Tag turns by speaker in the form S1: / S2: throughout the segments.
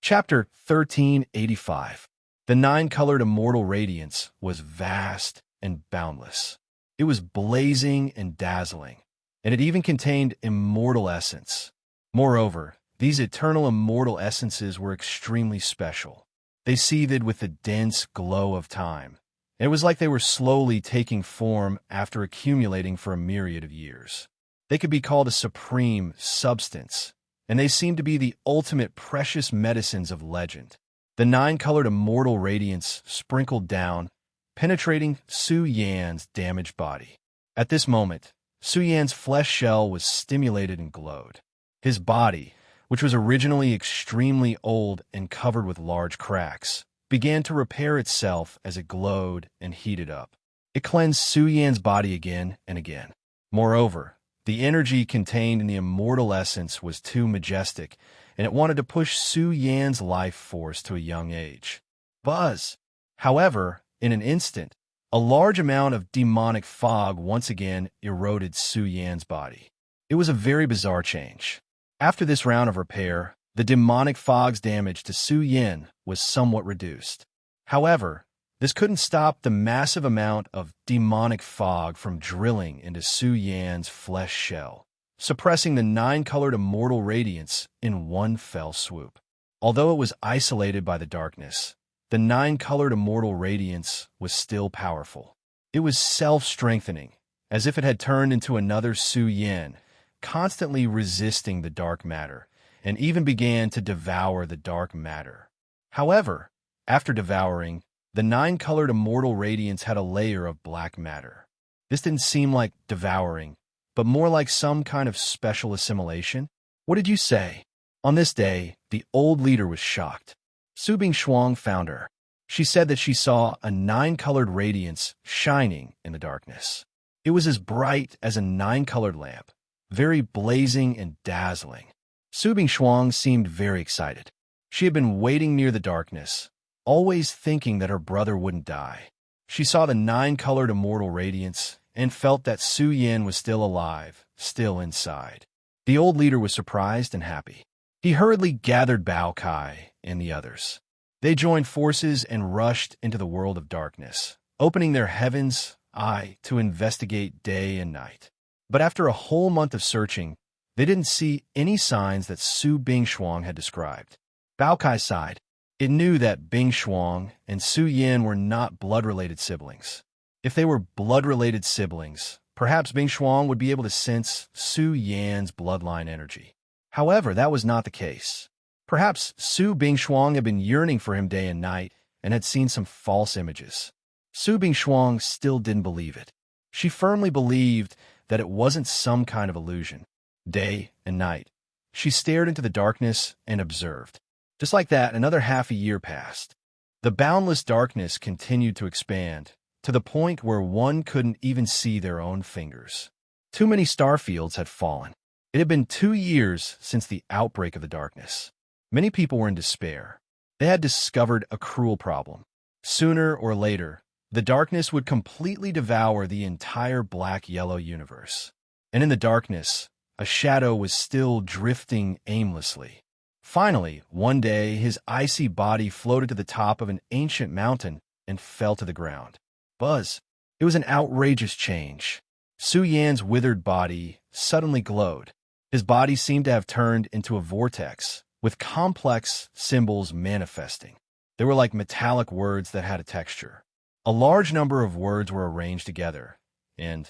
S1: Chapter 1385. The nine-colored immortal radiance was vast and boundless. It was blazing and dazzling, and it even contained immortal essence. Moreover, these eternal immortal essences were extremely special. They seethed with the dense glow of time. It was like they were slowly taking form after accumulating for a myriad of years. They could be called a supreme substance, and they seemed to be the ultimate precious medicines of legend. The nine-colored immortal radiance sprinkled down, penetrating Su Yan's damaged body. At this moment, Su Yan's flesh shell was stimulated and glowed. His body, which was originally extremely old and covered with large cracks, began to repair itself as it glowed and heated up. It cleansed Su Yan's body again and again. Moreover, the energy contained in the immortal essence was too majestic, and it wanted to push Su Yan's life force to a young age. Buzz! However, in an instant, a large amount of demonic fog once again eroded Su Yan's body. It was a very bizarre change. After this round of repair, the demonic fog's damage to Su Yan was somewhat reduced. However, this couldn't stop the massive amount of demonic fog from drilling into Su Yan's flesh shell, suppressing the nine-colored immortal radiance in one fell swoop. Although it was isolated by the darkness, the nine-colored immortal radiance was still powerful. It was self-strengthening, as if it had turned into another Su Yan, constantly resisting the dark matter, and even began to devour the dark matter. However, after devouring, the nine-colored immortal radiance had a layer of black matter. This didn't seem like devouring, but more like some kind of special assimilation. What did you say? On this day, the old leader was shocked. Su Bingshuang found her. She said that she saw a nine-colored radiance shining in the darkness. It was as bright as a nine-colored lamp, very blazing and dazzling. Su Bingshuang seemed very excited. She had been waiting near the darkness, always thinking that her brother wouldn't die. She saw the nine-colored immortal radiance and felt that Su Yan was still alive, still inside. The old leader was surprised and happy. He hurriedly gathered Bao Kai and the others. They joined forces and rushed into the world of darkness, opening their heaven's eye to investigate day and night. But after a whole month of searching, they didn't see any signs that Su Bingshuang had described. Bao Kai sighed. It knew that Bingshuang and Su Yan were not blood-related siblings. If they were blood-related siblings, perhaps Bingshuang would be able to sense Su Yan's bloodline energy. However, that was not the case. Perhaps Su Bingshuang had been yearning for him day and night and had seen some false images. Su Bingshuang still didn't believe it. She firmly believed that it wasn't some kind of illusion. Day and night, she stared into the darkness and observed. Just like that, another half a year passed. The boundless darkness continued to expand, to the point where one couldn't even see their own fingers. Too many star fields had fallen. It had been 2 years since the outbreak of the darkness. Many people were in despair. They had discovered a cruel problem. Sooner or later, the darkness would completely devour the entire black-yellow universe. And in the darkness, a shadow was still drifting aimlessly. Finally, one day, his icy body floated to the top of an ancient mountain and fell to the ground. Buzz! It was an outrageous change. Su Yan's withered body suddenly glowed. His body seemed to have turned into a vortex, with complex symbols manifesting. They were like metallic words that had a texture. A large number of words were arranged together, and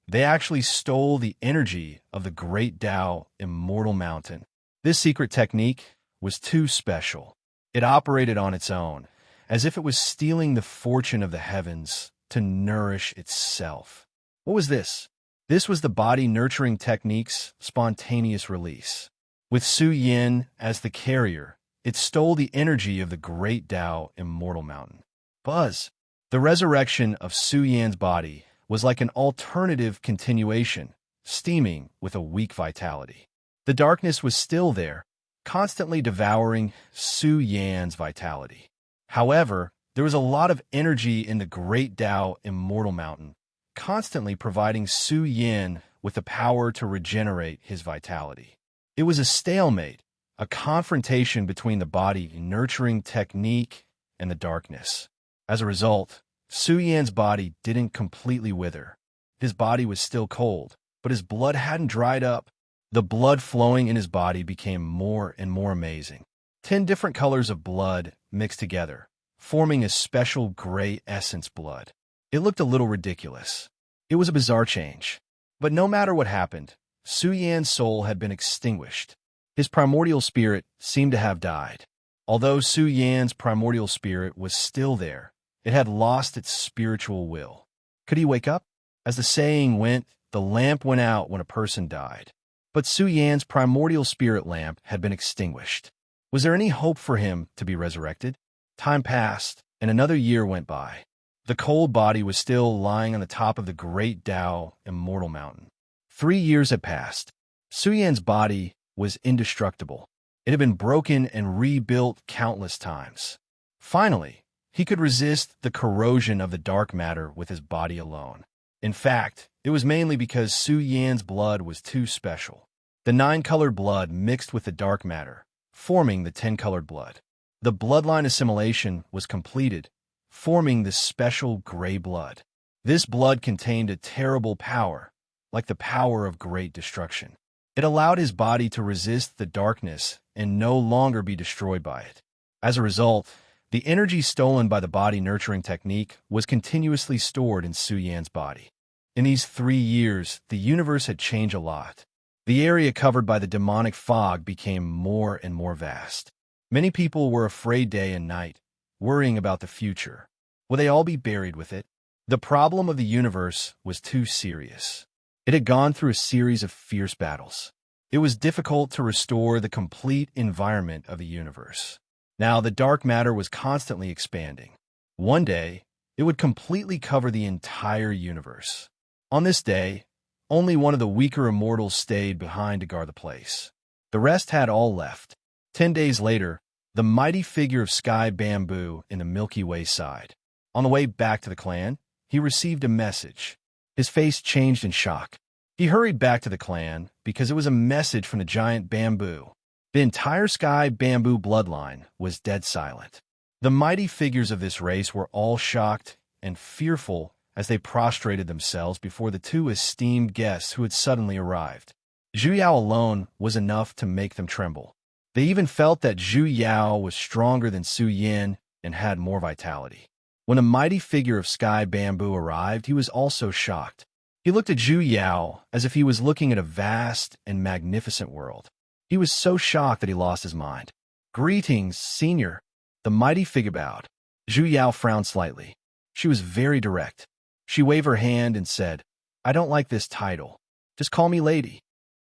S1: they actually stole the energy of the Great Tao Immortal Mountain. This secret technique was too special. It operated on its own, as if it was stealing the fortune of the heavens to nourish itself. What was this? This was the body-nurturing technique's spontaneous release. With Su Yan as the carrier, it stole the energy of the Great Tao Immortal Mountain. Buzz! The resurrection of Su Yan's body was like an alternative continuation, steaming with a weak vitality. The darkness was still there, constantly devouring Su Yan's vitality. However, there was a lot of energy in the Great Tao Immortal Mountain, constantly providing Su Yan with the power to regenerate his vitality. It was a stalemate, a confrontation between the body nurturing technique and the darkness. As a result, Su Yan's body didn't completely wither. His body was still cold, but his blood hadn't dried up. The blood flowing in his body became more and more amazing. 10 different colors of blood mixed together, forming a special gray essence blood. It looked a little ridiculous. It was a bizarre change. But no matter what happened, Su Yan's soul had been extinguished. His primordial spirit seemed to have died. Although Su Yan's primordial spirit was still there, it had lost its spiritual will. Could he wake up? As the saying went, the lamp went out when a person died. But Su Yan's primordial spirit lamp had been extinguished. Was there any hope for him to be resurrected? Time passed, and another year went by. The cold body was still lying on the top of the great Tao immortal mountain. 3 years had passed. Su Yan's body was indestructible. It had been broken and rebuilt countless times. Finally, he could resist the corrosion of the dark matter with his body alone. In fact, it was mainly because Su Yan's blood was too special. The 9-colored blood mixed with the dark matter, forming the 10-colored blood. The bloodline assimilation was completed, forming the special gray blood. This blood contained a terrible power, like the power of great destruction. It allowed his body to resist the darkness and no longer be destroyed by it. As a result, the energy stolen by the body nurturing technique was continuously stored in Su Yan's body. In these 3 years, the universe had changed a lot. The area covered by the demonic fog became more and more vast. Many people were afraid day and night, worrying about the future. Will they all be buried with it? The problem of the universe was too serious. It had gone through a series of fierce battles. It was difficult to restore the complete environment of the universe. Now, the dark matter was constantly expanding. One day, it would completely cover the entire universe. On this day, only one of the weaker immortals stayed behind to guard the place. The rest had all left. 10 days later, the mighty figure of Sky Bamboo in the Milky Way sighed. On the way back to the clan, he received a message. His face changed in shock. He hurried back to the clan because it was a message from the giant bamboo. The entire Sky Bamboo bloodline was dead silent. The mighty figures of this race were all shocked and fearful as they prostrated themselves before the 2 esteemed guests who had suddenly arrived. Zhu Yao alone was enough to make them tremble. They even felt that Zhu Yao was stronger than Su Yan and had more vitality. When the mighty figure of Sky Bamboo arrived, he was also shocked. He looked at Zhu Yao as if he was looking at a vast and magnificent world. He was so shocked that he lost his mind. "Greetings, senior." The mighty figure bowed. Zhu Yao frowned slightly. She was very direct. She waved her hand and said, "I don't like this title. Just call me lady."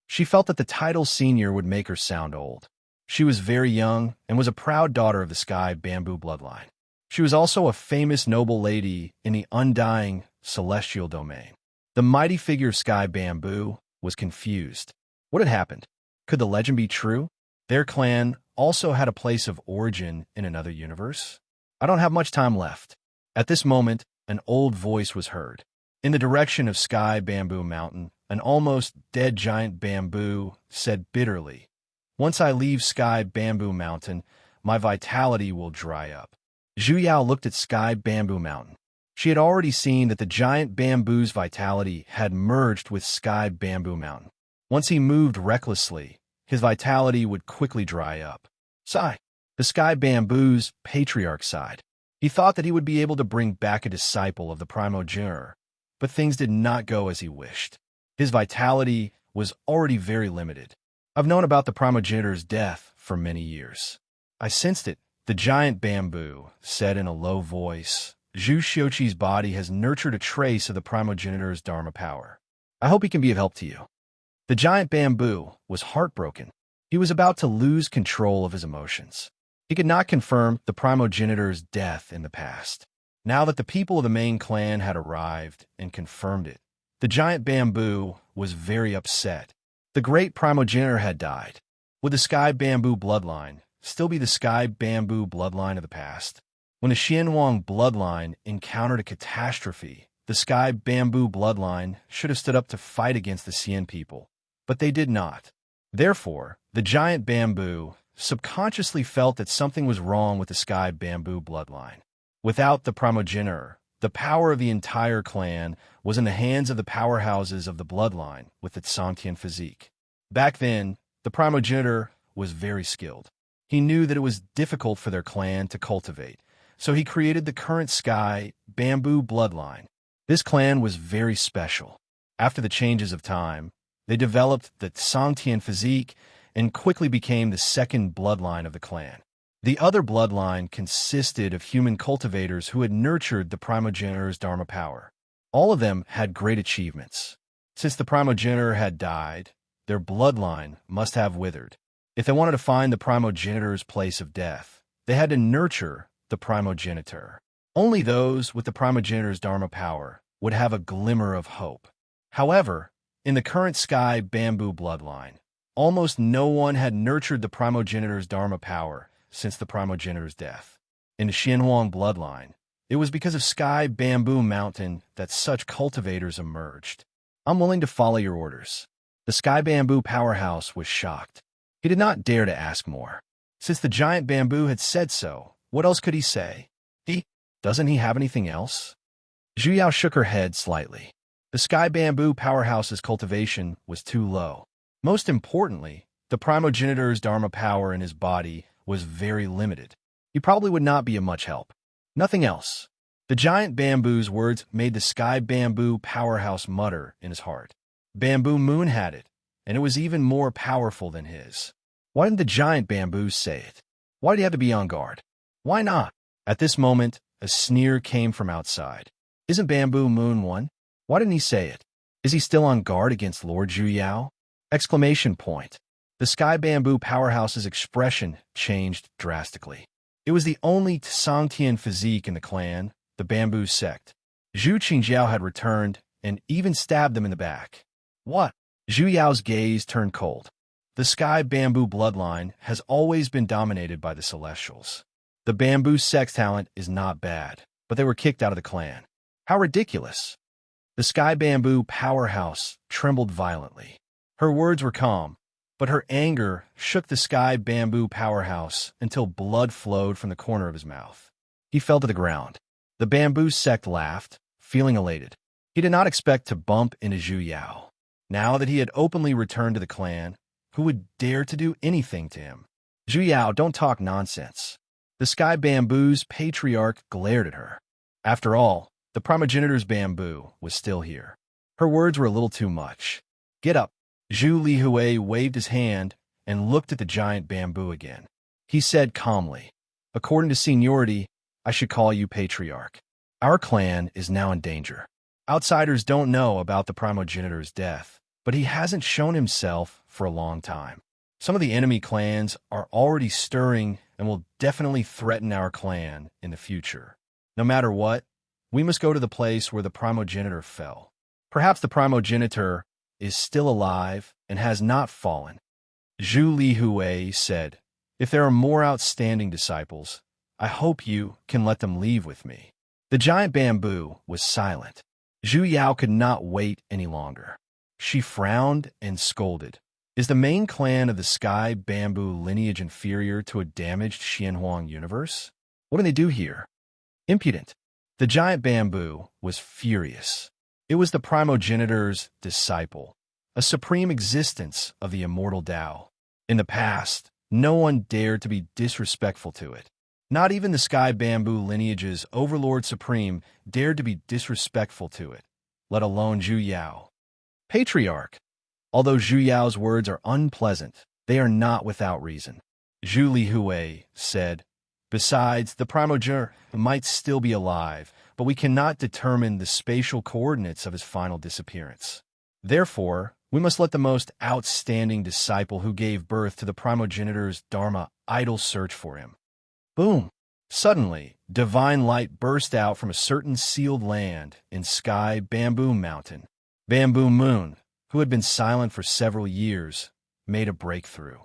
S1: She felt that the title senior would make her sound old. She was very young and was a proud daughter of the Sky Bamboo bloodline. She was also a famous noble lady in the undying celestial domain. The mighty figure of Sky Bamboo was confused. What had happened? Could the legend be true? Their clan also had a place of origin in another universe? I don't have much time left. At this moment, an old voice was heard. In the direction of Sky Bamboo Mountain, an almost dead giant bamboo said bitterly, "Once I leave Sky Bamboo Mountain, my vitality will dry up." Zhu Yao looked at Sky Bamboo Mountain. She had already seen that the giant bamboo's vitality had merged with Sky Bamboo Mountain. Once he moved recklessly, his vitality would quickly dry up. Sigh. The Sky Bamboo's patriarch sighed. He thought that he would be able to bring back a disciple of the primogenitor, but things did not go as he wished. His vitality was already very limited. I've known about the primogenitor's death for many years. I sensed it, the giant bamboo said in a low voice. Zhu Xiuqi's body has nurtured a trace of the primogenitor's dharma power. I hope he can be of help to you. The giant bamboo was heartbroken. He was about to lose control of his emotions. He could not confirm the primogenitor's death in the past. Now that the people of the main clan had arrived and confirmed it, the giant bamboo was very upset. The great primogenitor had died. Would the Sky Bamboo bloodline still be the Sky Bamboo bloodline of the past? When the Xianwang bloodline encountered a catastrophe, the Sky Bamboo bloodline should have stood up to fight against the Xian people, but they did not. Therefore, the giant bamboo subconsciously felt that something was wrong with the Sky Bamboo bloodline. Without the primogenitor, the power of the entire clan was in the hands of the powerhouses of the bloodline with its Santien physique. Back then, the primogenitor was very skilled. He knew that it was difficult for their clan to cultivate, so he created the current Sky Bamboo bloodline. This clan was very special. After the changes of time, they developed the Santien physique and quickly became the second bloodline of the clan. The other bloodline consisted of human cultivators who had nurtured the primogenitor's Dharma power. All of them had great achievements. Since the primogenitor had died, their bloodline must have withered. If they wanted to find the primogenitor's place of death, they had to nurture the primogenitor. Only those with the primogenitor's Dharma power would have a glimmer of hope. However, in the current Sky Bamboo bloodline, almost no one had nurtured the primogenitor's Dharma power since the primogenitor's death. In the Xianhuang bloodline, it was because of Sky Bamboo Mountain that such cultivators emerged. I'm willing to follow your orders. The Sky Bamboo powerhouse was shocked. He did not dare to ask more. Since the giant bamboo had said so, what else could he say? Doesn't he have anything else? Zhu Yao shook her head slightly. The Sky Bamboo powerhouse's cultivation was too low. Most importantly, the primogenitor's Dharma power in his body was very limited. He probably would not be of much help. Nothing else. The giant bamboo's words made the Sky Bamboo powerhouse mutter in his heart. Bamboo Moon had it, and it was even more powerful than his. Why didn't the giant bamboos say it? Why did he have to be on guard? Why not? At this moment, a sneer came from outside. Isn't Bamboo Moon one? Why didn't he say it? Is he still on guard against Lord Zhu Yao? Exclamation point. The Sky Bamboo powerhouse's expression changed drastically. It was the only Santien physique in the clan, the Bamboo sect. Zhu Qingjiao had returned and even stabbed them in the back. What? Zhu Yao's gaze turned cold. The Sky Bamboo bloodline has always been dominated by the Celestials. The Bamboo sect's talent is not bad, but they were kicked out of the clan. How ridiculous! The Sky Bamboo powerhouse trembled violently. Her words were calm, but her anger shook the Sky Bamboo powerhouse until blood flowed from the corner of his mouth. He fell to the ground. The Bamboo sect laughed, feeling elated. He did not expect to bump into Zhu Yao. Now that he had openly returned to the clan, who would dare to do anything to him? Zhu Yao, don't talk nonsense. The Sky Bamboo's patriarch glared at her. After all, the primogenitor's bamboo was still here. Her words were a little too much. Get up. Zhu Lihui waved his hand and looked at the giant bamboo again. He said calmly, according to seniority, I should call you patriarch. Our clan is now in danger. Outsiders don't know about the primogenitor's death, but he hasn't shown himself for a long time. Some of the enemy clans are already stirring and will definitely threaten our clan in the future. No matter what, we must go to the place where the primogenitor fell. Perhaps the primogenitor is still alive and has not fallen. Zhu Lihui said, if there are more outstanding disciples, I hope you can let them leave with me. The giant bamboo was silent. Zhu Yao could not wait any longer. She frowned and scolded. Is the main clan of the Sky Bamboo lineage inferior to a damaged Xianhuang universe? What do they do here? Impudent. The giant bamboo was furious. It was the primogenitor's disciple, a supreme existence of the immortal Tao. In the past, no one dared to be disrespectful to it. Not even the Sky Bamboo lineage's Overlord Supreme dared to be disrespectful to it, let alone Zhu Yao. Patriarch. Although Zhu Yao's words are unpleasant, they are not without reason. Zhu Lihui said, besides, the primogenitor might still be alive, but we cannot determine the spatial coordinates of his final disappearance. Therefore, we must let the most outstanding disciple who gave birth to the primogenitor's Dharma idle search for him. Boom! Suddenly, divine light burst out from a certain sealed land in Sky Bamboo Mountain. Bamboo Moon, who had been silent for several years, made a breakthrough.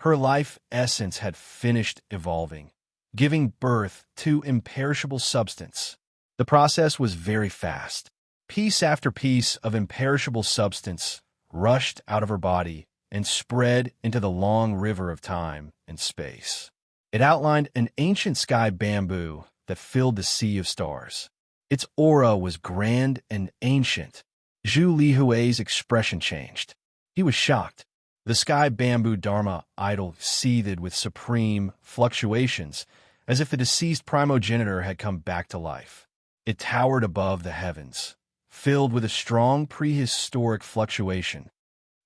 S1: Her life essence had finished evolving, giving birth to imperishable substance. The process was very fast. Piece after piece of imperishable substance rushed out of her body and spread into the long river of time and space. It outlined an ancient sky bamboo that filled the sea of stars. Its aura was grand and ancient. Zhu Lihui's expression changed. He was shocked. The sky bamboo Dharma idol seethed with supreme fluctuations, as if the deceased primogenitor had come back to life. It towered above the heavens, filled with a strong prehistoric fluctuation.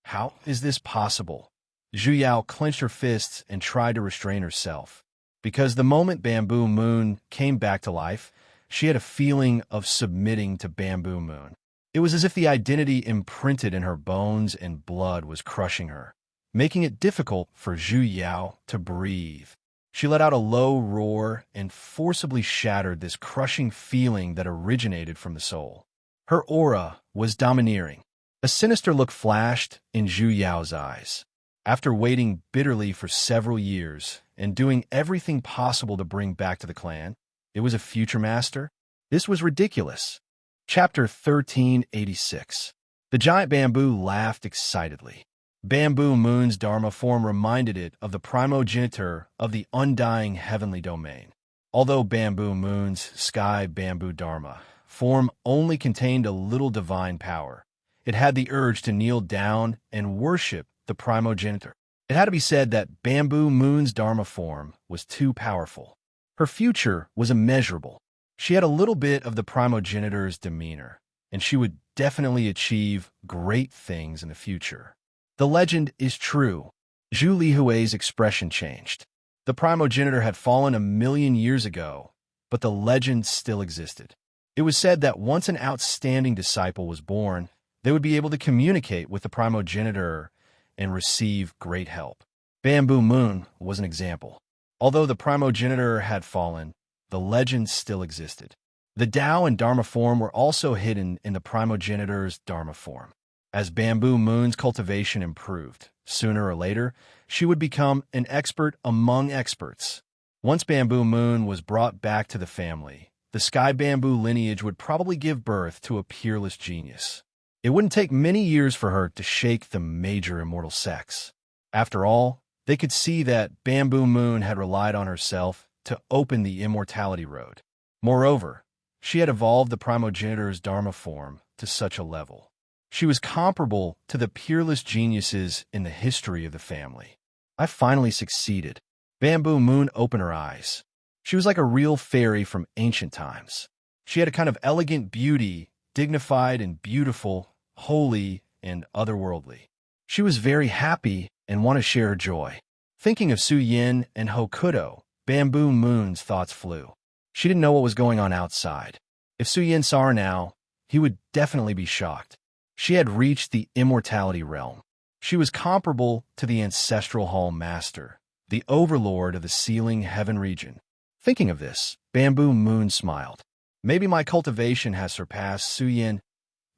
S1: How is this possible? Zhu Yao clenched her fists and tried to restrain herself. Because the moment Bamboo Moon came back to life, she had a feeling of submitting to Bamboo Moon. It was as if the identity imprinted in her bones and blood was crushing her, making it difficult for Zhu Yao to breathe. She let out a low roar and forcibly shattered this crushing feeling that originated from the soul. Her aura was domineering. A sinister look flashed in Zhu Yao's eyes. After waiting bitterly for several years and doing everything possible to bring back to the clan, it was a future master? This was ridiculous. Chapter 1386. The giant bamboo laughed excitedly. Bamboo Moon's Dharma form reminded it of the primogenitor of the undying heavenly domain. Although Bamboo Moon's sky bamboo Dharma form only contained a little divine power, it had the urge to kneel down and worship the primogenitor. It had to be said that Bamboo Moon's Dharma form was too powerful. Her future was immeasurable. She had a little bit of the primogenitor's demeanor, and she would definitely achieve great things in the future. The legend is true. Zhu Lihui's expression changed. The primogenitor had fallen 1,000,000 years ago, but the legend still existed. It was said that once an outstanding disciple was born, they would be able to communicate with the primogenitor and receive great help. Bamboo Moon was an example. Although the primogenitor had fallen, the legend still existed. The Tao and Dharma form were also hidden in the primogenitor's Dharma form. As Bamboo Moon's cultivation improved, sooner or later, she would become an expert among experts. Once Bamboo Moon was brought back to the family, the Sky Bamboo lineage would probably give birth to a peerless genius. It wouldn't take many years for her to shake the major immortal sects. After all, they could see that Bamboo Moon had relied on herself to open the immortality road. Moreover, she had evolved the primogenitor's Dharma form to such a level. She was comparable to the peerless geniuses in the history of the family. I finally succeeded. Bamboo Moon opened her eyes. She was like a real fairy from ancient times. She had a kind of elegant beauty, dignified and beautiful, holy and otherworldly. She was very happy and wanted to share her joy. Thinking of Su Yin and Hokuto, Bamboo Moon's thoughts flew. She didn't know what was going on outside. If Su Yin saw her now, he would definitely be shocked. She had reached the immortality realm. She was comparable to the ancestral hall master, the overlord of the sealing heaven region. Thinking of this, Bamboo Moon smiled. Maybe my cultivation has surpassed Su Yin.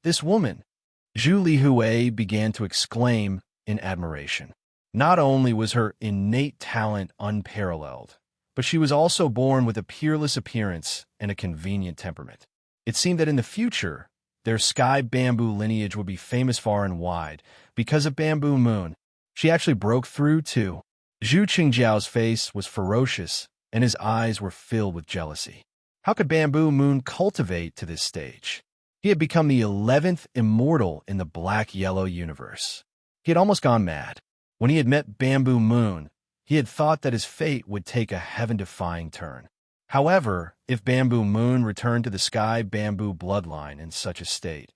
S1: This woman, Zhu Lihui began to exclaim in admiration. Not only was her innate talent unparalleled, but she was also born with a peerless appearance and a convenient temperament. It seemed that in the future, their sky bamboo lineage would be famous far and wide because of Bamboo Moon. She actually broke through, too. Zhu Qingjiao's face was ferocious, and his eyes were filled with jealousy. How could Bamboo Moon cultivate to this stage? He had become the 11th immortal in the black-yellow universe. He had almost gone mad. When he had met Bamboo Moon, he had thought that his fate would take a heaven-defying turn. However, if Bamboo Moon returned to the Sky Bamboo bloodline in such a state,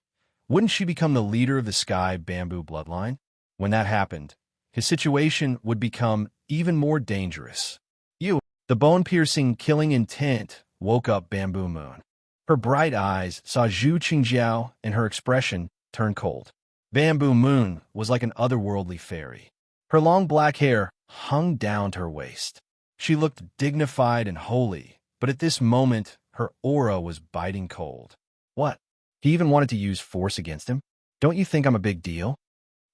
S1: wouldn't she become the leader of the Sky Bamboo bloodline? When that happened, his situation would become even more dangerous. The bone-piercing, killing intent woke up Bamboo Moon. Her bright eyes saw Zhu Qingjiao, and her expression turned cold. Bamboo Moon was like an otherworldly fairy. Her long black hair hung down to her waist. She looked dignified and holy, but at this moment, her aura was biting cold. What? He even wanted to use force against him? Don't you think I'm a big deal?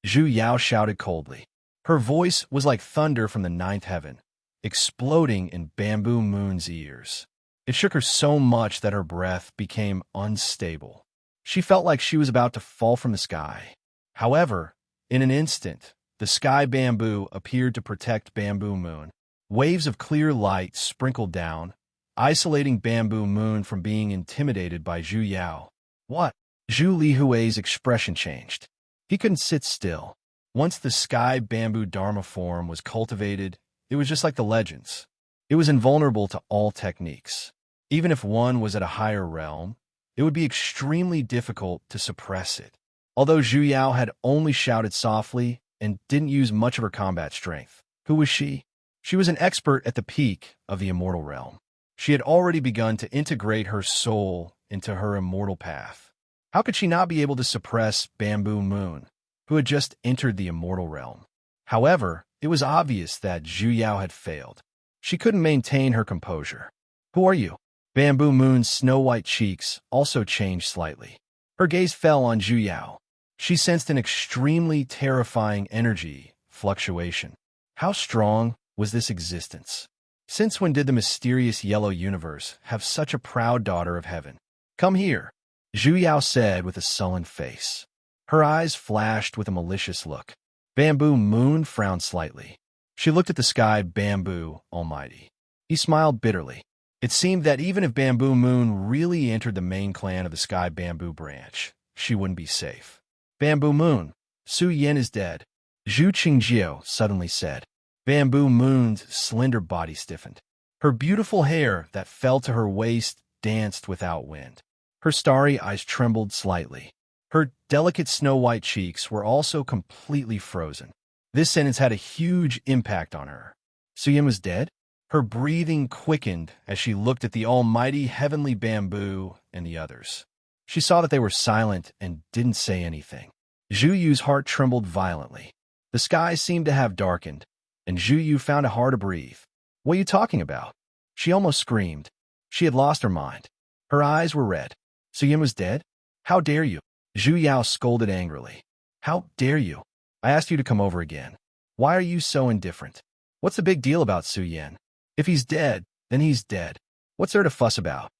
S1: Zhu Yao shouted coldly. Her voice was like thunder from the ninth heaven, exploding in Bamboo Moon's ears. It shook her so much that her breath became unstable. She felt like she was about to fall from the sky. However, in an instant, the sky bamboo appeared to protect Bamboo Moon. Waves of clear light sprinkled down, isolating Bamboo Moon from being intimidated by Zhu Yao. What? Zhu Lihui's expression changed. He couldn't sit still. Once the sky bamboo dharma form was cultivated, it was just like the legends. It was invulnerable to all techniques. Even if one was at a higher realm, it would be extremely difficult to suppress it. Although Zhu Yao had only shouted softly and didn't use much of her combat strength. Who was she? She was an expert at the peak of the immortal realm. She had already begun to integrate her soul into her immortal path. How could she not be able to suppress Bamboo Moon, who had just entered the immortal realm? However, it was obvious that Zhu Yao had failed. She couldn't maintain her composure. Who are you? Bamboo Moon's snow-white cheeks also changed slightly. Her gaze fell on Zhu Yao. She sensed an extremely terrifying energy fluctuation. How strong was this existence? Since when did the mysterious yellow universe have such a proud daughter of heaven? Come here, Zhu Yao said with a sullen face. Her eyes flashed with a malicious look. Bamboo Moon frowned slightly. She looked at the sky Bamboo Almighty. He smiled bitterly. It seemed that even if Bamboo Moon really entered the main clan of the sky bamboo branch, she wouldn't be safe. Bamboo Moon, Su Yin is dead, Zhu Qingjiu suddenly said. Bamboo Moon's slender body stiffened. Her beautiful hair that fell to her waist danced without wind. Her starry eyes trembled slightly. Her delicate snow-white cheeks were also completely frozen. This sentence had a huge impact on her. Su Yin was dead? Her breathing quickened as she looked at the almighty heavenly bamboo and the others. She saw that they were silent and didn't say anything. Zhu Yu's heart trembled violently. The sky seemed to have darkened, and Zhu Yu found it hard to breathe. What are you talking about? She almost screamed. She had lost her mind. Her eyes were red. Su Yin was dead? How dare you? Zhu Yao scolded angrily. How dare you? I asked you to come over again. Why are you so indifferent? What's the big deal about Su Yin? If he's dead, then he's dead. What's there to fuss about?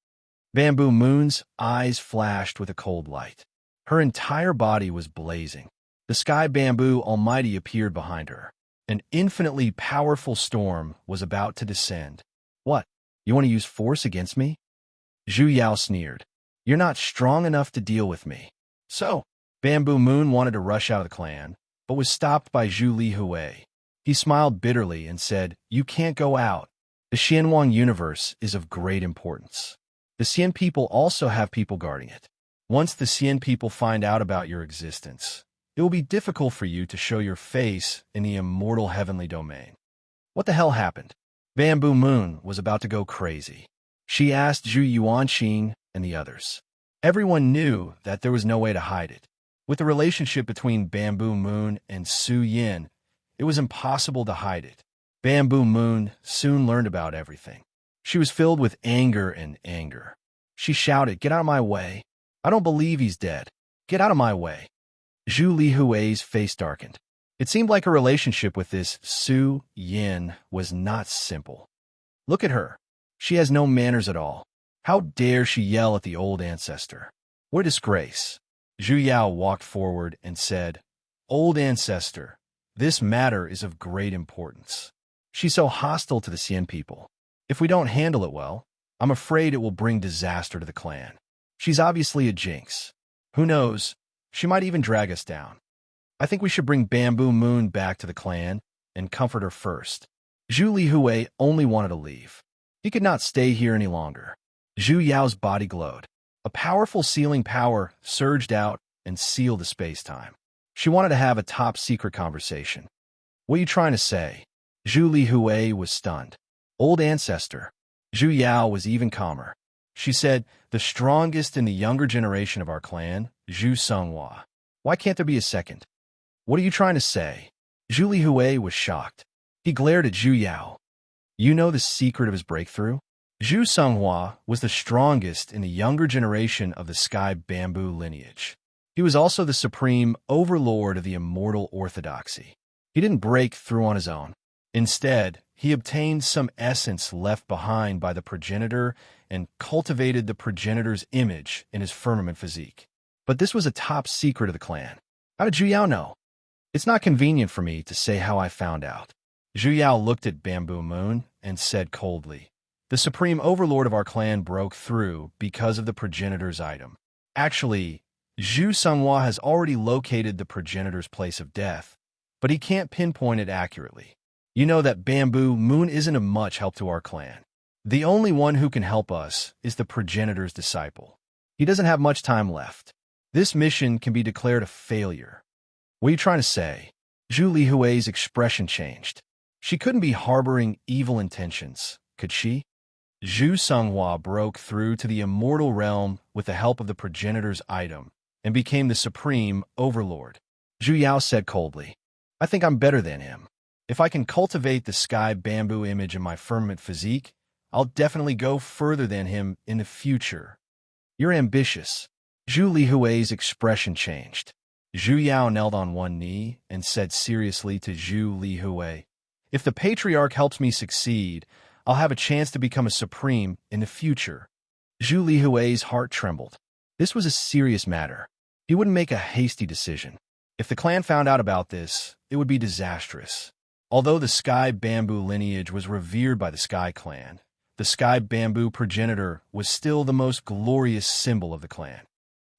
S1: Bamboo Moon's eyes flashed with a cold light. Her entire body was blazing. The sky bamboo almighty appeared behind her. An infinitely powerful storm was about to descend. What? You want to use force against me? Zhu Yao sneered. You're not strong enough to deal with me. So, Bamboo Moon wanted to rush out of the clan, but was stopped by Zhu Lihui. He smiled bitterly and said, You can't go out. The Xianwang universe is of great importance. The Xian people also have people guarding it. Once the Xian people find out about your existence, it will be difficult for you to show your face in the immortal heavenly domain. What the hell happened? Bamboo Moon was about to go crazy. She asked Zhu Yuanqing and the others. Everyone knew that there was no way to hide it. With the relationship between Bamboo Moon and Su Yin, it was impossible to hide it. Bamboo Moon soon learned about everything. She was filled with anger and anger. She shouted, Get out of my way. I don't believe he's dead. Get out of my way. Zhu Lihui's face darkened. It seemed like her relationship with this Su Yin was not simple. Look at her. She has no manners at all. How dare she yell at the old ancestor? What a disgrace. Zhu Yao walked forward and said, Old ancestor, this matter is of great importance. She's so hostile to the Xian people. If we don't handle it well, I'm afraid it will bring disaster to the clan. She's obviously a jinx. Who knows? She might even drag us down. I think we should bring Bamboo Moon back to the clan and comfort her first. Zhu Lihui only wanted to leave. He could not stay here any longer. Zhu Yao's body glowed. A powerful sealing power surged out and sealed the space-time. She wanted to have a top-secret conversation. What are you trying to say? Zhu Lihui was stunned. Old ancestor. Zhu Yao was even calmer. She said, The strongest in the younger generation of our clan, Zhu Songhua. Why can't there be a second? What are you trying to say? Zhu Lihui was shocked. He glared at Zhu Yao. You know the secret of his breakthrough? Zhu Songhua was the strongest in the younger generation of the sky bamboo lineage. He was also the supreme overlord of the immortal orthodoxy. He didn't break through on his own. Instead, he obtained some essence left behind by the progenitor and cultivated the progenitor's image in his firmament physique. But this was a top secret of the clan. How did Zhu Yao know? It's not convenient for me to say how I found out. Zhu Yao looked at Bamboo Moon and said coldly, "The supreme overlord of our clan broke through because of the progenitor's item. Actually, Zhu Songhua has already located the progenitor's place of death, but he can't pinpoint it accurately. You know that Bamboo Moon isn't of much help to our clan. The only one who can help us is the progenitor's disciple. He doesn't have much time left. This mission can be declared a failure." "What are you trying to say?" Zhu Lihui's expression changed. She couldn't be harboring evil intentions, could she? Zhu Songhua broke through to the immortal realm with the help of the progenitor's item and became the supreme overlord. Zhu Yao said coldly, "I think I'm better than him. If I can cultivate the sky bamboo image in my firmament physique, I'll definitely go further than him in the future." "You're ambitious." Zhu Lihui's expression changed. Zhu Yao knelt on one knee and said seriously to Zhu Lihui, "If the patriarch helps me succeed, I'll have a chance to become a supreme in the future." Zhu Lihui's heart trembled. This was a serious matter. He wouldn't make a hasty decision. If the clan found out about this, it would be disastrous. Although the Sky Bamboo lineage was revered by the Sky Clan, the Sky Bamboo progenitor was still the most glorious symbol of the clan.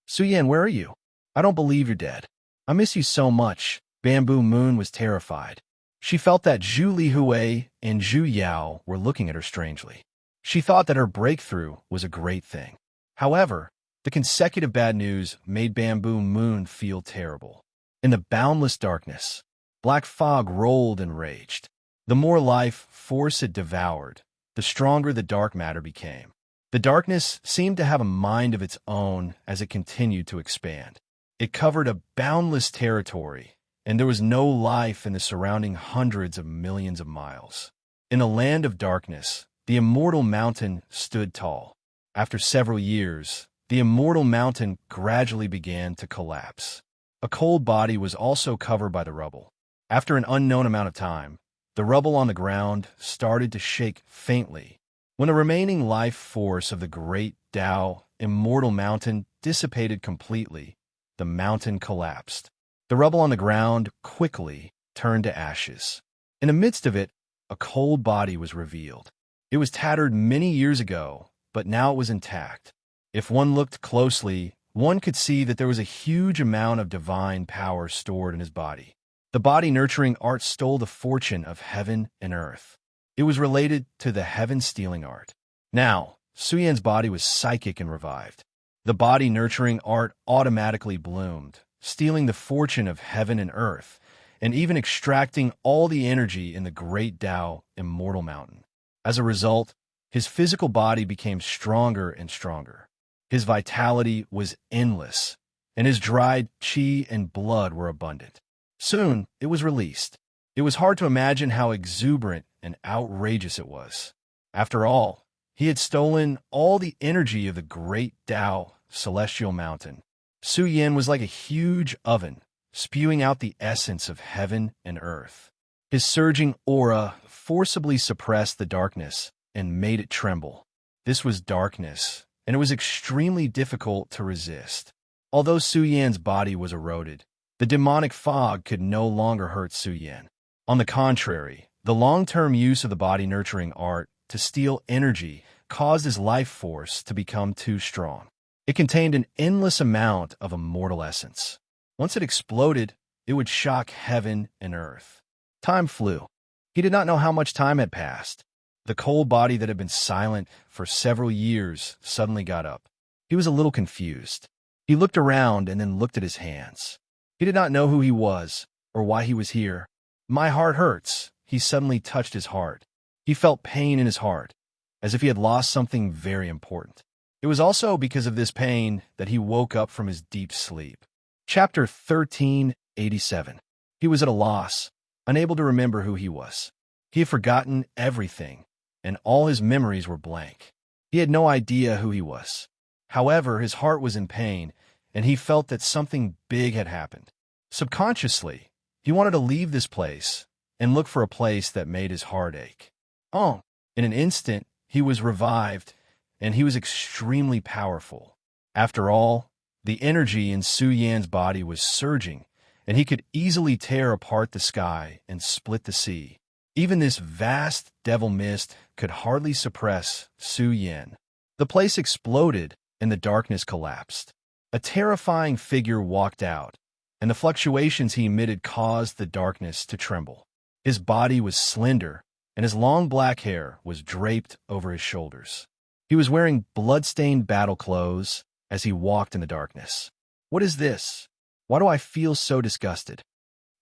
S1: "Suyan, where are you? I don't believe you're dead. I miss you so much." Bamboo Moon was terrified. She felt that Zhu Lihui and Zhu Yao were looking at her strangely. She thought that her breakthrough was a great thing. However, the consecutive bad news made Bamboo Moon feel terrible. In the boundless darkness, black fog rolled and raged. The more life force it devoured, the stronger the dark matter became. The darkness seemed to have a mind of its own as it continued to expand. It covered a boundless territory, and there was no life in the surrounding hundreds of millions of miles. In a land of darkness, the immortal mountain stood tall. After several years, the immortal mountain gradually began to collapse. A cold body was also covered by the rubble. After an unknown amount of time, the rubble on the ground started to shake faintly. When the remaining life force of the great Tao immortal mountain dissipated completely, the mountain collapsed. The rubble on the ground quickly turned to ashes. In the midst of it, a cold body was revealed. It was tattered many years ago, but now it was intact. If one looked closely, one could see that there was a huge amount of divine power stored in his body. The body-nurturing art stole the fortune of heaven and earth. It was related to the heaven-stealing art. Now, Suyan's body was psychic and revived. The body-nurturing art automatically bloomed, stealing the fortune of heaven and earth, and even extracting all the energy in the great Tao immortal mountain. As a result, his physical body became stronger and stronger. His vitality was endless, and his dried qi and blood were abundant. Soon, it was released. It was hard to imagine how exuberant and outrageous it was. After all, he had stolen all the energy of the great Tao celestial mountain. Su Yin was like a huge oven, spewing out the essence of heaven and earth. His surging aura forcibly suppressed the darkness and made it tremble. This was darkness, and it was extremely difficult to resist. Although Su Yan's body was eroded, the demonic fog could no longer hurt Su Yan. On the contrary, the long-term use of the body-nurturing art to steal energy caused his life force to become too strong. It contained an endless amount of immortal essence. Once it exploded, it would shock heaven and earth. Time flew. He did not know how much time had passed. The cold body that had been silent for several years suddenly got up. He was a little confused. He looked around and then looked at his hands. He did not know who he was or why he was here. "My heart hurts." He suddenly touched his heart. He felt pain in his heart, as if he had lost something very important. It was also because of this pain that he woke up from his deep sleep. Chapter 1387. He was at a loss, unable to remember who he was. He had forgotten everything, and all his memories were blank. He had no idea who he was. However, his heart was in pain, and he felt that something big had happened. Subconsciously, he wanted to leave this place and look for a place that made his heart ache. Oh, in an instant, he was revived, and he was extremely powerful. After all, the energy in Su Yan's body was surging, and he could easily tear apart the sky and split the sea. Even this vast devil mist could hardly suppress Su Yin. The place exploded, and the darkness collapsed. A terrifying figure walked out, and the fluctuations he emitted caused the darkness to tremble. His body was slender, and his long black hair was draped over his shoulders. He was wearing blood-stained battle clothes as he walked in the darkness. "What is this? Why do I feel so disgusted?"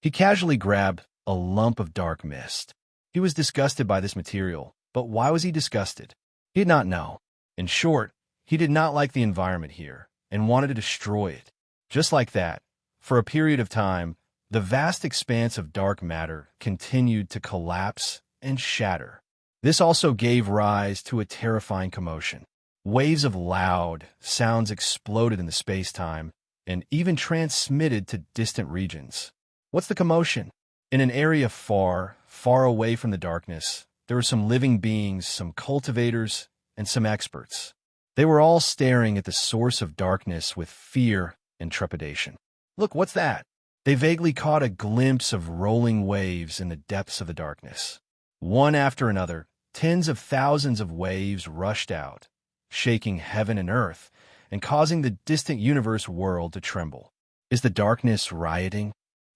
S1: He casually grabbed a lump of dark mist. He was disgusted by this material, but why was he disgusted? He did not know. In short, he did not like the environment here and wanted to destroy it. Just like that, for a period of time, the vast expanse of dark matter continued to collapse and shatter. This also gave rise to a terrifying commotion. Waves of loud sounds exploded in the space-time and even transmitted to distant regions. What's the commotion? In an area far, far away from the darkness, there were some living beings, some cultivators, and some experts. They were all staring at the source of darkness with fear and trepidation. "Look, what's that?" They vaguely caught a glimpse of rolling waves in the depths of the darkness. One after another, tens of thousands of waves rushed out, shaking heaven and earth and causing the distant universe world to tremble. Is the darkness rioting?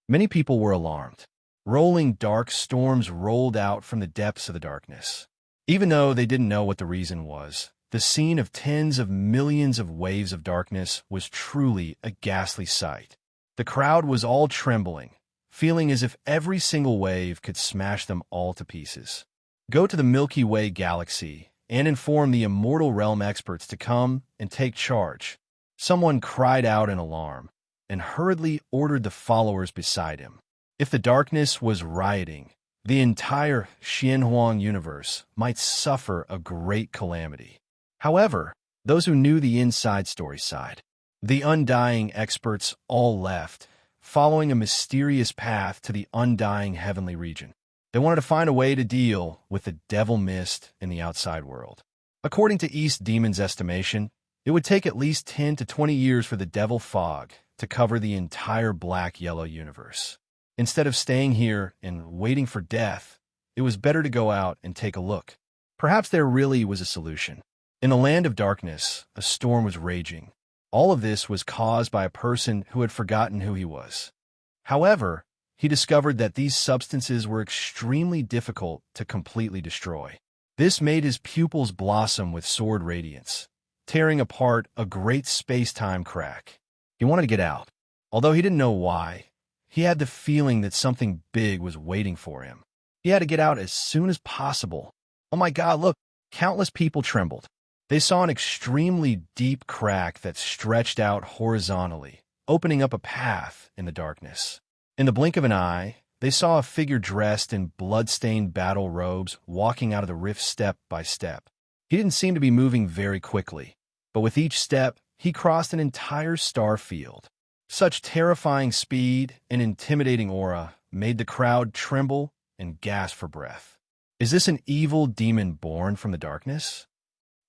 S1: Many people were alarmed. Rolling dark storms rolled out from the depths of the darkness. Even though they didn't know what the reason was, the scene of tens of millions of waves of darkness was truly a ghastly sight. The crowd was all trembling, feeling as if every single wave could smash them all to pieces. Go to the Milky Way galaxy and inform the Immortal Realm experts to come and take charge. Someone cried out in alarm and hurriedly ordered the followers beside him. If the darkness was rioting, the entire Xianhuang universe might suffer a great calamity. However, those who knew the inside story sighed. The undying experts all left, following a mysterious path to the undying heavenly region. They wanted to find a way to deal with the devil mist in the outside world. According to East Demon's estimation, it would take at least 10 to 20 years for the devil fog to cover the entire black-yellow universe. Instead of staying here and waiting for death, it was better to go out and take a look. Perhaps there really was a solution. In the land of darkness, a storm was raging. All of this was caused by a person who had forgotten who he was. However, he discovered that these substances were extremely difficult to completely destroy. This made his pupils blossom with sword radiance, tearing apart a great space-time crack. He wanted to get out. Although he didn't know why, he had the feeling that something big was waiting for him. He had to get out as soon as possible. Oh my God, look! Countless people trembled. They saw an extremely deep crack that stretched out horizontally, opening up a path in the darkness. In the blink of an eye, they saw a figure dressed in blood-stained battle robes walking out of the rift step by step. He didn't seem to be moving very quickly, but with each step, he crossed an entire star field. Such terrifying speed and intimidating aura made the crowd tremble and gasp for breath. Is this an evil demon born from the darkness?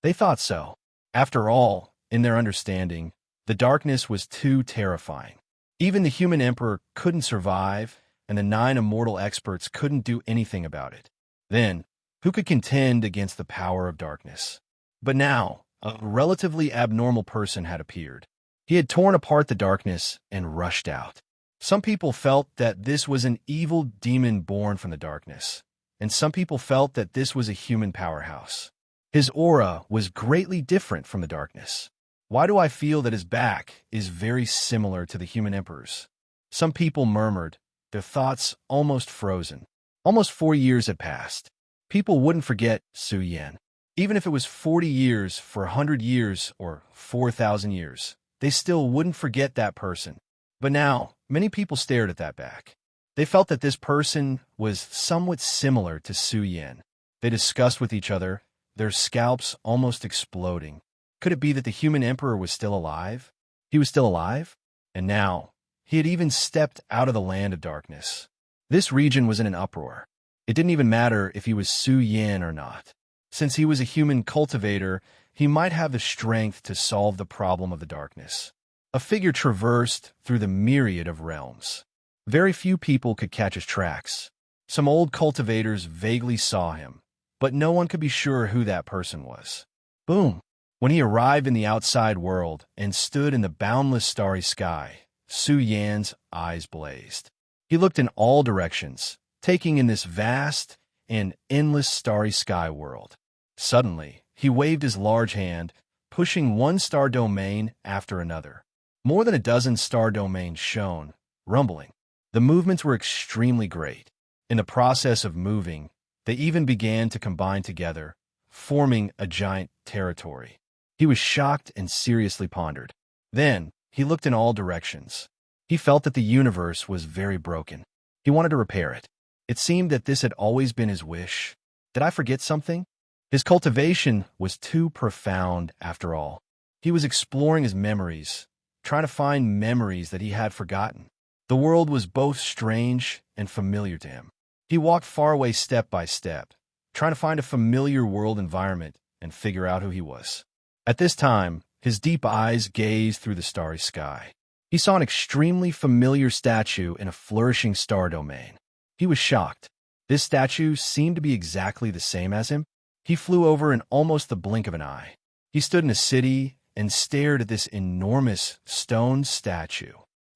S1: They thought so. After all, in their understanding, the darkness was too terrifying. Even the human emperor couldn't survive, and the 9 immortal experts couldn't do anything about it. Then, who could contend against the power of darkness? But now, a relatively abnormal person had appeared. He had torn apart the darkness and rushed out. Some people felt that this was an evil demon born from the darkness, and some people felt that this was a human powerhouse. His aura was greatly different from the darkness. Why do I feel that his back is very similar to the human emperor's? Some people murmured, their thoughts almost frozen. Almost 4 years had passed. People wouldn't forget Su Yan. Even if it was 40 years for 100 years or 4,000 years, they still wouldn't forget that person. But now, many people stared at that back. They felt that this person was somewhat similar to Su Yan. They discussed with each other, their scalps almost exploding. Could it be that the human emperor was still alive? He was still alive? And now, he had even stepped out of the land of darkness. This region was in an uproar. It didn't even matter if he was Su Yan or not. Since he was a human cultivator, he might have the strength to solve the problem of the darkness. A figure traversed through the myriad of realms. Very few people could catch his tracks. Some old cultivators vaguely saw him, but no one could be sure who that person was. Boom! When he arrived in the outside world and stood in the boundless starry sky, Su Yan's eyes blazed. He looked in all directions, taking in this vast and endless starry sky world. Suddenly, he waved his large hand, pushing one star domain after another. More than a dozen star domains shone, rumbling. The movements were extremely great. In the process of moving, they even began to combine together, forming a giant territory. He was shocked and seriously pondered. Then, he looked in all directions. He felt that the universe was very broken. He wanted to repair it. It seemed that this had always been his wish. Did I forget something? His cultivation was too profound after all. He was exploring his memories, trying to find memories that he had forgotten. The world was both strange and familiar to him. He walked far away step by step, trying to find a familiar world environment and figure out who he was. At this time, his deep eyes gazed through the starry sky. He saw an extremely familiar statue in a flourishing star domain. He was shocked. This statue seemed to be exactly the same as him. He flew over in almost the blink of an eye. He stood in a city and stared at this enormous stone statue.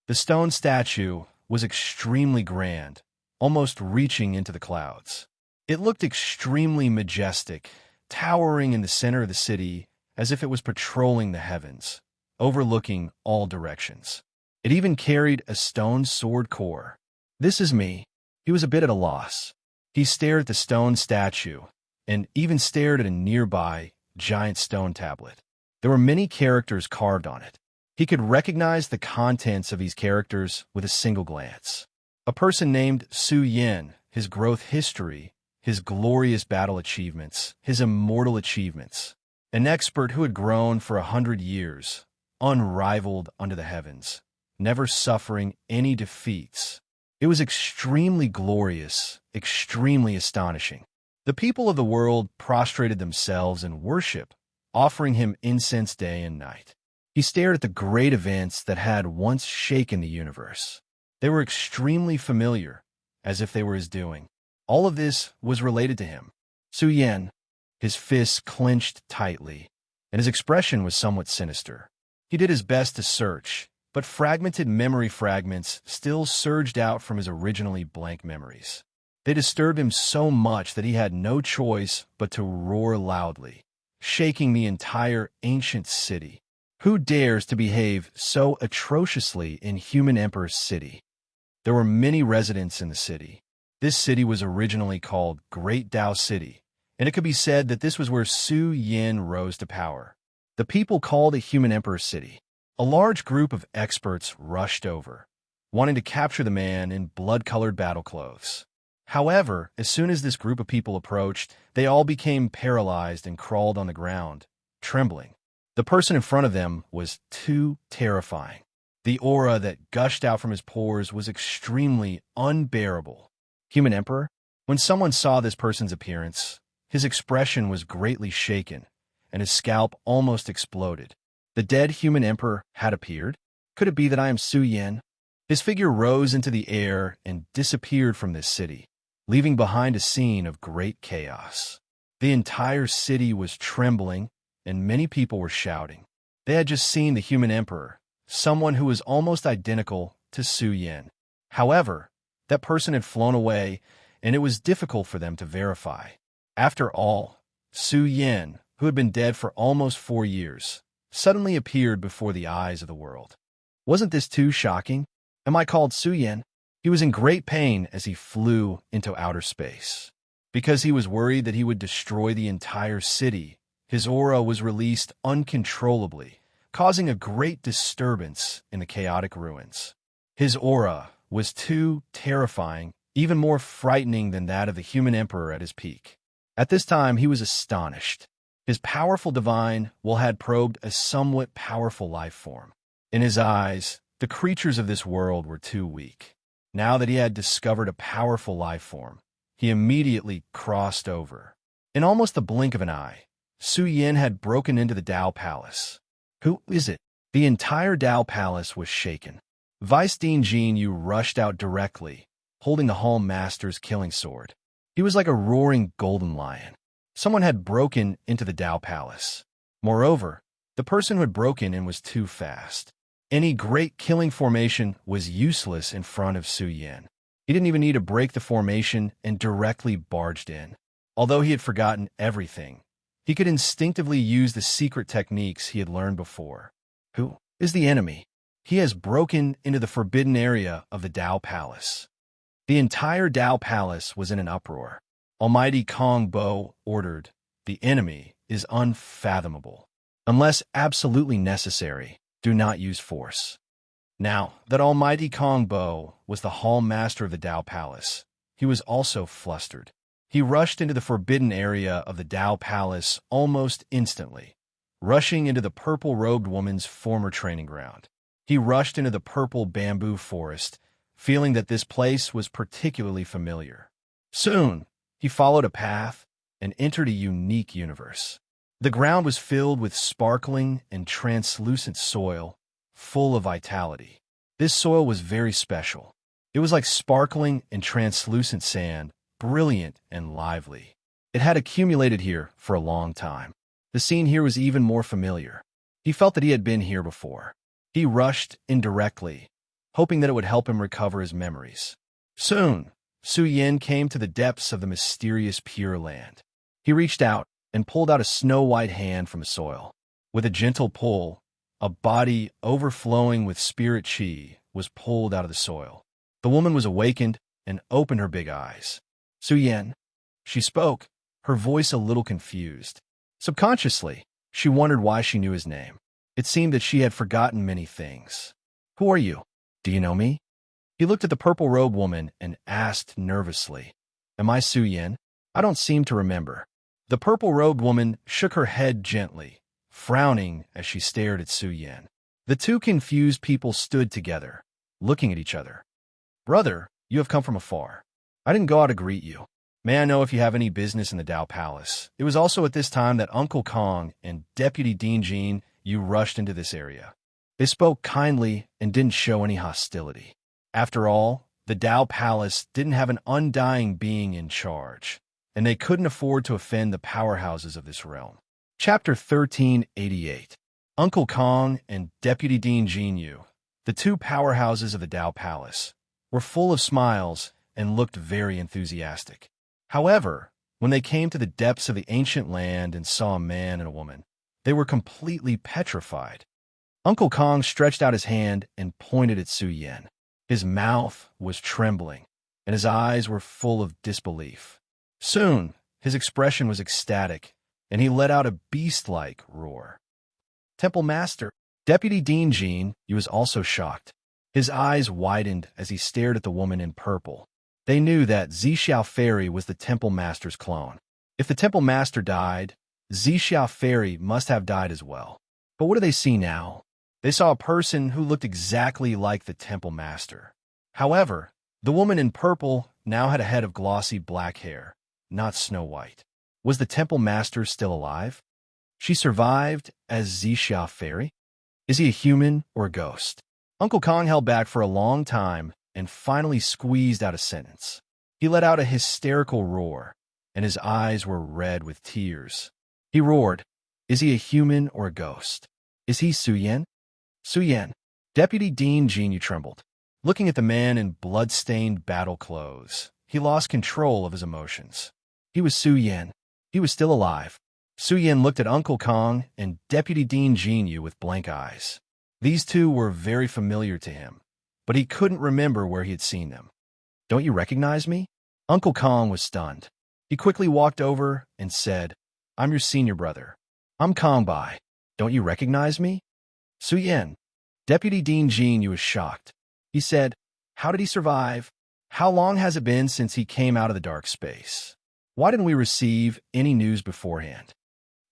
S1: The stone statue was extremely grand, almost reaching into the clouds. It looked extremely majestic, towering in the center of the city as if it was patrolling the heavens, overlooking all directions. It even carried a stone sword core. This is me. He was a bit at a loss. He stared at the stone statue and even stared at a nearby giant stone tablet. There were many characters carved on it. He could recognize the contents of these characters with a single glance. A person named Su Yan, his growth history, his glorious battle achievements, his immortal achievements. An expert who had grown for 100 years, unrivaled under the heavens, never suffering any defeats. It was extremely glorious, extremely astonishing. The people of the world prostrated themselves in worship, offering him incense day and night. He stared at the great events that had once shaken the universe. They were extremely familiar, as if they were his doing. All of this was related to him. Su Yan, his fists clenched tightly, and his expression was somewhat sinister. He did his best to search, but fragmented memory fragments still surged out from his originally blank memories. They disturbed him so much that he had no choice but to roar loudly, shaking the entire ancient city. Who dares to behave so atrociously in Human Emperor's city? There were many residents in the city. This city was originally called Great Tao City, and it could be said that this was where Su Yan rose to power. The people called it Human Emperor's city. A large group of experts rushed over, wanting to capture the man in blood-colored battle clothes. However, as soon as this group of people approached, they all became paralyzed and crawled on the ground, trembling. The person in front of them was too terrifying. The aura that gushed out from his pores was extremely unbearable. Human Emperor? When someone saw this person's appearance, his expression was greatly shaken, and his scalp almost exploded. The dead Human Emperor had appeared? Could it be that I am Su Yan? His figure rose into the air and disappeared from this city, leaving behind a scene of great chaos. The entire city was trembling, and many people were shouting. They had just seen the Human Emperor, someone who was almost identical to Su Yan. However, that person had flown away, and it was difficult for them to verify. After all, Su Yan, who had been dead for almost 4 years, suddenly appeared before the eyes of the world. Wasn't this too shocking? Am I called Su Yan? He was in great pain as he flew into outer space. Because he was worried that he would destroy the entire city, his aura was released uncontrollably, causing a great disturbance in the chaotic ruins. His aura was too terrifying, even more frightening than that of the Human Emperor at his peak. At this time, he was astonished. His powerful divine will had probed a somewhat powerful life form. In his eyes, the creatures of this world were too weak. Now that he had discovered a powerful life form, he immediately crossed over. In almost the blink of an eye, Su Yan had broken into the Tao Palace. Who is it? The entire Tao Palace was shaken. Vice Dean Jean Yu rushed out directly, holding the Hall Master's killing sword. He was like a roaring golden lion. Someone had broken into the Dao Palace. Moreover, the person who had broken in was too fast. Any great killing formation was useless in front of Su Yan. He didn't even need to break the formation and directly barged in. Although he had forgotten everything, he could instinctively use the secret techniques he had learned before. Who is the enemy? He has broken into the forbidden area of the Dao Palace. The entire Dao Palace was in an uproar. Almighty Kong Bo ordered, "The enemy is unfathomable. Unless absolutely necessary, do not use force." Now that Almighty Kong Bo was the Hall Master of the Dao Palace, he was also flustered. He rushed into the forbidden area of the Dao Palace almost instantly, rushing into the purple-robed woman's former training ground. He rushed into the purple bamboo forest, feeling that this place was particularly familiar. Soon, he followed a path and entered a unique universe. The ground was filled with sparkling and translucent soil, full of vitality. This soil was very special. It was like sparkling and translucent sand, brilliant and lively. It had accumulated here for a long time. The scene here was even more familiar. He felt that he had been here before. He rushed in directly, hoping that it would help him recover his memories. Soon, Su Yan came to the depths of the mysterious Pure Land. He reached out and pulled out a snow-white hand from the soil. With a gentle pull, a body overflowing with spirit chi was pulled out of the soil. The woman was awakened and opened her big eyes. "Su Yan," she spoke, her voice a little confused. Subconsciously, she wondered why she knew his name. It seemed that she had forgotten many things. "Who are you? Do you know me?" He looked at the purple-robed woman and asked nervously, "Am I Su Yan? I don't seem to remember." The purple-robed woman shook her head gently, frowning as she stared at Su Yan. The two confused people stood together, looking at each other. "Brother, you have come from afar. I didn't go out to greet you. May I know if you have any business in the Dao Palace?" It was also at this time that Uncle Kong and Deputy Dean Jean Yu rushed into this area. They spoke kindly and didn't show any hostility. After all, the Dao Palace didn't have an undying being in charge, and they couldn't afford to offend the powerhouses of this realm. Chapter 1388. Uncle Kong and Deputy Dean Jean Yu, the two powerhouses of the Dao Palace, were full of smiles and looked very enthusiastic. However, when they came to the depths of the ancient land and saw a man and a woman, they were completely petrified. Uncle Kong stretched out his hand and pointed at Su Yan. His mouth was trembling, and his eyes were full of disbelief. Soon, his expression was ecstatic, and he let out a beast-like roar. "Temple Master!" Deputy Dean Jean Yu was also shocked. His eyes widened as he stared at the woman in purple. They knew that Zixiao Fairy was the Temple Master's clone. If the Temple Master died, Zixiao Fairy must have died as well. But what do they see now? They saw a person who looked exactly like the Temple Master. However, the woman in purple now had a head of glossy black hair, not Snow White. Was the Temple Master still alive? She survived as Zixiao Fairy? Is he a human or a ghost? Uncle Kong held back for a long time and finally squeezed out a sentence. He let out a hysterical roar, and his eyes were red with tears. He roared, "Is he a human or a ghost? Is he Su Yan?" "Su Yan." Deputy Dean Jean Yu trembled. Looking at the man in blood-stained battle clothes, he lost control of his emotions. He was Su Yan. He was still alive. Su Yan looked at Uncle Kong and Deputy Dean Jean Yu with blank eyes. These two were very familiar to him, but he couldn't remember where he had seen them. "Don't you recognize me?" Uncle Kong was stunned. He quickly walked over and said, "I'm your senior brother. I'm Kong Bai. Don't you recognize me?" "Su Yan." Deputy Dean Jean Yu was shocked. He said, "How did he survive? How long has it been since he came out of the dark space? Why didn't we receive any news beforehand?"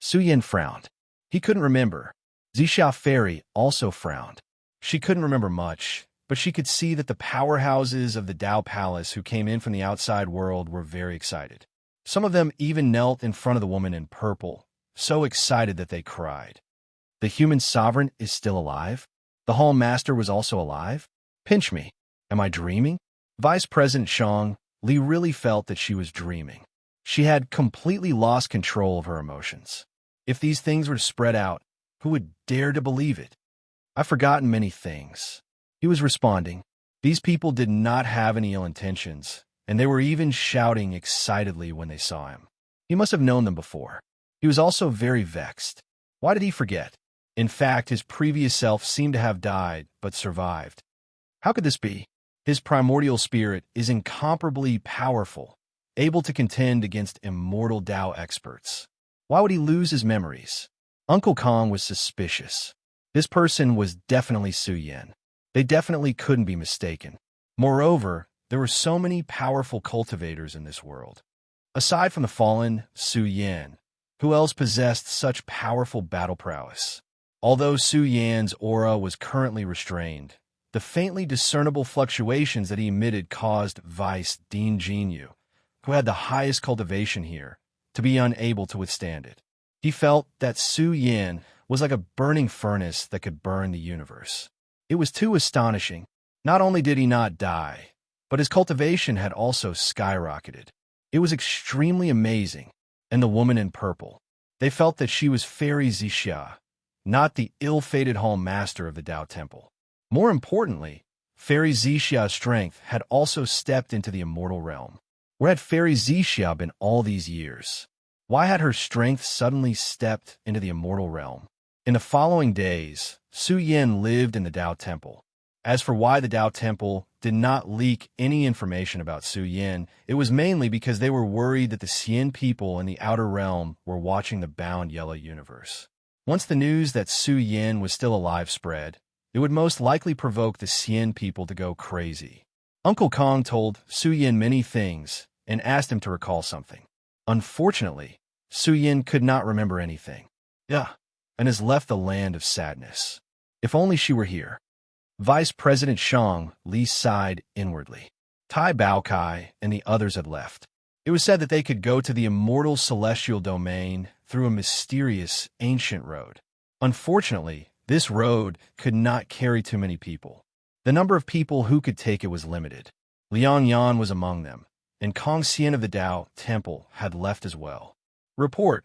S1: Su Yan frowned. He couldn't remember. Zixiao Fairy also frowned. She couldn't remember much, but she could see that the powerhouses of the Dao Palace who came in from the outside world were very excited. Some of them even knelt in front of the woman in purple, so excited that they cried. The human sovereign is still alive? The Hall Master was also alive? Pinch me. Am I dreaming? Vice President Shang Li really felt that she was dreaming. She had completely lost control of her emotions. If these things were spread out, who would dare to believe it? I've forgotten many things. He was responding. These people did not have any ill intentions, and they were even shouting excitedly when they saw him. He must have known them before. He was also very vexed. Why did he forget? In fact, his previous self seemed to have died, but survived. How could this be? His primordial spirit is incomparably powerful, able to contend against immortal Tao experts. Why would he lose his memories? Uncle Kong was suspicious. This person was definitely Su Yin. They definitely couldn't be mistaken. Moreover, there were so many powerful cultivators in this world. Aside from the fallen Su Yin, who else possessed such powerful battle prowess? Although Su Yan's aura was currently restrained, the faintly discernible fluctuations that he emitted caused Vice Dean Jinyu, who had the highest cultivation here, to be unable to withstand it. He felt that Su Yin was like a burning furnace that could burn the universe. It was too astonishing. Not only did he not die, but his cultivation had also skyrocketed. It was extremely amazing. And the woman in purple. They felt that she was Fairy Zixia, not the ill-fated hall master of the Tao Temple. More importantly, Fairy Zixia's strength had also stepped into the immortal realm. Where had Fairy Zixia been all these years? Why had her strength suddenly stepped into the immortal realm? In the following days, Su Yin lived in the Tao Temple. As for why the Tao Temple did not leak any information about Su Yin, it was mainly because they were worried that the Xian people in the outer realm were watching the bound yellow universe. Once the news that Su Yin was still alive spread, it would most likely provoke the Xian people to go crazy. Uncle Kong told Su Yin many things and asked him to recall something. Unfortunately, Su Yin could not remember anything. And has left the land of sadness. If only she were here. Vice President Shang Li sighed inwardly. Tai Baokai and the others had left. It was said that they could go to the immortal celestial domain through a mysterious ancient road. Unfortunately, this road could not carry too many people. The number of people who could take it was limited. Liang Yan was among them, and Kong Xian of the Tao Temple had left as well. Report.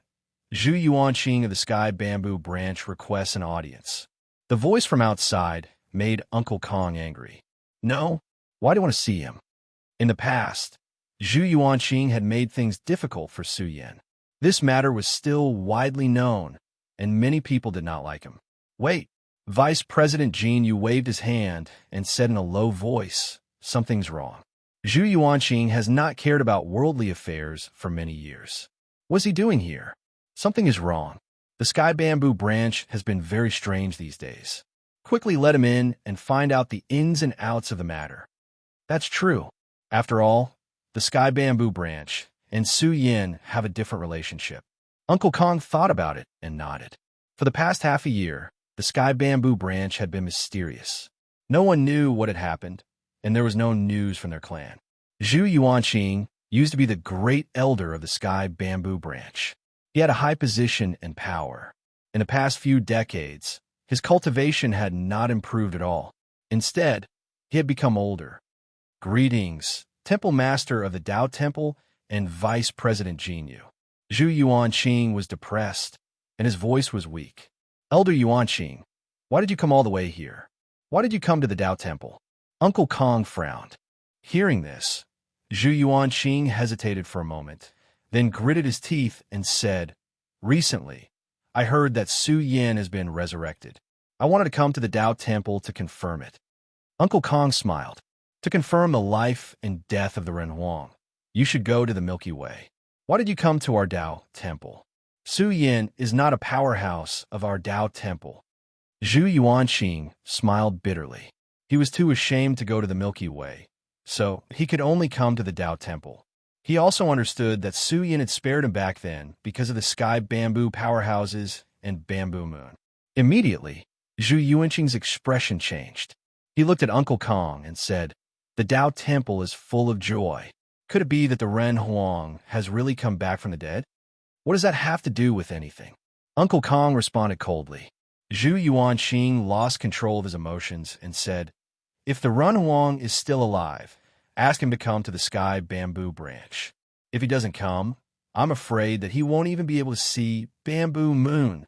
S1: Zhu Yuanqing of the Sky Bamboo Branch requests an audience. The voice from outside made Uncle Kong angry. No? Why do you want to see him? In the past, Zhu Yuanqing had made things difficult for Su Yin. This matter was still widely known, and many people did not like him. Wait. Vice President Jin Yu waved his hand and said in a low voice, something's wrong. Zhu Yuanqing has not cared about worldly affairs for many years. What's he doing here? Something is wrong. The Sky Bamboo Branch has been very strange these days. Quickly let him in and find out the ins and outs of the matter. That's true. After all, the Sky Bamboo Branch and Su Yin have a different relationship. Uncle Kong thought about it and nodded. For the past half a year, the Sky Bamboo Branch had been mysterious. No one knew what had happened, and there was no news from their clan. Zhu Yuanqing used to be the great elder of the Sky Bamboo Branch. He had a high position and power. In the past few decades, his cultivation had not improved at all. Instead, he had become older. Greetings, Temple Master of the Tao Temple and Vice President Jinyu. Zhu Yuanqing was depressed, and his voice was weak. Elder Yuanqing, why did you come all the way here? Why did you come to the Tao Temple? Uncle Kong frowned. Hearing this, Zhu Yuanqing hesitated for a moment, then gritted his teeth and said, Recently, I heard that Su Yin has been resurrected. I wanted to come to the Tao Temple to confirm it. Uncle Kong smiled. To confirm the life and death of the Ren Huang, you should go to the Milky Way. Why did you come to our Tao Temple? Su Yin is not a powerhouse of our Tao Temple. Zhu Yuanqing smiled bitterly. He was too ashamed to go to the Milky Way, so he could only come to the Tao Temple. He also understood that Su Yin had spared him back then because of the Sky Bamboo powerhouses and Bamboo Moon. Immediately, Zhu Yuanqing's expression changed. He looked at Uncle Kong and said, The Tao Temple is full of joy. Could it be that the Ren Huang has really come back from the dead? What does that have to do with anything? Uncle Kong responded coldly. Zhu Yuanqing lost control of his emotions and said, If the Run Huang is still alive, ask him to come to the sky bamboo branch. If he doesn't come, I'm afraid that he won't even be able to see Bamboo Moon.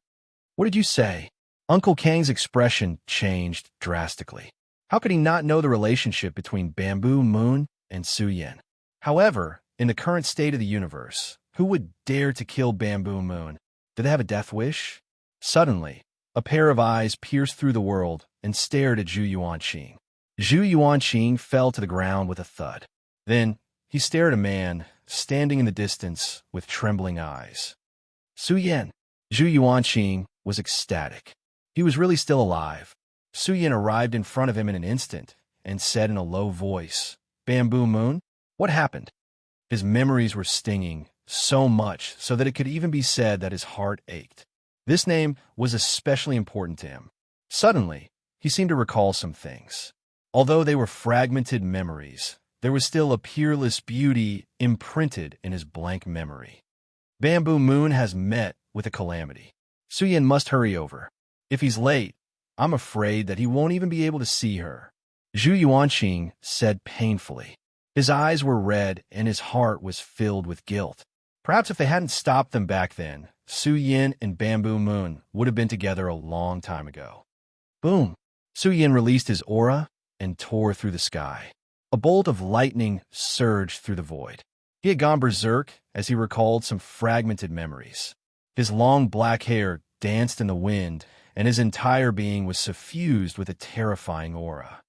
S1: What did you say? Uncle Kang's expression changed drastically. How could he not know the relationship between Bamboo Moon and Su Yin? However, in the current state of the universe, who would dare to kill Bamboo Moon? Did they have a death wish? Suddenly, a pair of eyes pierced through the world and stared at Zhu Yuanqing. Zhu Yuanqing fell to the ground with a thud. Then, he stared at a man standing in the distance with trembling eyes. Su Yin. Zhu Yuanqing was ecstatic. He was really still alive. Su Yin arrived in front of him in an instant and said in a low voice, "Bamboo Moon, what happened?" His memories were stinging so much so that it could even be said that his heart ached. This name was especially important to him. Suddenly, he seemed to recall some things. Although they were fragmented memories, there was still a peerless beauty imprinted in his blank memory. Bamboo Moon has met with a calamity. Su Yin must hurry over. If he's late, I'm afraid that he won't even be able to see her. Zhu Yuanqing said painfully. His eyes were red and his heart was filled with guilt. Perhaps if they hadn't stopped them back then, Su Yin and Bamboo Moon would have been together a long time ago. Boom! Su Yin released his aura and tore through the sky. A bolt of lightning surged through the void. He had gone berserk as he recalled some fragmented memories. His long black hair danced in the wind, and his entire being was suffused with a terrifying aura.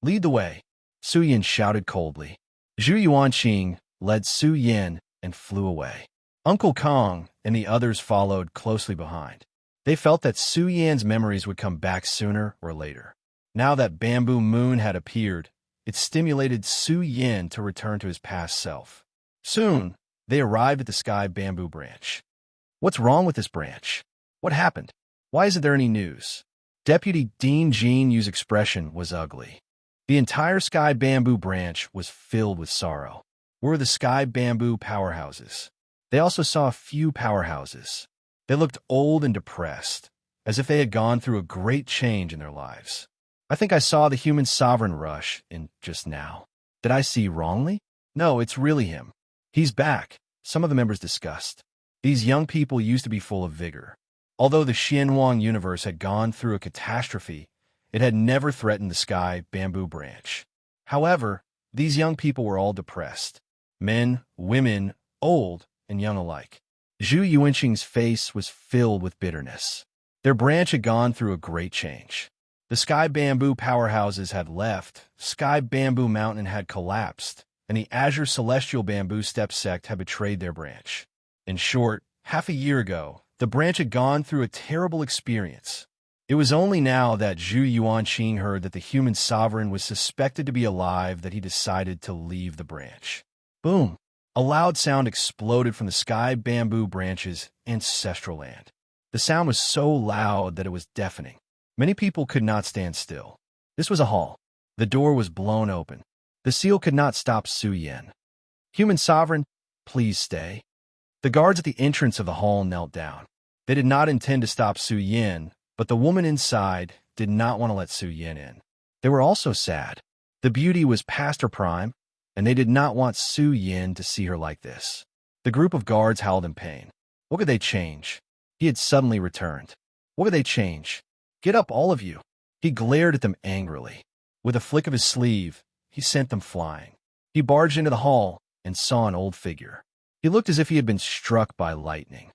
S1: Lead the way, Su Yin shouted coldly. Zhu Yuanqing led Su Yin and flew away. Uncle Kong and the others followed closely behind. They felt that Su Yin's memories would come back sooner or later. Now that Bamboo Moon had appeared, it stimulated Su Yin to return to his past self. Soon, they arrived at the sky bamboo branch. What's wrong with this branch? What happened? Why isn't there any news? Deputy Dean Jean Yu's expression was ugly. The entire sky bamboo branch was filled with sorrow. Where were the sky bamboo powerhouses? They also saw a few powerhouses. They looked old and depressed, as if they had gone through a great change in their lives. I think I saw the human sovereign rush in just now. Did I see wrongly? No, it's really him. He's back, some of the members discussed. These young people used to be full of vigor. Although the Xianhuang universe had gone through a catastrophe, it had never threatened the sky bamboo branch. However, these young people were all depressed. Men, women, old, and young alike. Zhu Yuanqing's face was filled with bitterness. Their branch had gone through a great change. The sky bamboo powerhouses had left, sky bamboo mountain had collapsed, and the Azure Celestial Bamboo Step sect had betrayed their branch. In short, half a year ago, the branch had gone through a terrible experience. It was only now that Zhu Yuanqing heard that the human sovereign was suspected to be alive that he decided to leave the branch. Boom! A loud sound exploded from the sky bamboo branch's ancestral land. The sound was so loud that it was deafening. Many people could not stand still. This was a hall. The door was blown open. The seal could not stop Su Yin. Human sovereign, please stay. The guards at the entrance of the hall knelt down. They did not intend to stop Su Yin, but the woman inside did not want to let Su Yin in. They were also sad. The beauty was past her prime, and they did not want Su Yin to see her like this. The group of guards howled in pain. What could they change? He had suddenly returned. What could they change? Get up, all of you. He glared at them angrily. With a flick of his sleeve, he sent them flying. He barged into the hall and saw an old figure. He looked as if he had been struck by lightning.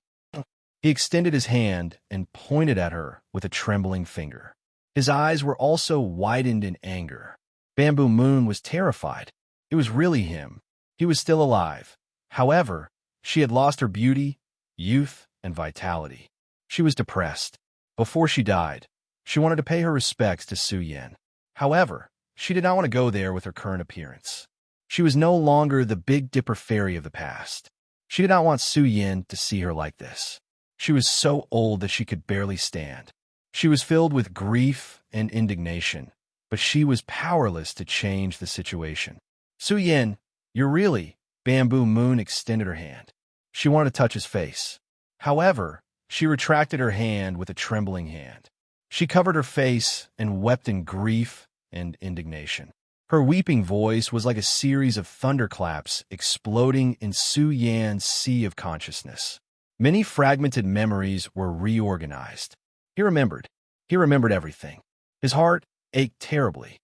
S1: He extended his hand and pointed at her with a trembling finger. His eyes were also widened in anger. Bamboo Moon was terrified. It was really him. He was still alive. However, she had lost her beauty, youth, and vitality. She was depressed. Before she died, she wanted to pay her respects to Su Yin. However, she did not want to go there with her current appearance. She was no longer the Big Dipper fairy of the past. She did not want Su Yin to see her like this. She was so old that she could barely stand. She was filled with grief and indignation, but she was powerless to change the situation. Su Yin, you're really... Bamboo Moon extended her hand. She wanted to touch his face. However, she retracted her hand with a trembling hand. She covered her face and wept in grief and indignation. Her weeping voice was like a series of thunderclaps exploding in Su Yan's sea of consciousness. Many fragmented memories were reorganized. He remembered. He remembered everything. His heart ached terribly.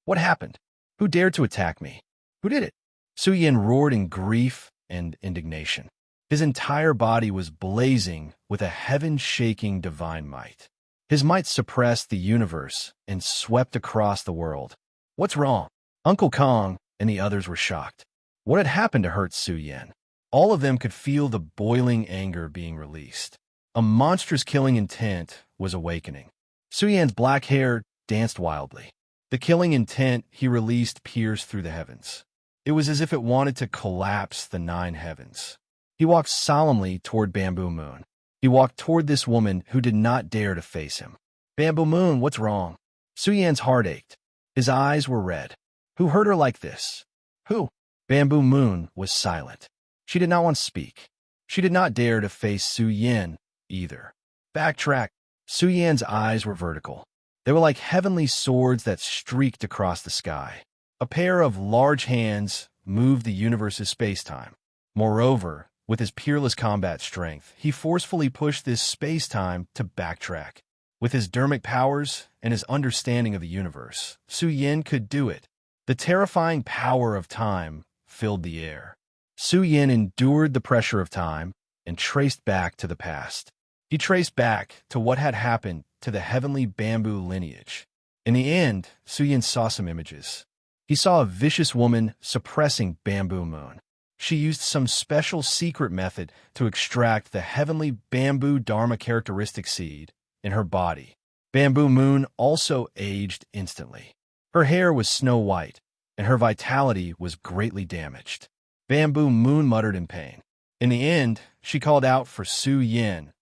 S1: What happened? Who dared to attack me? Who did it? Su Yan roared in grief and indignation. His entire body was blazing with a heaven-shaking divine might. His might suppressed the universe and swept across the world. What's wrong? Uncle Kong and the others were shocked. What had happened to hurt Su Yan? All of them could feel the boiling anger being released. A monstrous killing intent was awakening. Su Yan's black hair danced wildly. The killing intent he released pierced through the heavens. It was as if it wanted to collapse the 9 heavens. He walked solemnly toward Bamboo Moon. He walked toward this woman who did not dare to face him. Bamboo Moon, what's wrong? Su Yan's heart ached. His eyes were red. Who hurt her like this? Who? Bamboo Moon was silent. She did not want to speak. She did not dare to face Su Yan either. Backtrack. Su Yan's eyes were vertical. They were like heavenly swords that streaked across the sky. A pair of large hands moved the universe's space-time. Moreover, with his peerless combat strength, he forcefully pushed this space-time to backtrack. With his dermic powers and his understanding of the universe, Su Yan could do it. The terrifying power of time filled the air. Su Yan endured the pressure of time and traced back to the past. He traced back to what had happened to the heavenly bamboo lineage. In the end, Su Yan saw some images. He saw a vicious woman suppressing Bamboo Moon. She used some special secret method to extract the heavenly bamboo dharma characteristic seed in her body. Bamboo Moon also aged instantly. Her hair was snow white, and her vitality was greatly damaged. Bamboo Moon muttered in pain. In the end, she called out for Su Yan.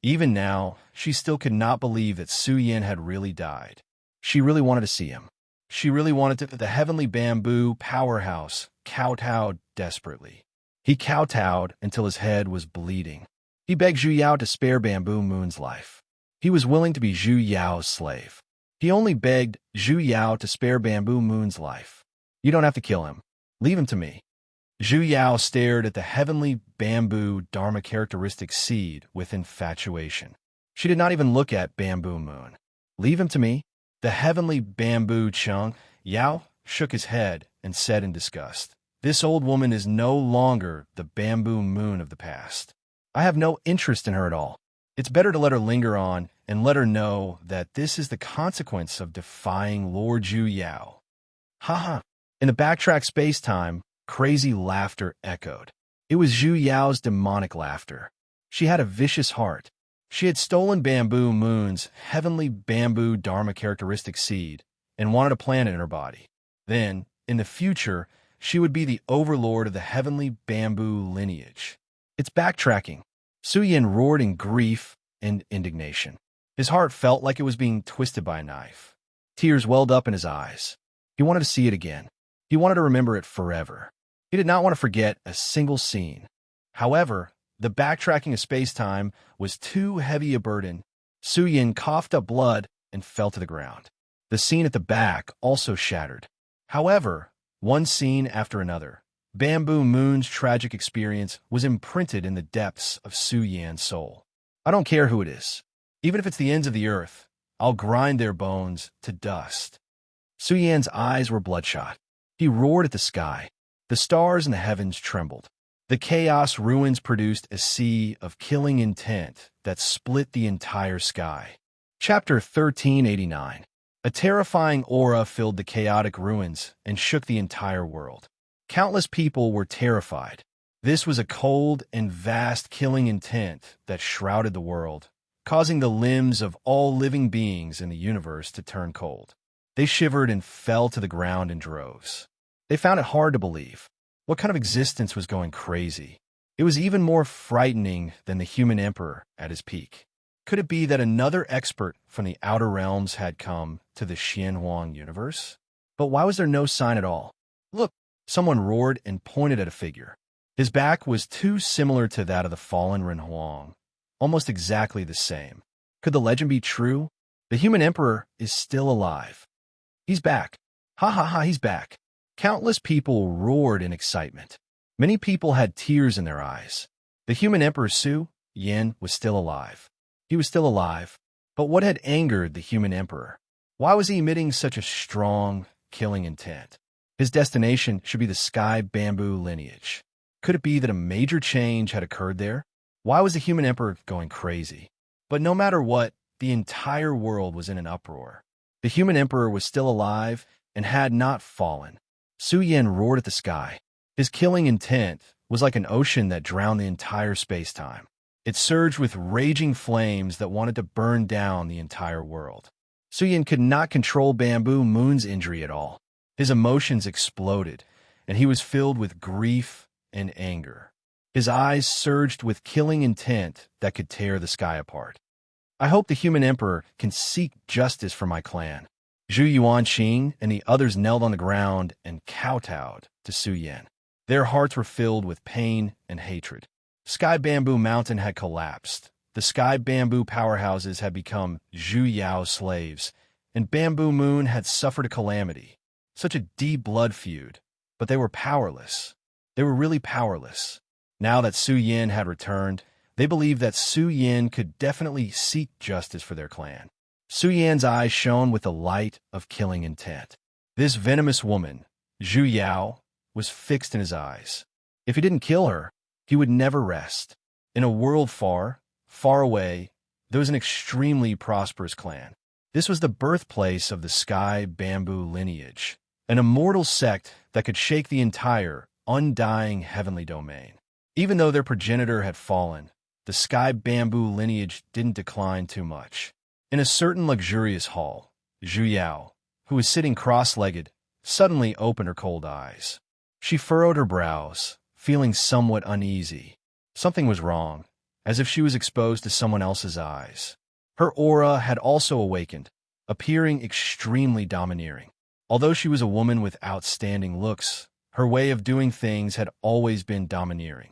S1: Even now, she still could not believe that Su Yan had really died. She really wanted to see him. She really wanted to. The heavenly bamboo powerhouse kowtowed desperately. He kowtowed until his head was bleeding. He begged Zhu Yao to spare Bamboo Moon's life. He was willing to be Zhu Yao's slave. He only begged Zhu Yao to spare Bamboo Moon's life. You don't have to kill him. Leave him to me. Zhu Yao stared at the heavenly bamboo dharma characteristic seed with infatuation. She did not even look at Bamboo Moon. Leave him to me. The heavenly bamboo Chung Yao shook his head and said in disgust, "This old woman is no longer the Bamboo Moon of the past. I have no interest in her at all. It's better to let her linger on and let her know that this is the consequence of defying Lord Zhu Yao." Ha ha. In the backtrack space-time, crazy laughter echoed. It was Zhu Yao's demonic laughter. She had a vicious heart. She had stolen Bamboo Moon's heavenly bamboo dharma characteristic seed and wanted to plant it in her body. Then, in the future, she would be the overlord of the heavenly bamboo lineage. It's backtracking. Su Yan roared in grief and indignation. His heart felt like it was being twisted by a knife. Tears welled up in his eyes. He wanted to see it again. He wanted to remember it forever. He did not want to forget a single scene. However, the backtracking of space-time was too heavy a burden. Su Yan coughed up blood and fell to the ground. The scene at the back also shattered. However, one scene after another, Bamboo Moon's tragic experience was imprinted in the depths of Su Yan's soul. I don't care who it is. Even if it's the ends of the earth, I'll grind their bones to dust. Su Yan's eyes were bloodshot. He roared at the sky. The stars in the heavens trembled. The chaos ruins produced a sea of killing intent that split the entire sky. Chapter 1389. A terrifying aura filled the chaotic ruins and shook the entire world. Countless people were terrified. This was a cold and vast killing intent that shrouded the world, causing the limbs of all living beings in the universe to turn cold. They shivered and fell to the ground in droves. They found it hard to believe. What kind of existence was going crazy? It was even more frightening than the human emperor at his peak. Could it be that another expert from the outer realms had come to the Xianhuang universe? But why was there no sign at all? Look, someone roared and pointed at a figure. His back was too similar to that of the fallen Renhuang, almost exactly the same. Could the legend be true? The human emperor is still alive. He's back. Ha ha ha, he's back. Countless people roared in excitement. Many people had tears in their eyes. The human Emperor Su Yin was still alive. He was still alive. But what had angered the human emperor? Why was he emitting such a strong, killing intent? His destination should be the sky bamboo lineage. Could it be that a major change had occurred there? Why was the human emperor going crazy? But no matter what, the entire world was in an uproar. The human emperor was still alive and had not fallen. Su Yin roared at the sky. His killing intent was like an ocean that drowned the entire space-time. It surged with raging flames that wanted to burn down the entire world. Su Yin could not control Bamboo Moon's injury at all. His emotions exploded, and he was filled with grief and anger. His eyes surged with killing intent that could tear the sky apart. I hope the human emperor can seek justice for my clan. Zhu Yuanqing and the others knelt on the ground and kowtowed to Su Yin. Their hearts were filled with pain and hatred. Sky Bamboo Mountain had collapsed. The Sky Bamboo powerhouses had become Zhu Yao's slaves, and Bamboo Moon had suffered a calamity. Such a deep blood feud, but they were powerless. They were really powerless. Now that Su Yin had returned, they believed that Su Yin could definitely seek justice for their clan. Su Yin's eyes shone with the light of killing intent. This venomous woman, Zhu Yao, was fixed in his eyes. If he didn't kill her, he would never rest. In a world far, far away, there was an extremely prosperous clan. This was the birthplace of the Sky Bamboo lineage, an immortal sect that could shake the entire, undying heavenly domain. Even though their progenitor had fallen, the Sky Bamboo lineage didn't decline too much. In a certain luxurious hall, Zhu Yao, who was sitting cross-legged, suddenly opened her cold eyes. She furrowed her brows, feeling somewhat uneasy. Something was wrong, as if she was exposed to someone else's eyes. Her aura had also awakened, appearing extremely domineering. Although she was a woman with outstanding looks, her way of doing things had always been domineering.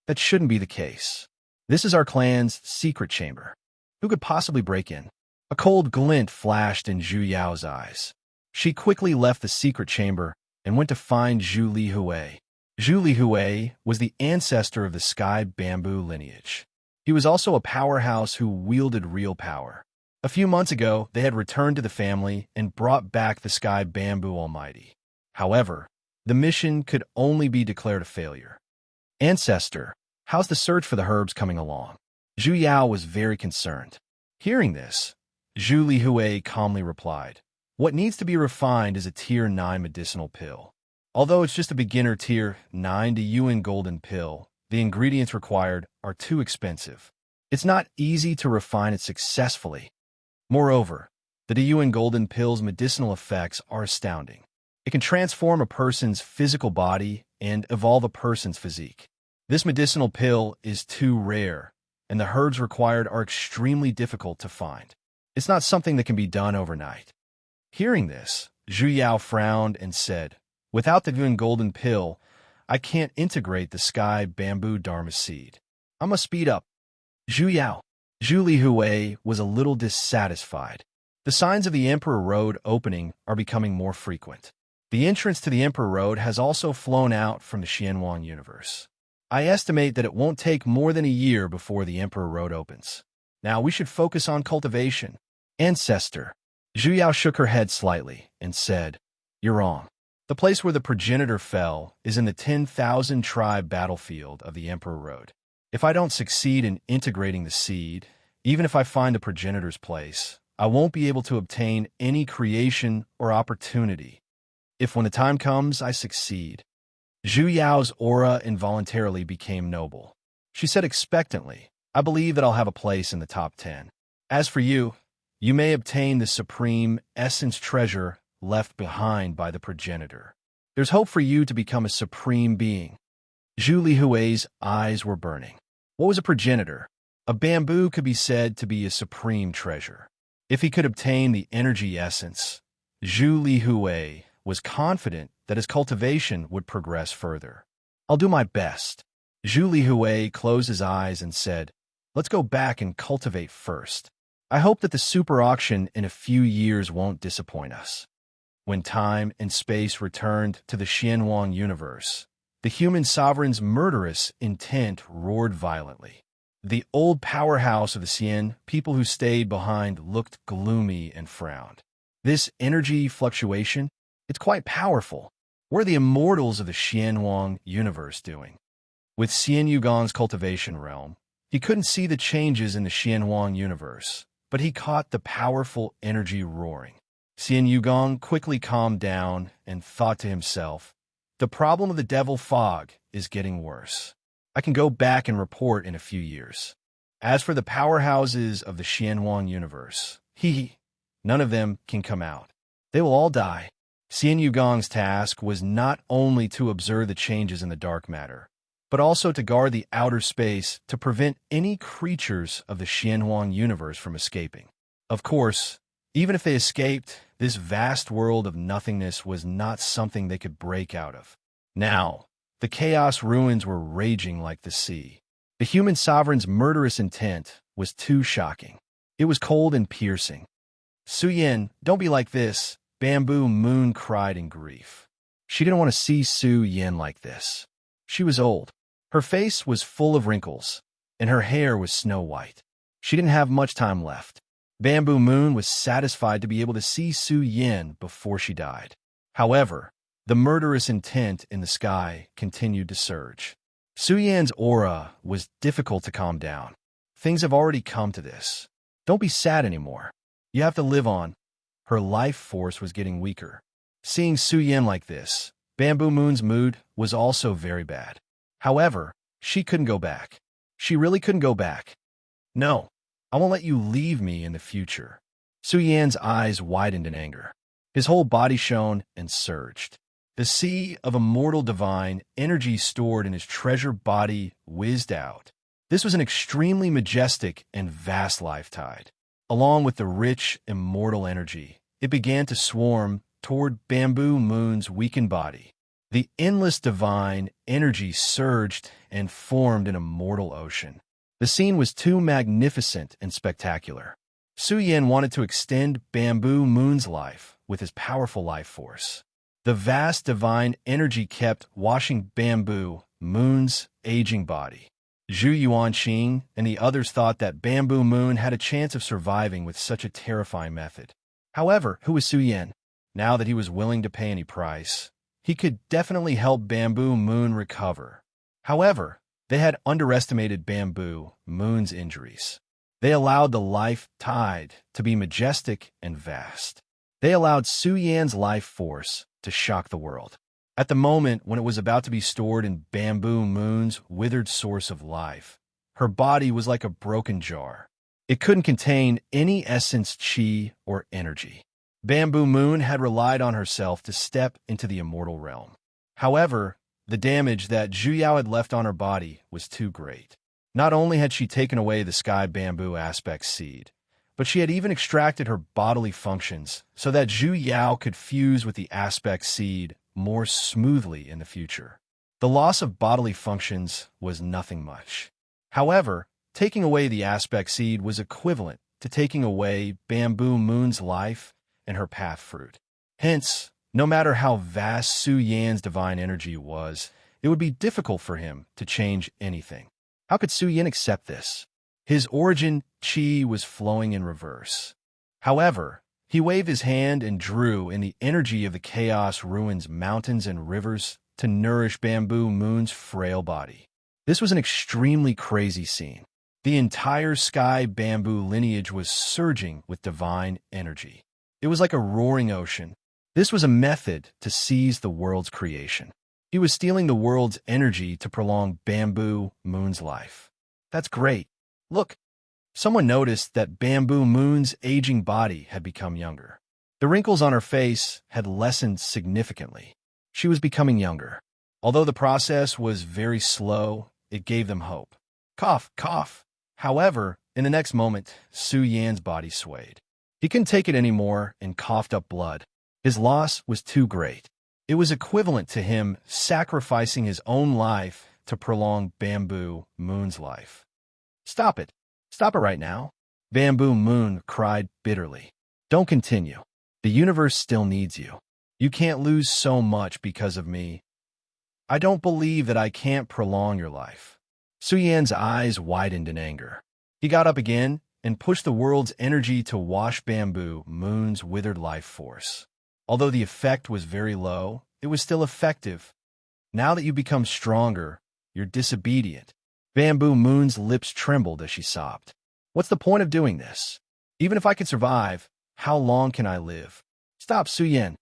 S1: That shouldn't be the case. This is our clan's secret chamber. Who could possibly break in? A cold glint flashed in Zhu Yao's eyes. She quickly left the secret chamber and went to find Zhu Lihui. Zhu Lihui was the ancestor of the Sky Bamboo lineage. He was also a powerhouse who wielded real power. A few months ago, they had returned to the family and brought back the Sky Bamboo Almighty. However, the mission could only be declared a failure. Ancestor, how's the search for the herbs coming along? Zhu Yao was very concerned. Hearing this, Zhu Lihui calmly replied, "What needs to be refined is a Tier 9 medicinal pill. Although it's just a beginner Tier 9 to Yuan golden pill, the ingredients required are too expensive. It's not easy to refine it successfully. Moreover, the Yuan golden pill's medicinal effects are astounding. It can transform a person's physical body and evolve a person's physique. This medicinal pill is too rare, and the herbs required are extremely difficult to find. It's not something that can be done overnight." Hearing this, Zhu Yao frowned and said, "Without the Yuan golden pill, I can't integrate the Sky Bamboo Dharma seed. I must speed up." Zhu Yao. Zhu Lihui was a little dissatisfied. The signs of the Emperor Road opening are becoming more frequent. The entrance to the Emperor Road has also flown out from the Xianwang universe. I estimate that it won't take more than a year before the Emperor Road opens. Now we should focus on cultivation. Ancestor. Zhu Yao shook her head slightly and said, "You're wrong. The place where the progenitor fell is in the 10,000 tribe battlefield of the Emperor Road. If I don't succeed in integrating the seed, even if I find the progenitor's place, I won't be able to obtain any creation or opportunity. If when the time comes, I succeed." Zhu Yao's aura involuntarily became noble. She said expectantly, "I believe that I'll have a place in the top 10. As for you, you may obtain the supreme essence treasure left behind by the progenitor. There's hope for you to become a supreme being." Zhu Lihui's eyes were burning. What was a progenitor? A bamboo could be said to be a supreme treasure. If he could obtain the energy essence, Zhu Lihui was confident that his cultivation would progress further. "I'll do my best." Zhu Lihui closed his eyes and said, "Let's go back and cultivate first. I hope that the super auction in a few years won't disappoint us." when time and space returned to the Xianhuang universe, the human sovereign's murderous intent roared violently. The old powerhouse of the Xian, people who stayed behind looked gloomy and frowned. This energy fluctuation, it's quite powerful. What are the immortals of the Xianhuang universe doing? With Xian Yugong's cultivation realm, he couldn't see the changes in the Xianhuang universe, but he caught the powerful energy roaring. Xian Yugong quickly calmed down and thought to himself, the problem of the devil fog is getting worse. I can go back and report in a few years. As for the powerhouses of the Xianhuang universe, none of them can come out. They will all die. Xian Yugong's task was not only to observe the changes in the dark matter, but also to guard the outer space to prevent any creatures of the Xianhuang universe from escaping. Of course, even if they escaped, this vast world of nothingness was not something they could break out of. Now, the chaos ruins were raging like the sea. The human sovereign's murderous intent was too shocking. It was cold and piercing. Su Yin, don't be like this, Bamboo Moon cried in grief. She didn't want to see Su Yin like this. She was old. Her face was full of wrinkles, and her hair was snow white. She didn't have much time left. Bamboo Moon was satisfied to be able to see Su Yin before she died. However, the murderous intent in the sky continued to surge. Su Yan's aura was difficult to calm down. Things have already come to this. Don't be sad anymore. You have to live on. Her life force was getting weaker. Seeing Su Yin like this, Bamboo Moon's mood was also very bad. However, she couldn't go back. She really couldn't go back. No, I won't let you leave me in the future. Su Yan's eyes widened in anger. His whole body shone and surged. The sea of immortal divine energy stored in his treasure body whizzed out. This was an extremely majestic and vast life tide. Along with the rich, immortal energy, it began to swarm toward Bamboo Moon's weakened body. The endless divine energy surged and formed an immortal ocean. The scene was too magnificent and spectacular. Su Yin wanted to extend Bamboo Moon's life with his powerful life force. The vast divine energy kept washing Bamboo Moon's aging body. Zhu Yuanqing and the others thought that Bamboo Moon had a chance of surviving with such a terrifying method. However, who was Su Yin? Now that he was willing to pay any price, he could definitely help Bamboo Moon recover. However, they had underestimated Bamboo Moon's injuries. They allowed the life tide to be majestic and vast. They allowed Su Yan's life force to shock the world. At the moment when it was about to be stored in Bamboo Moon's withered source of life, her body was like a broken jar. It couldn't contain any essence, chi, or energy. Bamboo Moon had relied on herself to step into the immortal realm. However, the damage that Zhu Yao had left on her body was too great. Not only had she taken away the sky bamboo aspect seed, but she had even extracted her bodily functions so that Zhu Yao could fuse with the aspect seed more smoothly in the future. The loss of bodily functions was nothing much. However, taking away the aspect seed was equivalent to taking away Bamboo Moon's life and her path fruit. Hence, no matter how vast Su Yan's divine energy was, it would be difficult for him to change anything. How could Su Yan accept this? His origin chi was flowing in reverse. However, he waved his hand and drew in the energy of the chaos ruins mountains and rivers to nourish Bamboo Moon's frail body. This was an extremely crazy scene. The entire sky bamboo lineage was surging with divine energy. It was like a roaring ocean. This was a method to seize the world's creation. He was stealing the world's energy to prolong Bamboo Moon's life. That's great. Look, someone noticed that Bamboo Moon's aging body had become younger. The wrinkles on her face had lessened significantly. She was becoming younger. Although the process was very slow, it gave them hope. Cough, cough. However, in the next moment, Su Yan's body swayed. He couldn't take it anymore and coughed up blood. His loss was too great. It was equivalent to him sacrificing his own life to prolong Bamboo Moon's life. Stop it. Stop it right now. Bamboo Moon cried bitterly. Don't continue. The universe still needs you. You can't lose so much because of me. I don't believe that I can't prolong your life." Su Yan's eyes widened in anger. He got up again and pushed the world's energy to wash Bamboo Moon's withered life force. Although the effect was very low, it was still effective. "Now that you become stronger, you're disobedient." Bamboo Moon's lips trembled as she sobbed. "What's the point of doing this? Even if I can survive, how long can I live?" "Stop, Su Yan."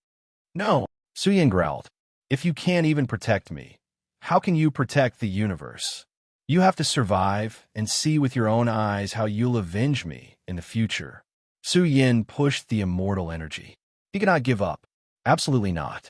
S1: "No," Su Yan growled. "If you can't even protect me, how can you protect the universe? You have to survive and see with your own eyes how you'll avenge me in the future." Su Yan pushed the immortal energy. He cannot give up. Absolutely not.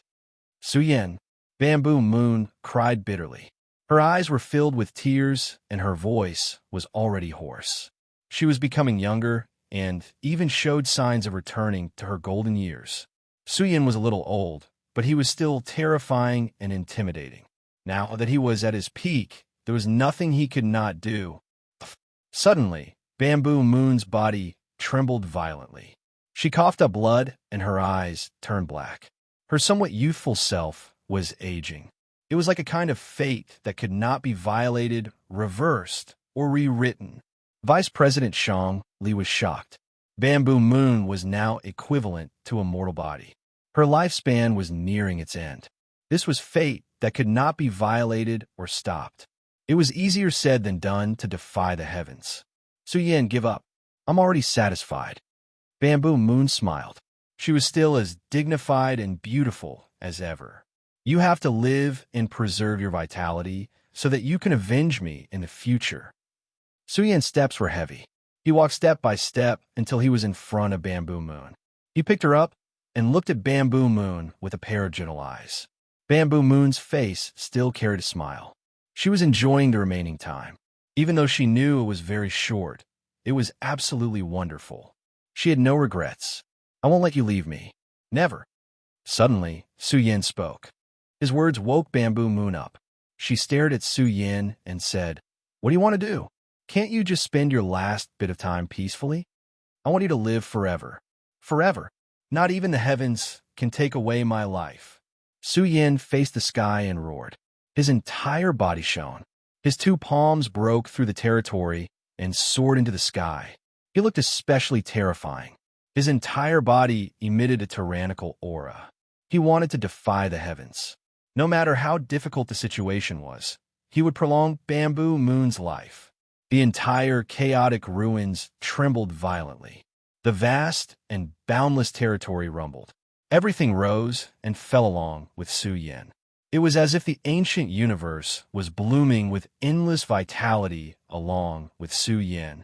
S1: "Su Yan," Bamboo Moon cried bitterly. Her eyes were filled with tears, and her voice was already hoarse. She was becoming younger and even showed signs of returning to her golden years. Su Yan was a little old, but he was still terrifying and intimidating. Now that he was at his peak, there was nothing he could not do. Suddenly, Bamboo Moon's body trembled violently. She coughed up blood, and her eyes turned black. Her somewhat youthful self was aging. It was like a kind of fate that could not be violated, reversed, or rewritten. Vice President Shang Li was shocked. Bamboo Moon was now equivalent to a mortal body. Her lifespan was nearing its end. This was fate that could not be violated or stopped. It was easier said than done to defy the heavens. "Su Yan, give up. I'm already satisfied." Bamboo Moon smiled. She was still as dignified and beautiful as ever. "You have to live and preserve your vitality so that you can avenge me in the future." Su Yan's steps were heavy. He walked step by step until he was in front of Bamboo Moon. He picked her up and looked at Bamboo Moon with a pair of gentle eyes. Bamboo Moon's face still carried a smile. She was enjoying the remaining time. Even though she knew it was very short, it was absolutely wonderful. She had no regrets. "I won't let you leave me. Never." Suddenly, Su Yan spoke. His words woke Bamboo Moon up. She stared at Su Yan and said, "What do you want to do? Can't you just spend your last bit of time peacefully? I want you to live forever. Forever. Not even the heavens can take away my life." Su Yan faced the sky and roared. His entire body shone. His two palms broke through the territory and soared into the sky. He looked especially terrifying. His entire body emitted a tyrannical aura. He wanted to defy the heavens. No matter how difficult the situation was, he would prolong Bamboo Moon's life. The entire chaotic ruins trembled violently. The vast and boundless territory rumbled. Everything rose and fell along with Su Yan. It was as if the ancient universe was blooming with endless vitality along with Su Yan.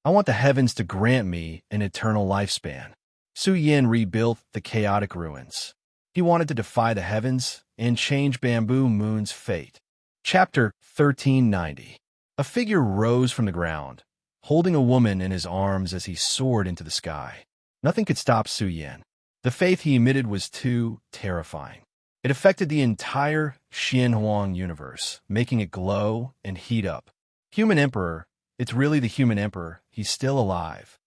S1: "I want the heavens to grant me an eternal lifespan." Su Yan rebuilt the chaotic ruins. He wanted to defy the heavens and change Bamboo Moon's fate. Chapter 1390. A figure rose from the ground, holding a woman in his arms as he soared into the sky. Nothing could stop Su Yan. The faith he emitted was too terrifying. It affected the entire Xianhuang universe, making it glow and heat up. "Human Emperor, it's really the Human Emperor. He's still alive."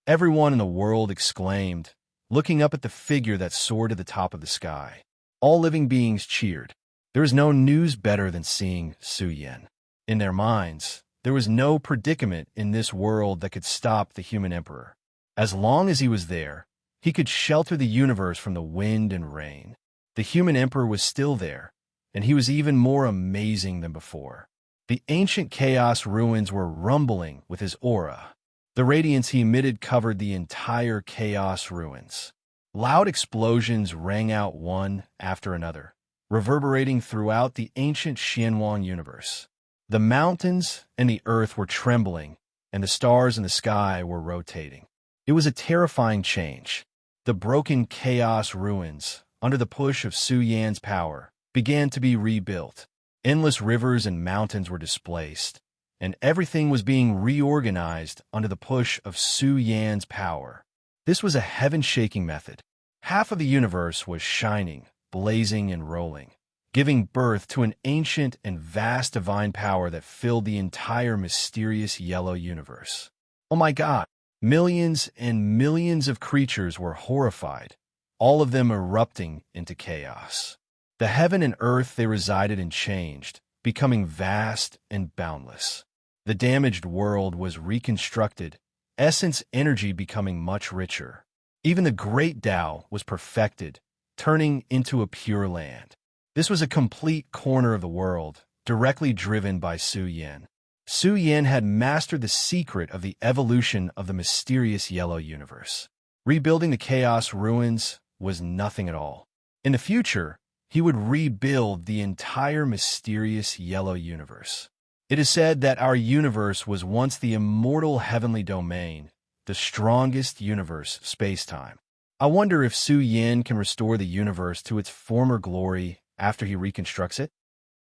S1: Everyone in the world exclaimed, looking up at the figure that soared to the top of the sky. All living beings cheered. There was no news better than seeing Su Yan. In their minds, there was no predicament in this world that could stop the Human Emperor. As long as he was there, he could shelter the universe from the wind and rain. The Human Emperor was still there, and he was even more amazing than before. The ancient chaos ruins were rumbling with his aura. The radiance he emitted covered the entire chaos ruins. Loud explosions rang out one after another, reverberating throughout the ancient Xianhuang universe. The mountains and the earth were trembling, and the stars in the sky were rotating. It was a terrifying change. The broken chaos ruins, under the push of Su Yan's power, began to be rebuilt. Endless rivers and mountains were displaced, and everything was being reorganized under the push of Su Yan's power. This was a heaven-shaking method. Half of the universe was shining, blazing, and rolling, giving birth to an ancient and vast divine power that filled the entire mysterious yellow universe. Oh my God! Millions and millions of creatures were horrified. all of them erupting into chaos. The heaven and earth they resided in changed, becoming vast and boundless. The damaged world was reconstructed, essence energy becoming much richer. Even the great Tao was perfected, turning into a pure land. This was a complete corner of the world, directly driven by Su Yin. Su Yin had mastered the secret of the evolution of the mysterious yellow universe. Rebuilding the chaos ruins was nothing at all. In the future, he would rebuild the entire mysterious yellow universe. It is said that our universe was once the immortal heavenly domain, the strongest universe, space-time. I wonder if Su Yin can restore the universe to its former glory after he reconstructs it.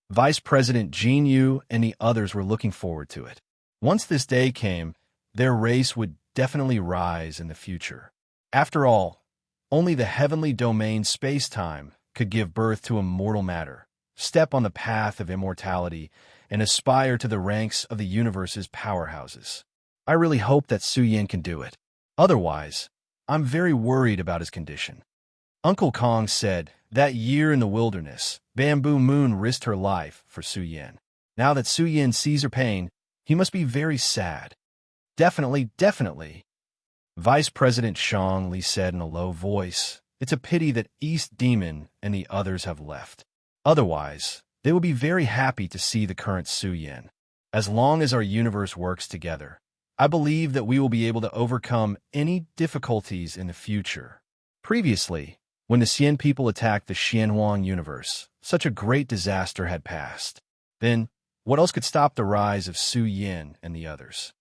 S1: Vice President Jin Yu and the others were looking forward to it. Once this day came, their race would definitely rise in the future. After all, only the heavenly domain space-time could give birth to immortal matter, step on the path of immortality, and aspire to the ranks of the universe's powerhouses. I really hope that Su Yin can do it. Otherwise, I'm very worried about his condition. Uncle Kong said, that year in the wilderness, Bamboo Moon risked her life for Su Yin. Now that Su Yin sees her pain, he must be very sad. Definitely, definitely. Vice President Shang Li said in a low voice, it's a pity that East Demon and the others have left. Otherwise, they will be very happy to see the current Su Yin. As long as our universe works together, I believe that we will be able to overcome any difficulties in the future. Previously, when the Xian people attacked the Xianhuang universe, such a great disaster had passed. Then, what else could stop the rise of Su Yin and the others?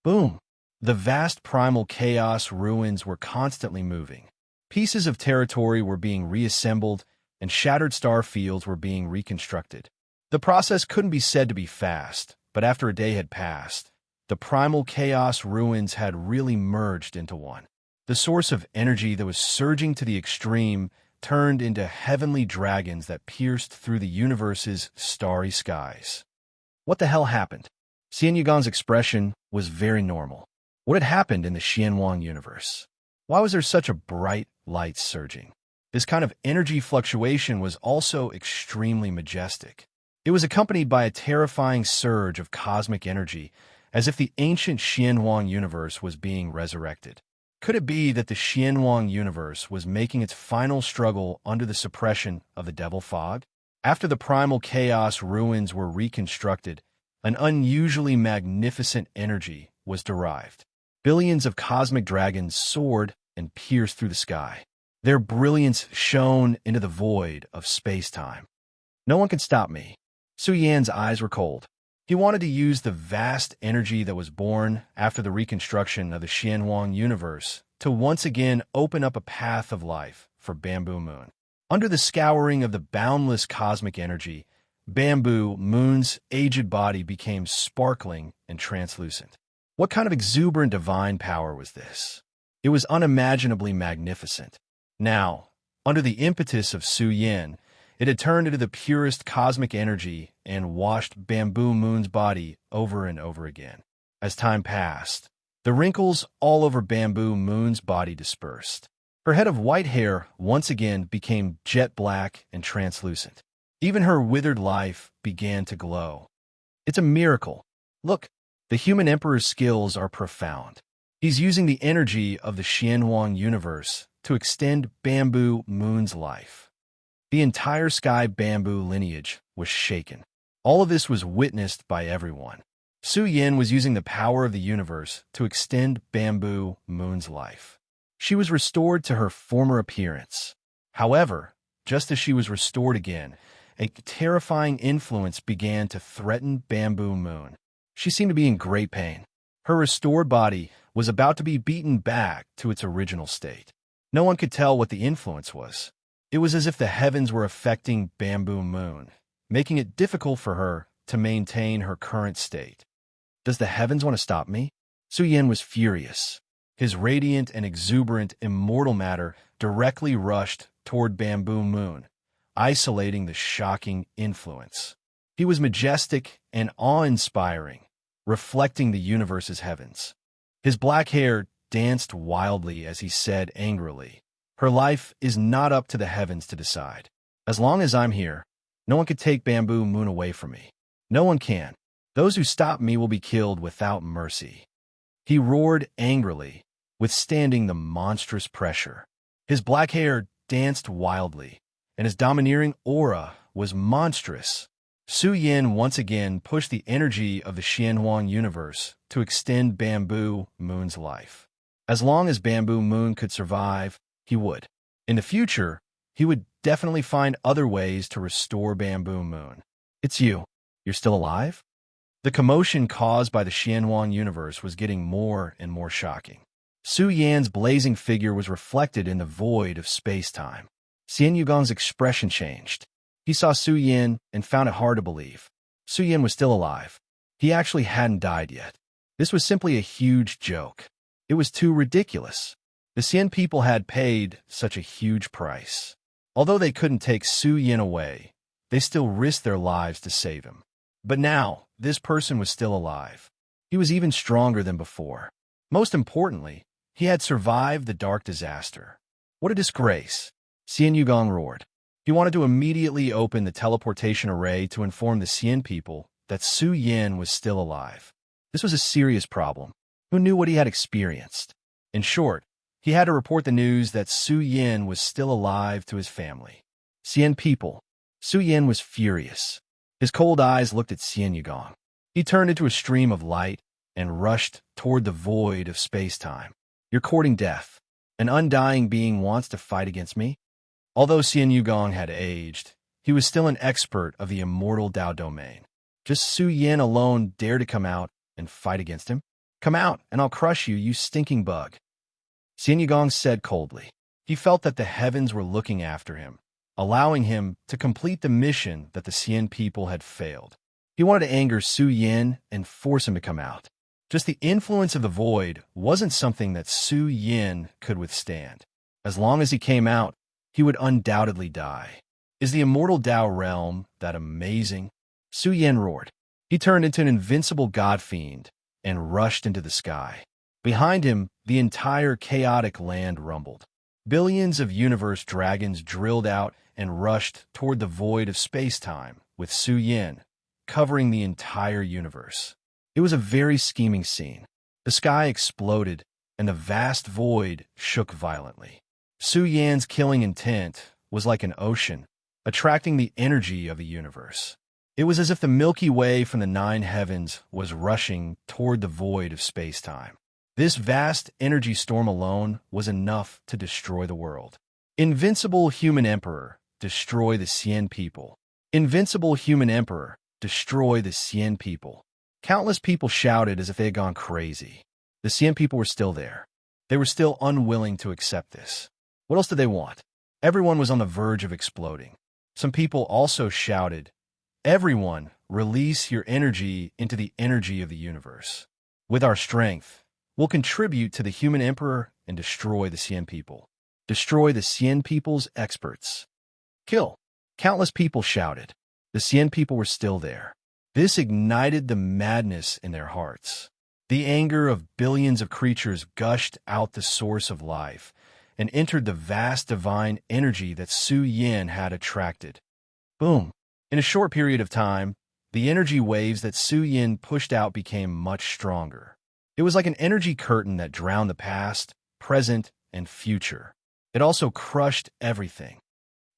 S1: Boom! The vast primal chaos ruins were constantly moving. Pieces of territory were being reassembled, and shattered star fields were being reconstructed. The process couldn't be said to be fast, but after a day had passed, the primal chaos ruins had really merged into one. The source of energy that was surging to the extreme turned into heavenly dragons that pierced through the universe's starry skies. What the hell happened? Xian Yugan's expression was very normal. What had happened in the Xianhuang universe? Why was there such a bright light surging? This kind of energy fluctuation was also extremely majestic. It was accompanied by a terrifying surge of cosmic energy, as if the ancient Xianhuang universe was being resurrected. Could it be that the Xianhuang universe was making its final struggle under the suppression of the devil fog? After the primal chaos ruins were reconstructed, an unusually magnificent energy was derived. Billions of cosmic dragons soared and pierced through the sky. Their brilliance shone into the void of space-time. No one could stop me. Su Yan's eyes were cold. He wanted to use the vast energy that was born after the reconstruction of the Xianhuang universe to once again open up a path of life for Bamboo Moon. Under the scouring of the boundless cosmic energy, Bamboo Moon's aged body became sparkling and translucent. What kind of exuberant divine power was this? It was unimaginably magnificent. Now, under the impetus of Su Yin, it had turned into the purest cosmic energy and washed Bamboo Moon's body over and over again. As time passed, the wrinkles all over Bamboo Moon's body dispersed. Her head of white hair once again became jet black and translucent. Even her withered life began to glow. It's a miracle. Look, the human emperor's skills are profound. He's using the energy of the Xianhuang universe to extend Bamboo Moon's life. The entire Sky Bamboo lineage was shaken. All of this was witnessed by everyone. Su Yin was using the power of the universe to extend Bamboo Moon's life. She was restored to her former appearance. However, just as she was restored again, a terrifying influence began to threaten Bamboo Moon. She seemed to be in great pain. Her restored body was about to be beaten back to its original state. No one could tell what the influence was. It was as if the heavens were affecting Bamboo Moon, making it difficult for her to maintain her current state. Does the heavens want to stop me? Su Yin was furious. His radiant and exuberant immortal matter directly rushed toward Bamboo Moon, isolating the shocking influence. He was majestic and awe-inspiring, reflecting the universe's heavens. His black hair danced wildly as he said angrily, Her life is not up to the heavens to decide. As long as I'm here, no one could take Bamboo Moon away from me. No one can. Those who stop me will be killed without mercy. He roared angrily, withstanding the monstrous pressure. His black hair danced wildly, and his domineering aura was monstrous. Su Yin once again pushed the energy of the Xianhuang universe to extend Bamboo Moon's life. As long as Bamboo Moon could survive, he would. In the future, he would definitely find other ways to restore Bamboo Moon. It's you. You're still alive? The commotion caused by the Xianhuang universe was getting more and more shocking. Su Yan's blazing figure was reflected in the void of space-time. Xian Yugong's expression changed. He saw Su Yin and found it hard to believe. Su Yin was still alive. He actually hadn't died yet. This was simply a huge joke. It was too ridiculous. The Xian people had paid such a huge price. Although they couldn't take Su Yin away, they still risked their lives to save him. But now, this person was still alive. He was even stronger than before. Most importantly, he had survived the dark disaster. What a disgrace! Xian Yugong roared. He wanted to immediately open the teleportation array to inform the Xian people that Su Yin was still alive. This was a serious problem. Who knew what he had experienced? In short, he had to report the news that Su Yin was still alive to his family. Xian people. Su Yin was furious. His cold eyes looked at Xian Yugong. He turned into a stream of light and rushed toward the void of space-time. You're courting death. An undying being wants to fight against me? Although Xian Yugong had aged, he was still an expert of the immortal Dao domain. Just Su Yin alone dared to come out and fight against him? Come out, and I'll crush you, you stinking bug. Xian Yugong said coldly. He felt that the heavens were looking after him, allowing him to complete the mission that the Xian people had failed. He wanted to anger Su Yin and force him to come out. Just the influence of the void wasn't something that Su Yin could withstand. As long as he came out, he would undoubtedly die. Is the immortal Dao realm that amazing? Su Yin roared. He turned into an invincible god fiend and rushed into the sky. Behind him, the entire chaotic land rumbled. Billions of universe dragons drilled out and rushed toward the void of space-time, with Su Yin covering the entire universe. It was a very scheming scene. The sky exploded, and the vast void shook violently. Su Yan's killing intent was like an ocean, attracting the energy of the universe. It was as if the Milky Way from the 9 heavens was rushing toward the void of space-time. This vast energy storm alone was enough to destroy the world. Invincible human emperor, destroy the Xian people. Invincible human emperor, destroy the Xian people. Countless people shouted as if they had gone crazy. The Xian people were still there. They were still unwilling to accept this. What else did they want? Everyone was on the verge of exploding. Some people also shouted, "Everyone, release your energy into the energy of the universe. With our strength, we'll contribute to the human emperor and destroy the Xian people. Destroy the Xian people's experts. Kill." Countless people shouted. The Xian people were still there. This ignited the madness in their hearts. The anger of billions of creatures gushed out the source of life and entered the vast divine energy that Su Yin had attracted. Boom! In a short period of time, the energy waves that Su Yin pushed out became much stronger. It was like an energy curtain that drowned the past, present, and future. It also crushed everything.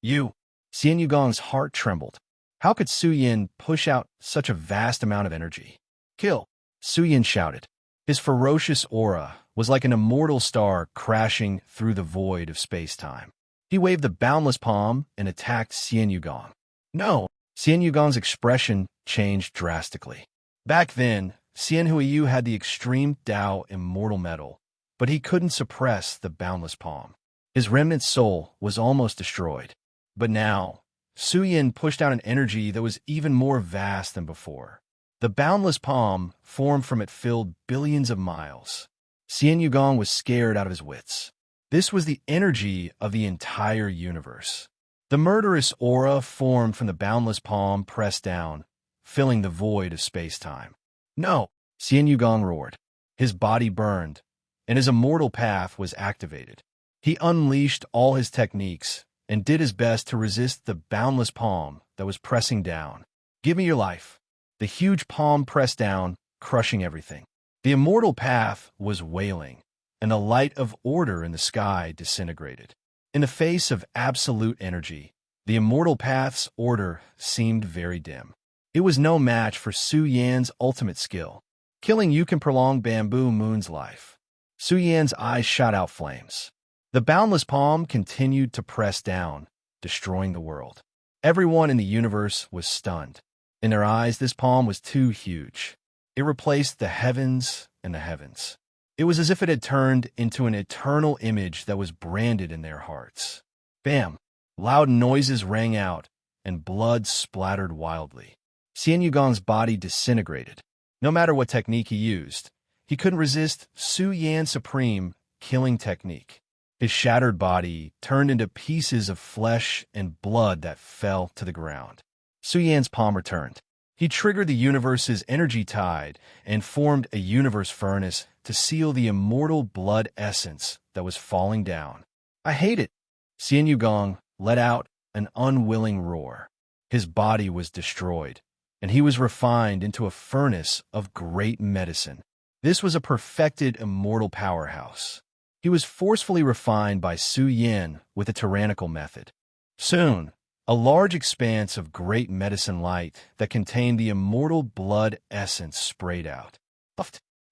S1: Xian Yugong's heart trembled. How could Su Yin push out such a vast amount of energy? Kill! Su Yin shouted. His ferocious aura was like an immortal star crashing through the void of space-time. He waved the boundless palm and attacked Xian Yugong. No! Xian Yugong's expression changed drastically. Back then, Xian Huiyu had the extreme Dao immortal metal, but he couldn't suppress the boundless palm. His remnant soul was almost destroyed. But now, Su Yin pushed out an energy that was even more vast than before. The boundless palm formed from it filled billions of miles. Xian Yugong was scared out of his wits. This was the energy of the entire universe. The murderous aura formed from the boundless palm pressed down, filling the void of space-time. No! Xian Yugong roared. His body burned, and his immortal path was activated. He unleashed all his techniques and did his best to resist the boundless palm that was pressing down. "Give me your life." The huge palm pressed down, crushing everything. The immortal path was wailing, and the light of order in the sky disintegrated. In the face of absolute energy, the immortal path's order seemed very dim. It was no match for Su Yan's ultimate skill. Killing you can prolong Bamboo Moon's life. Su Yan's eyes shot out flames. The boundless palm continued to press down, destroying the world. Everyone in the universe was stunned. In their eyes, this palm was too huge. It replaced the heavens and the heavens. It was as if it had turned into an eternal image that was branded in their hearts. Bam! Loud noises rang out, and blood splattered wildly. Xian Yugong's body disintegrated. No matter what technique he used, he couldn't resist Su Yan's supreme killing technique. His shattered body turned into pieces of flesh and blood that fell to the ground. Su Yan's palm returned. He triggered the universe's energy tide and formed a universe furnace to seal the immortal blood essence that was falling down. "I hate it." Xian Yugong let out an unwilling roar. His body was destroyed, and he was refined into a furnace of great medicine. This was a perfected immortal powerhouse. He was forcefully refined by Su Yan with a tyrannical method. Soon, a large expanse of great medicine light that contained the immortal blood essence sprayed out.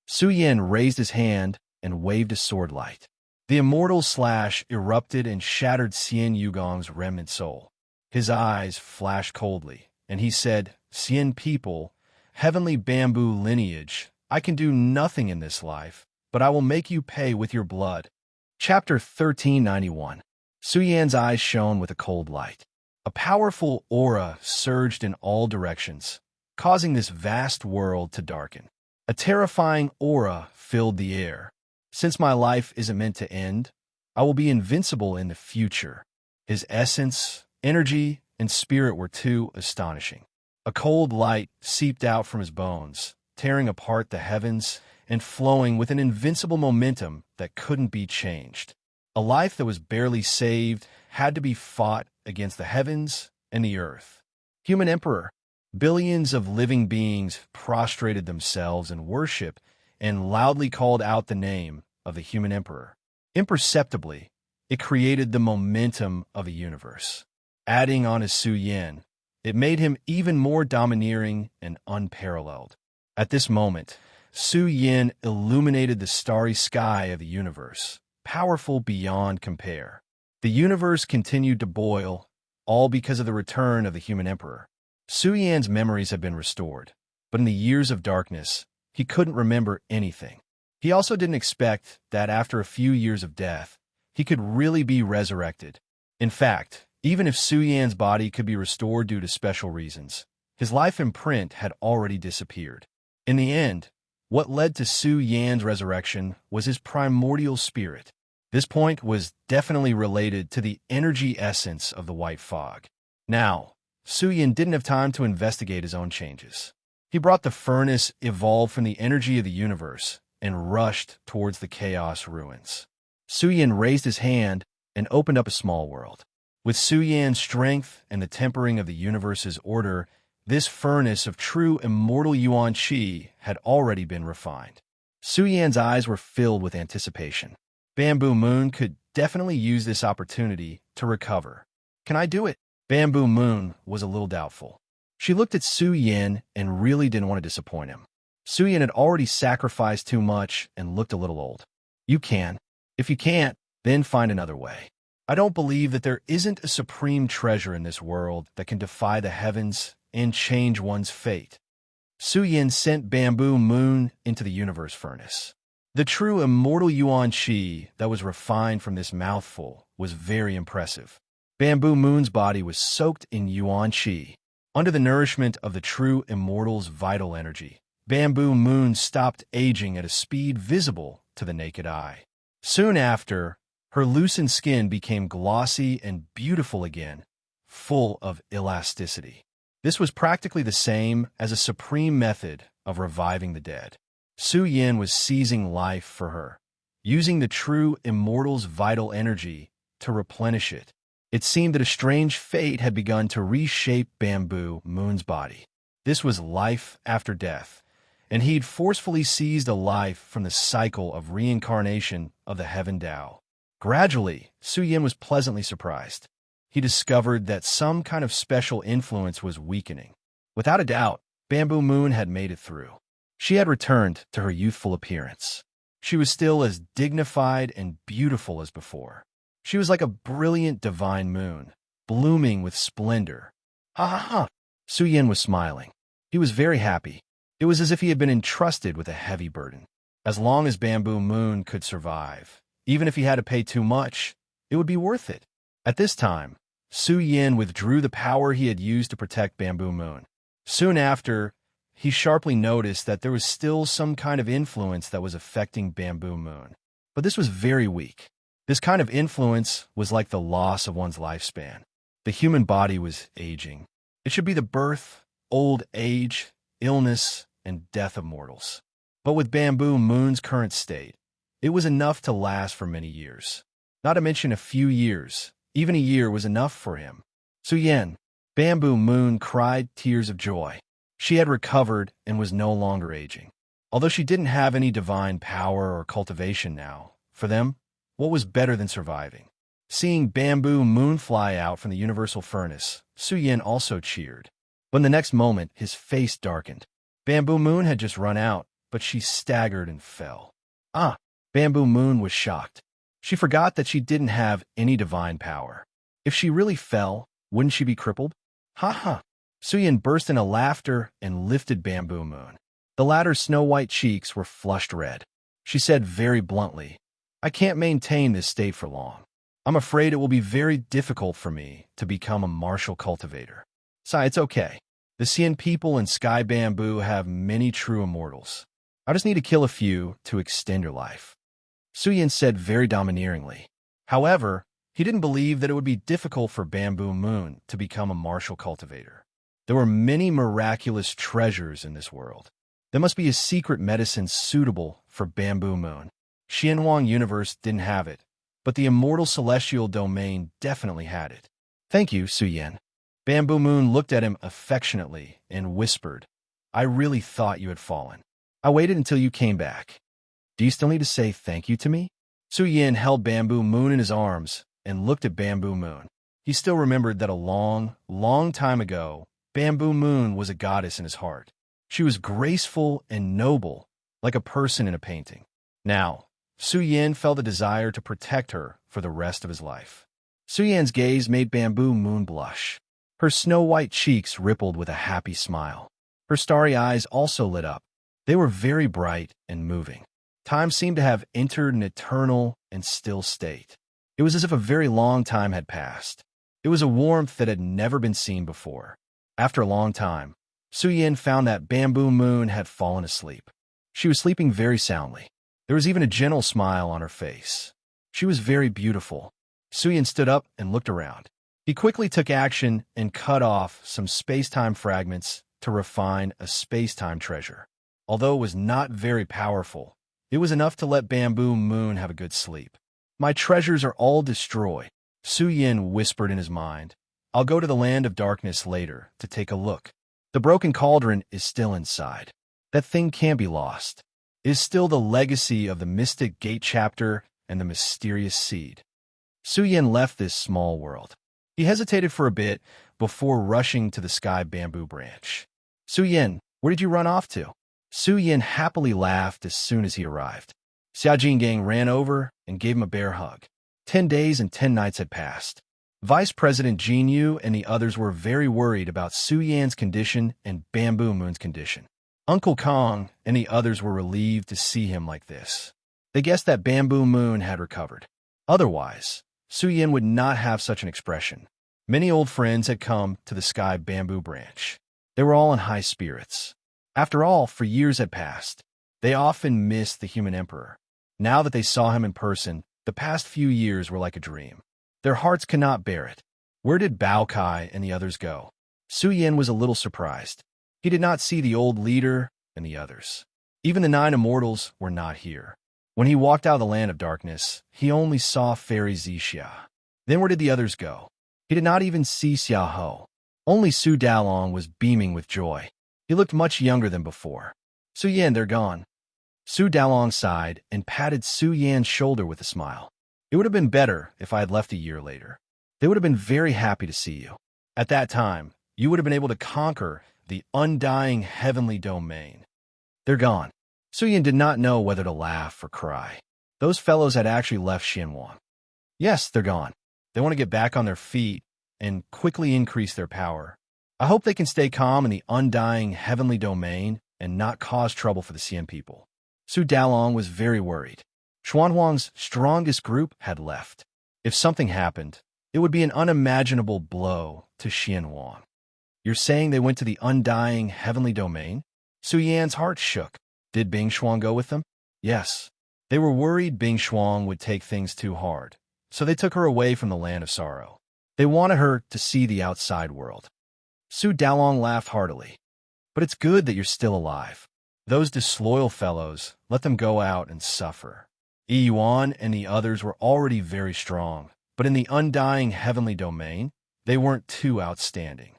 S1: Su Yan raised his hand and waved a sword light. The immortal slash erupted and shattered Xian Yugong's remnant soul. His eyes flashed coldly, and he said, "Xian people, heavenly bamboo lineage, I can do nothing in this life, but I will make you pay with your blood." Chapter 1391. Su Yan's eyes shone with a cold light. A powerful aura surged in all directions, causing this vast world to darken. A terrifying aura filled the air. "Since my life isn't meant to end, I will be invincible in the future." His essence, energy, and spirit were too astonishing. A cold light seeped out from his bones, tearing apart the heavens and flowing with an invincible momentum that couldn't be changed. A life that was barely saved had to be fought against the heavens and the earth. Human Emperor. Billions of living beings prostrated themselves in worship and loudly called out the name of the Human Emperor. Imperceptibly, it created the momentum of a universe. Adding on his Su Yan, it made him even more domineering and unparalleled. At this moment, Su Yan illuminated the starry sky of the universe, powerful beyond compare. The universe continued to boil, all because of the return of the Human Emperor. Su Yan's memories had been restored, but in the years of darkness, he couldn't remember anything. He also didn't expect that after a few years of death, he could really be resurrected. In fact, even if Su Yan's body could be restored due to special reasons, his life imprint had already disappeared. In the end, what led to Su Yan's resurrection was his primordial spirit. This point was definitely related to the energy essence of the white fog. Now, Su Yan didn't have time to investigate his own changes. He brought the furnace evolved from the energy of the universe and rushed towards the chaos ruins. Su Yan raised his hand and opened up a small world. With Su Yan's strength and the tempering of the universe's order, this furnace of true immortal Yuan Qi had already been refined. Su Yan's eyes were filled with anticipation. Bamboo Moon could definitely use this opportunity to recover. "Can I do it?" Bamboo Moon was a little doubtful. She looked at Su Yan and really didn't want to disappoint him. Su Yan had already sacrificed too much and looked a little old. "You can. If you can't, then find another way. I don't believe that there isn't a supreme treasure in this world that can defy the heavens and change one's fate." Su Yan sent Bamboo Moon into the universe furnace. The true immortal Yuan Qi that was refined from this mouthful was very impressive. Bamboo Moon's body was soaked in Yuan Qi. Under the nourishment of the true immortal's vital energy, Bamboo Moon stopped aging at a speed visible to the naked eye. Soon after, her loosened skin became glossy and beautiful again, full of elasticity. This was practically the same as a supreme method of reviving the dead. Su Yan was seizing life for her, using the true immortal's vital energy to replenish it. It seemed that a strange fate had begun to reshape Bamboo Moon's body. This was life after death, and he'd forcefully seized a life from the cycle of reincarnation of the Heaven Tao. Gradually, Su Yin was pleasantly surprised. He discovered that some kind of special influence was weakening. Without a doubt, Bamboo Moon had made it through. She had returned to her youthful appearance. She was still as dignified and beautiful as before. She was like a brilliant divine moon, blooming with splendor. Ha ha ha! Su Yin was smiling. He was very happy. It was as if he had been entrusted with a heavy burden. As long as Bamboo Moon could survive, even if he had to pay too much, it would be worth it. At this time, Su Yin withdrew the power he had used to protect Bamboo Moon. Soon after, he sharply noticed that there was still some kind of influence that was affecting Bamboo Moon. But this was very weak. This kind of influence was like the loss of one's lifespan. The human body was aging. It should be the birth, old age, illness, and death of mortals. But with Bamboo Moon's current state, it was enough to last for many years. Not to mention a few years. Even a year was enough for him. Su Yin, Bamboo Moon cried tears of joy. She had recovered and was no longer aging. Although she didn't have any divine power or cultivation now, for them, what was better than surviving? Seeing Bamboo Moon fly out from the universal furnace, Su Yin also cheered. But in the next moment, his face darkened. Bamboo Moon had just run out, but she staggered and fell. Bamboo Moon was shocked. She forgot that she didn't have any divine power. If she really fell, wouldn't she be crippled? Ha ha! Su Yin burst into laughter and lifted Bamboo Moon. The latter's snow-white cheeks were flushed red. She said very bluntly, "I can't maintain this state for long. I'm afraid it will be very difficult for me to become a martial cultivator. Sai, it's okay. The Xian people and Sky Bamboo have many true immortals. I just need to kill a few to extend your life." Su Yin said very domineeringly. However, he didn't believe that it would be difficult for Bamboo Moon to become a martial cultivator. There were many miraculous treasures in this world. There must be a secret medicine suitable for Bamboo Moon. Xianhuang Universe didn't have it, but the immortal celestial domain definitely had it. "Thank you, Su Yin." Bamboo Moon looked at him affectionately and whispered, "I really thought you had fallen. I waited until you came back. Do you still need to say thank you to me?" Su Yin held Bamboo Moon in his arms and looked at Bamboo Moon. He still remembered that a long, long time ago, Bamboo Moon was a goddess in his heart. She was graceful and noble, like a person in a painting. Now, Su Yin felt a desire to protect her for the rest of his life. Su Yin's gaze made Bamboo Moon blush. Her snow-white cheeks rippled with a happy smile. Her starry eyes also lit up. They were very bright and moving. Time seemed to have entered an eternal and still state. It was as if a very long time had passed. It was a warmth that had never been seen before. After a long time, Su Yin found that Bamboo Moon had fallen asleep. She was sleeping very soundly. There was even a gentle smile on her face. She was very beautiful. Su Yin stood up and looked around. He quickly took action and cut off some space-time fragments to refine a space-time treasure. Although it was not very powerful, it was enough to let Bamboo Moon have a good sleep. "My treasures are all destroyed," Su Yin whispered in his mind. "I'll go to the land of darkness later to take a look. The broken cauldron is still inside. That thing can't be lost. It is still the legacy of the mystic gate chapter and the mysterious seed." Su Yin left this small world. He hesitated for a bit before rushing to the Sky Bamboo branch. "Su Yin, where did you run off to?" Su Yin happily laughed as soon as he arrived. Xia Jingang ran over and gave him a bear hug. 10 days and 10 nights had passed. Vice President Jin Yu and the others were very worried about Su Yan's condition and Bamboo Moon's condition. Uncle Kong and the others were relieved to see him like this. They guessed that Bamboo Moon had recovered. Otherwise, Su Yin would not have such an expression. Many old friends had come to the Sky Bamboo branch. They were all in high spirits. After all, for years had passed. They often missed the human emperor. Now that they saw him in person, the past few years were like a dream. Their hearts could not bear it. Where did Bao Kai and the others go? Su Yin was a little surprised. He did not see the old leader and the others. Even the 9 immortals were not here. When he walked out of the land of darkness, he only saw fairy Zixia. Then where did the others go? He did not even see Xiaoho. Only Su Dalong was beaming with joy. He looked much younger than before. Su Yan, they're gone. Su Dalong sighed and patted Su Yan's shoulder with a smile. It would have been better if I had left a year later. They would have been very happy to see you. At that time, you would have been able to conquer the undying heavenly domain. They're gone. Su Yan did not know whether to laugh or cry. Those fellows had actually left Xianhuang. Yes, they're gone. They want to get back on their feet and quickly increase their power. I hope they can stay calm in the undying heavenly domain and not cause trouble for the Xian people. Su Dalong was very worried. Xuanhuang's strongest group had left. If something happened, it would be an unimaginable blow to Xianhuang. You're saying they went to the undying heavenly domain? Su Yan's heart shook. Did Bing Xuan go with them? Yes. They were worried Bing Xuan would take things too hard, so they took her away from the land of sorrow. They wanted her to see the outside world. Su Dalong laughed heartily. But it's good that you're still alive. Those disloyal fellows, let them go out and suffer. Yi Yuan and the others were already very strong, but in the undying heavenly domain, they weren't too outstanding.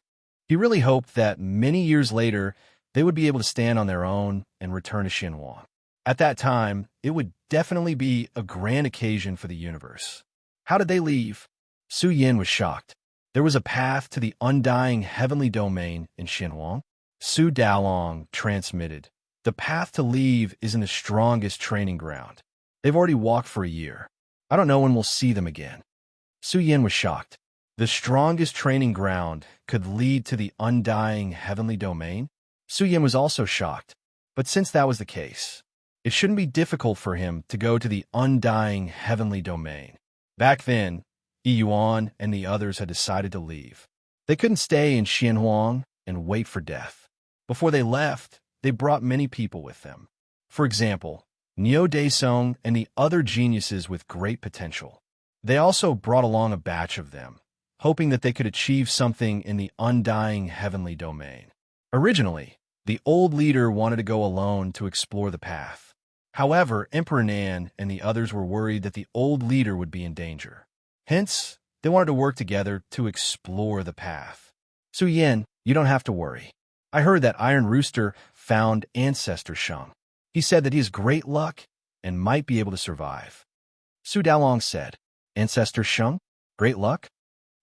S1: He really hoped that many years later, they would be able to stand on their own and return to Xianhuang. At that time, it would definitely be a grand occasion for the universe. How did they leave? Su Yan was shocked. There was a path to the undying heavenly domain in Xianhuang. Su Dalong transmitted. The path to leave is in the strongest training ground. They've already walked for a year. I don't know when we'll see them again. Su Yan was shocked. The strongest training ground could lead to the undying heavenly domain? Su Yan was also shocked. But since that was the case, it shouldn't be difficult for him to go to the undying heavenly domain. Back then, Yi Yuan and the others had decided to leave. They couldn't stay in Xianhuang and wait for death. Before they left, they brought many people with them. For example, Niu Daesong and the other geniuses with great potential. They also brought along a batch of them, hoping that they could achieve something in the undying heavenly domain. Originally, the old leader wanted to go alone to explore the path. However, Emperor Nan and the others were worried that the old leader would be in danger. Hence, they wanted to work together to explore the path. Su Yan, you don't have to worry. I heard that Iron Rooster found Ancestor Sheng. He said that he has great luck and might be able to survive. Su Dalong said, Ancestor Sheng? Great luck?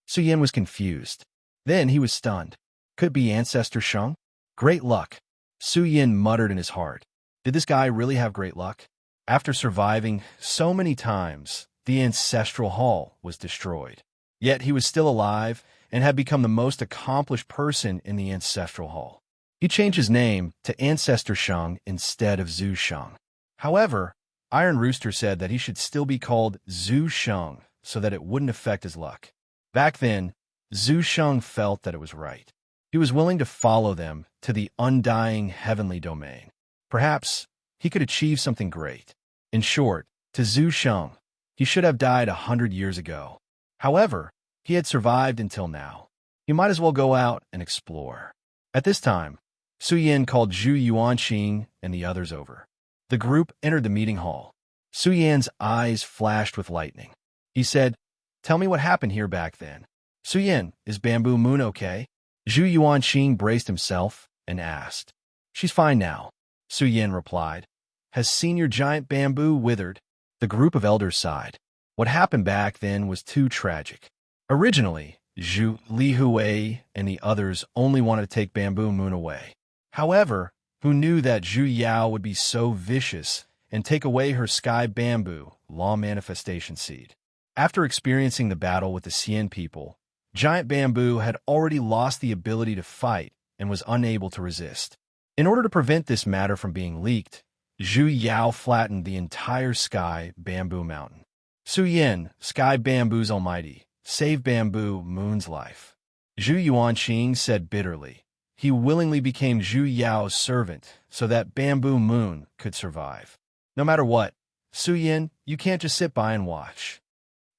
S1: Su Yan was confused. Then he was stunned. Could it be Ancestor Sheng? Great luck. Su Yan muttered in his heart. Did this guy really have great luck? After surviving so many times, the ancestral hall was destroyed. Yet he was still alive and had become the most accomplished person in the ancestral hall. He changed his name to Ancestor Sheng instead of Zhu Sheng. However, Iron Rooster said that he should still be called Zhu Sheng so that it wouldn't affect his luck. Back then, Zhu Sheng felt that it was right. He was willing to follow them to the undying heavenly domain. Perhaps he could achieve something great. In short, to Zhu Sheng, he should have died 100 years ago. However, he had survived until now. He might as well go out and explore. At this time, Su Yan called Zhu Yuanqing and the others over. The group entered the meeting hall. Su Yan's eyes flashed with lightning. He said, Tell me what happened here back then. Su Yan, is Bamboo Moon okay? Zhu Yuanqing braced himself and asked. She's fine now, Su Yan replied. Has Senior Giant Bamboo withered? The group of elders sighed. What happened back then was too tragic. Originally, Zhu Lihui and the others only wanted to take Bamboo Moon away. However, who knew that Zhu Yao would be so vicious and take away her sky bamboo, law manifestation seed? After experiencing the battle with the Xian people, Giant Bamboo had already lost the ability to fight and was unable to resist. In order to prevent this matter from being leaked, Zhu Yao flattened the entire Sky Bamboo Mountain. Su Yan, Sky Bamboo's almighty, save Bamboo Moon's life. Zhu Yuanqing said bitterly. He willingly became Zhu Yao's servant so that Bamboo Moon could survive. No matter what, Su Yan, you can't just sit by and watch.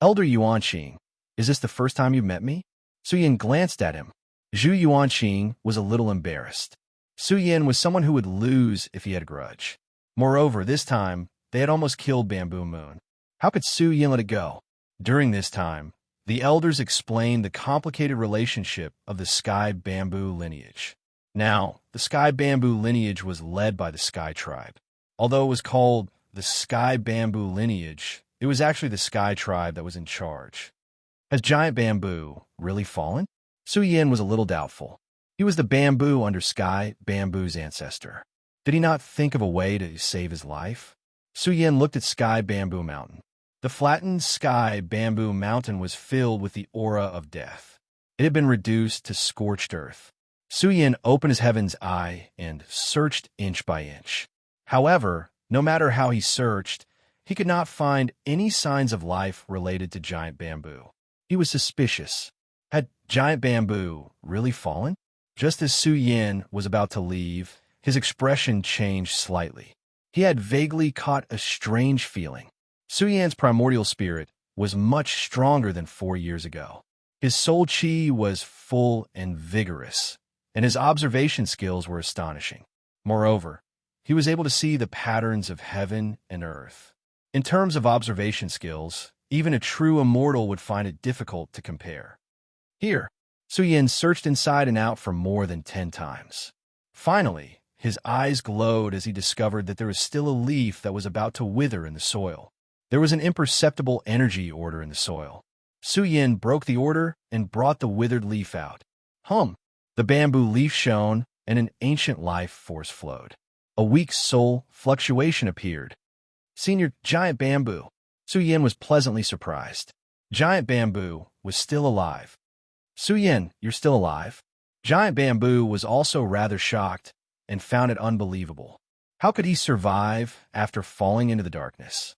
S1: Elder Yuanqing, is this the first time you've met me? Su Yan glanced at him. Zhu Yuanqing was a little embarrassed. Su Yan was someone who would lose if he had a grudge. Moreover, this time, they had almost killed Bamboo Moon. How could Su Yin let it go? During this time, the elders explained the complicated relationship of the Sky Bamboo lineage. Now, the Sky Bamboo lineage was led by the Sky Tribe. Although it was called the Sky Bamboo lineage, it was actually the Sky Tribe that was in charge. Has Giant Bamboo really fallen? Su Yin was a little doubtful. He was the bamboo under Sky Bamboo's ancestor. Did he not think of a way to save his life? Su Yin looked at Sky Bamboo Mountain. The flattened Sky Bamboo Mountain was filled with the aura of death. It had been reduced to scorched earth. Su Yin opened his heaven's eye and searched inch by inch. However, no matter how he searched, he could not find any signs of life related to Giant Bamboo. He was suspicious. Had Giant Bamboo really fallen? Just as Su Yin was about to leave, his expression changed slightly. He had vaguely caught a strange feeling. Su Yan's primordial spirit was much stronger than 4 years ago. His soul chi was full and vigorous, and his observation skills were astonishing. Moreover, he was able to see the patterns of heaven and earth. In terms of observation skills, even a true immortal would find it difficult to compare. Here, Su Yin searched inside and out for more than 10 times. Finally, his eyes glowed as he discovered that there was still a leaf that was about to wither in the soil. There was an imperceptible energy order in the soil. Su Yin broke the order and brought the withered leaf out. The bamboo leaf shone, and an ancient life force flowed. A weak soul fluctuation appeared. Senior Giant Bamboo. Su Yin was pleasantly surprised. Giant Bamboo was still alive. Su Yin, you're still alive? Giant Bamboo was also rather shocked and found it unbelievable. How could he survive after falling into the darkness?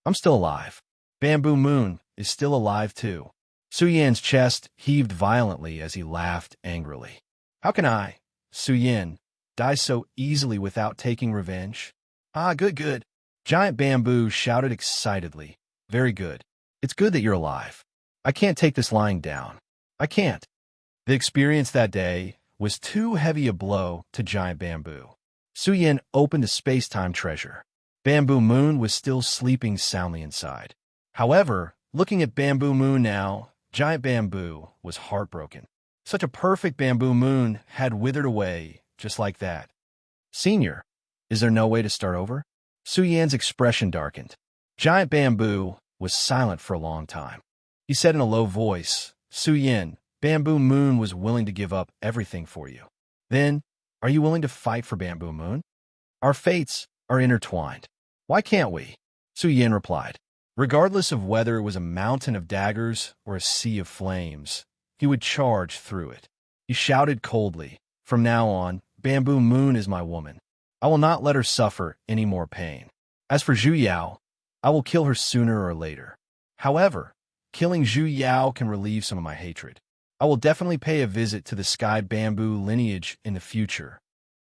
S1: I'm still alive. Bamboo Moon is still alive too. Su Yan's chest heaved violently as he laughed angrily. How can I, Su Yin, die so easily without taking revenge? Good. Giant Bamboo shouted excitedly. Very good. It's good that you're alive. I can't take this lying down. I can't. The experience that day was too heavy a blow to Giant Bamboo. Su Yin opened a space-time treasure. Bamboo Moon was still sleeping soundly inside. However, looking at Bamboo Moon now, Giant Bamboo was heartbroken. Such a perfect Bamboo Moon had withered away just like that. Senior, is there no way to start over? Su Yan's expression darkened. Giant Bamboo was silent for a long time. He said in a low voice, Su Yin, Bamboo Moon was willing to give up everything for you. Then, are you willing to fight for Bamboo Moon? Our fates are intertwined. Why can't we? Su Yin replied. Regardless of whether it was a mountain of daggers or a sea of flames, he would charge through it. He shouted coldly, from now on, Bamboo Moon is my woman. I will not let her suffer any more pain. As for Zhu Yao, I will kill her sooner or later. However, killing Zhu Yao can relieve some of my hatred. I will definitely pay a visit to the Sky Bamboo lineage in the future.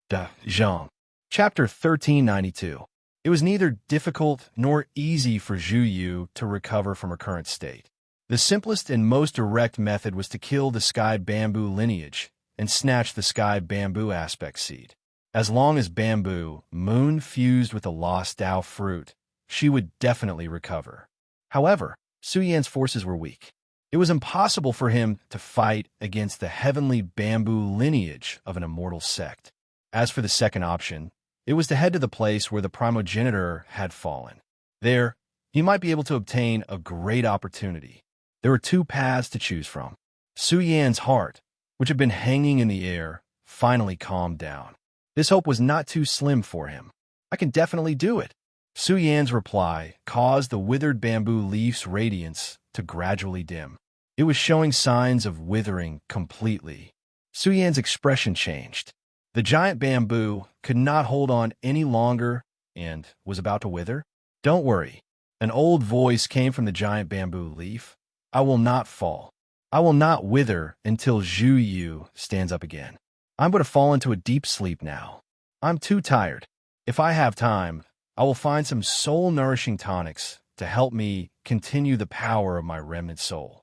S1: Da Zhang. Chapter 1392. It was neither difficult nor easy for Zhu Yu to recover from her current state. The simplest and most direct method was to kill the Sky Bamboo lineage and snatch the Sky Bamboo aspect seed. As long as Bamboo Moon fused with the lost Dao fruit, she would definitely recover. However, Su Yan's forces were weak. It was impossible for him to fight against the heavenly bamboo lineage of an immortal sect. As for the second option, it was to head to the place where the primogenitor had fallen. There, he might be able to obtain a great opportunity. There were 2 paths to choose from. Su Yan's heart, which had been hanging in the air, finally calmed down. This hope was not too slim for him. I can definitely do it. Su Yan's reply caused the withered bamboo leaf's radiance to gradually dim. It was showing signs of withering completely. Su Yan's expression changed. The giant bamboo could not hold on any longer and was about to wither. Don't worry. An old voice came from the giant bamboo leaf. I will not fall. I will not wither until Zhu Yu stands up again. I'm going to fall into a deep sleep now. I'm too tired. If I have time, I will find some soul-nourishing tonics to help me continue the power of my remnant soul.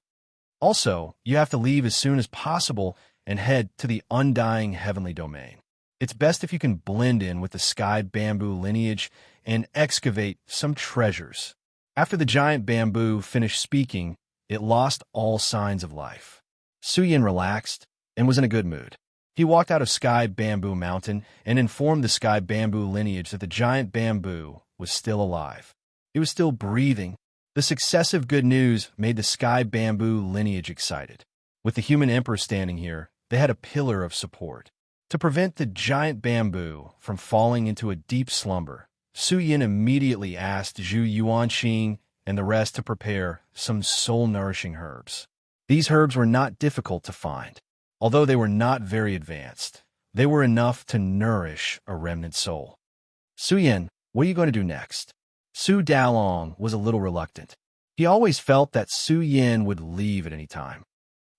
S1: Also, you have to leave as soon as possible and head to the undying heavenly domain. It's best if you can blend in with the Sky Bamboo lineage and excavate some treasures. After the giant bamboo finished speaking, it lost all signs of life. Suyin relaxed and was in a good mood. He walked out of Sky Bamboo Mountain and informed the Sky Bamboo lineage that the giant bamboo was still alive. It was still breathing. The successive good news made the Sky Bamboo lineage excited. With the human emperor standing here, they had a pillar of support. To prevent the giant bamboo from falling into a deep slumber, Su Yin immediately asked Zhu Yuanxing and the rest to prepare some soul-nourishing herbs. These herbs were not difficult to find. Although they were not very advanced, they were enough to nourish a remnant soul. Su Yin, what are you going to do next? Su Dalong was a little reluctant. He always felt that Su Yin would leave at any time.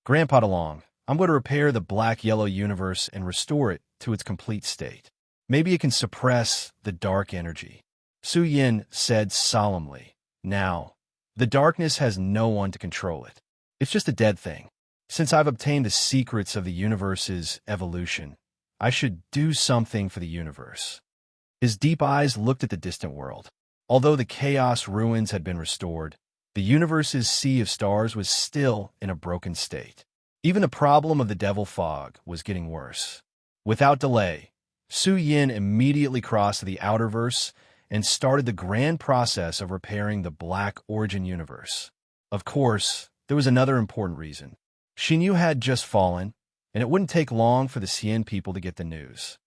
S1: Grandpa Dalong, I'm going to repair the black-yellow universe and restore it to its complete state. Maybe it can suppress the dark energy. Su Yin said solemnly, Now, the darkness has no one to control it. It's just a dead thing. Since I've obtained the secrets of the universe's evolution, I should do something for the universe. His deep eyes looked at the distant world. Although the chaos ruins had been restored, the universe's sea of stars was still in a broken state. Even the problem of the devil fog was getting worse. Without delay, Su Yin immediately crossed to the outerverse and started the grand process of repairing the Black Origin universe. Of course, there was another important reason. Xinyu had just fallen, and it wouldn't take long for the Xian people to get the news.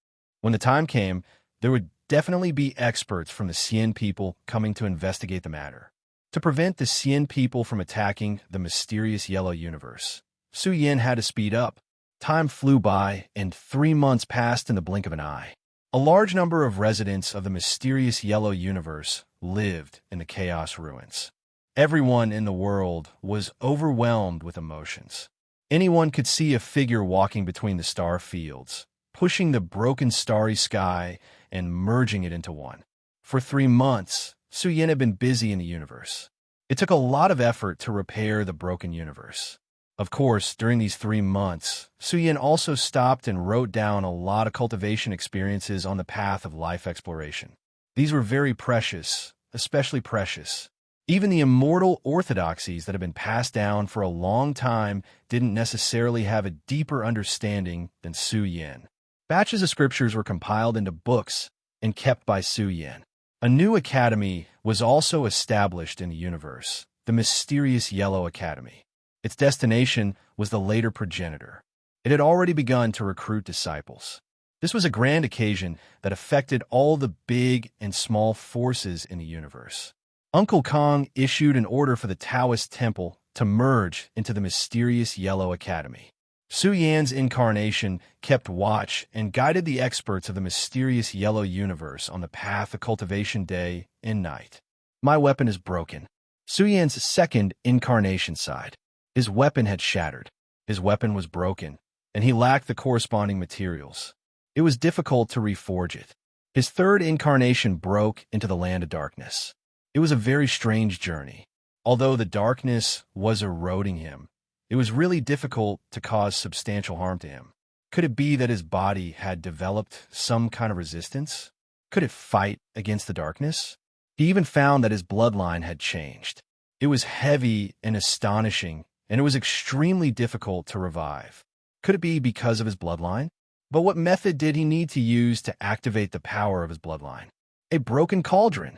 S1: When the time came, there would definitely be experts from the Xian people coming to investigate the matter. To prevent the Xian people from attacking the mysterious yellow universe, Su Yin had to speed up. Time flew by, and 3 months passed in the blink of an eye. A large number of residents of the mysterious yellow universe lived in the chaos ruins. Everyone in the world was overwhelmed with emotions. Anyone could see a figure walking between the star fields, pushing the broken starry sky and merging it into one. For 3 months, Su Yin had been busy in the universe. It took a lot of effort to repair the broken universe. Of course, during these 3 months, Su Yin also stopped and wrote down a lot of cultivation experiences on the path of life exploration. These were very precious, especially precious. Even the immortal orthodoxies that had been passed down for a long time didn't necessarily have a deeper understanding than Su Yin. Batches of scriptures were compiled into books and kept by Su Yin. A new academy was also established in the universe, the Mysterious Yellow Academy. Its destination was the later progenitor. It had already begun to recruit disciples. This was a grand occasion that affected all the big and small forces in the universe. Uncle Kong issued an order for the Taoist temple to merge into the Mysterious Yellow Academy. Su Yan's incarnation kept watch and guided the experts of the Mysterious Yellow Universe on the path of cultivation day and night. My weapon is broken. Su Yan's second incarnation sighed. His weapon had shattered. His weapon was broken, and he lacked the corresponding materials. It was difficult to reforge it. His third incarnation broke into the land of darkness. It was a very strange journey. Although the darkness was eroding him, it was really difficult to cause substantial harm to him. Could it be that his body had developed some kind of resistance? Could it fight against the darkness? He even found that his bloodline had changed. It was heavy and astonishing, and it was extremely difficult to revive. Could it be because of his bloodline? But what method did he need to use to activate the power of his bloodline? A broken cauldron.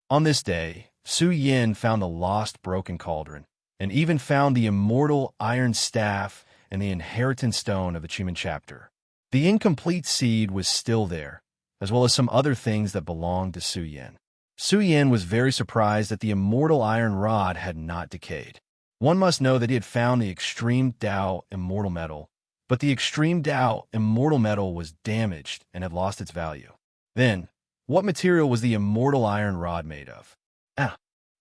S1: On this day, Su Yin found the lost broken cauldron, and even found the immortal iron staff and the inheritance stone of the Chiman chapter. The incomplete seed was still there, as well as some other things that belonged to Su Yin. Su Yin was very surprised that the immortal iron rod had not decayed. One must know that he had found the extreme Tao immortal metal, but the extreme Tao immortal metal was damaged and had lost its value. Then, what material was the immortal iron rod made of?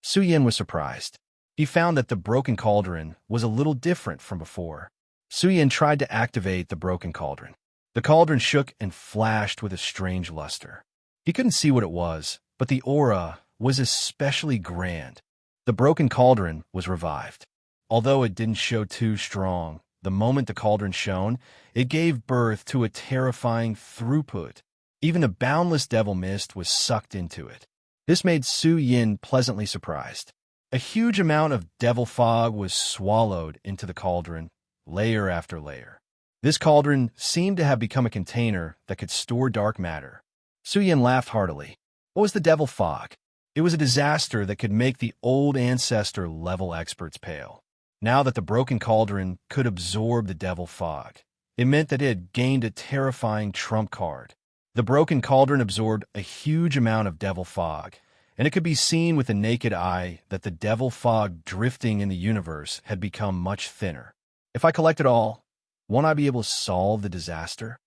S1: Su Yin was surprised. He found that the broken cauldron was a little different from before. Su Yin tried to activate the broken cauldron. The cauldron shook and flashed with a strange luster. He couldn't see what it was, but the aura was especially grand. The broken cauldron was revived. Although it didn't show too strong, the moment the cauldron shone, it gave birth to a terrifying throughput. Even the boundless devil mist was sucked into it. This made Su Yin pleasantly surprised. A huge amount of devil fog was swallowed into the cauldron, layer after layer. This cauldron seemed to have become a container that could store dark matter. Su Yin laughed heartily. What was the devil fog? It was a disaster that could make the old ancestor-level experts pale. Now that the broken cauldron could absorb the devil fog, it meant that it had gained a terrifying trump card. The broken cauldron absorbed a huge amount of devil fog, and it could be seen with the naked eye that the devil fog drifting in the universe had become much thinner. If I collect it all, won't I be able to solve the disaster?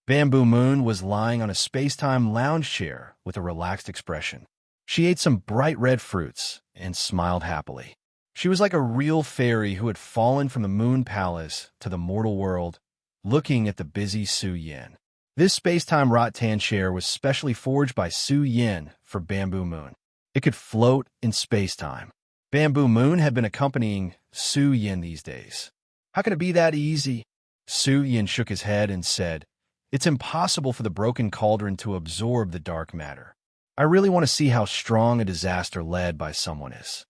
S1: Bamboo Moon was lying on a space-time lounge chair with a relaxed expression. She ate some bright red fruits and smiled happily. She was like a real fairy who had fallen from the moon palace to the mortal world, looking at the busy Su Yin. This space-time rattan chair was specially forged by Su Yin for Bamboo Moon. It could float in space-time. Bamboo Moon had been accompanying Su Yin these days. How can it be that easy? Su Yin shook his head and said, "It's impossible for the broken cauldron to absorb the dark matter. I really want to see how strong a disaster led by someone is."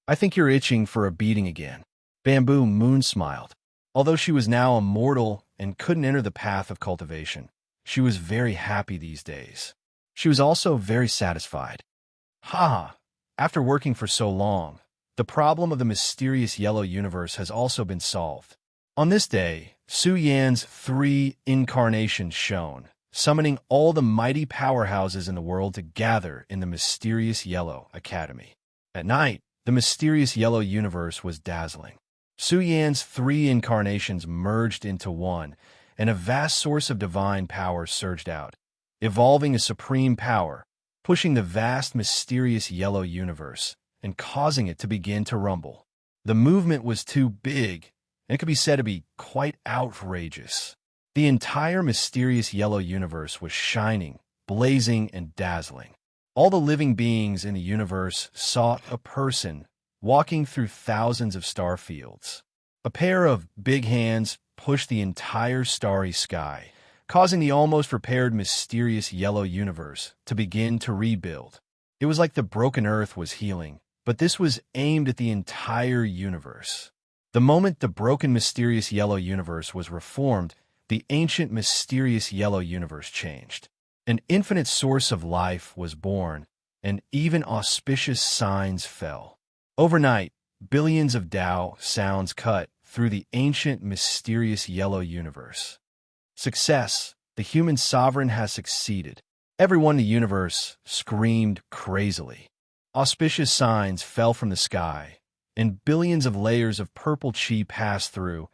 S1: "I think you're itching for a beating again." Bamboo Moon smiled. Although she was now immortal and couldn't enter the path of cultivation, she was very happy these days. She was also very satisfied. Ha! After working for so long, the problem of the mysterious yellow universe has also been solved. On this day, Su Yan's 3 incarnations shone, summoning all the mighty powerhouses in the world to gather in the mysterious Yellow Academy. At night, the mysterious yellow universe was dazzling. Su Yan's 3 incarnations merged into one, and a vast source of divine power surged out, evolving a supreme power, pushing the vast mysterious yellow universe and causing it to begin to rumble. The movement was too big, and it could be said to be quite outrageous. The entire mysterious yellow universe was shining, blazing, and dazzling. All the living beings in the universe saw a person walking through thousands of star fields. A pair of big hands pushed the entire starry sky, causing the almost repaired mysterious yellow universe to begin to rebuild. It was like the broken earth was healing, but this was aimed at the entire universe. The moment the broken mysterious yellow universe was reformed, the ancient mysterious yellow universe changed. An infinite source of life was born, and even auspicious signs fell. Overnight, billions of Tao sounds cut through the ancient mysterious yellow universe. Success! The human sovereign has succeeded. Everyone in the universe screamed crazily. Auspicious signs fell from the sky, and billions of layers of purple chi passed through,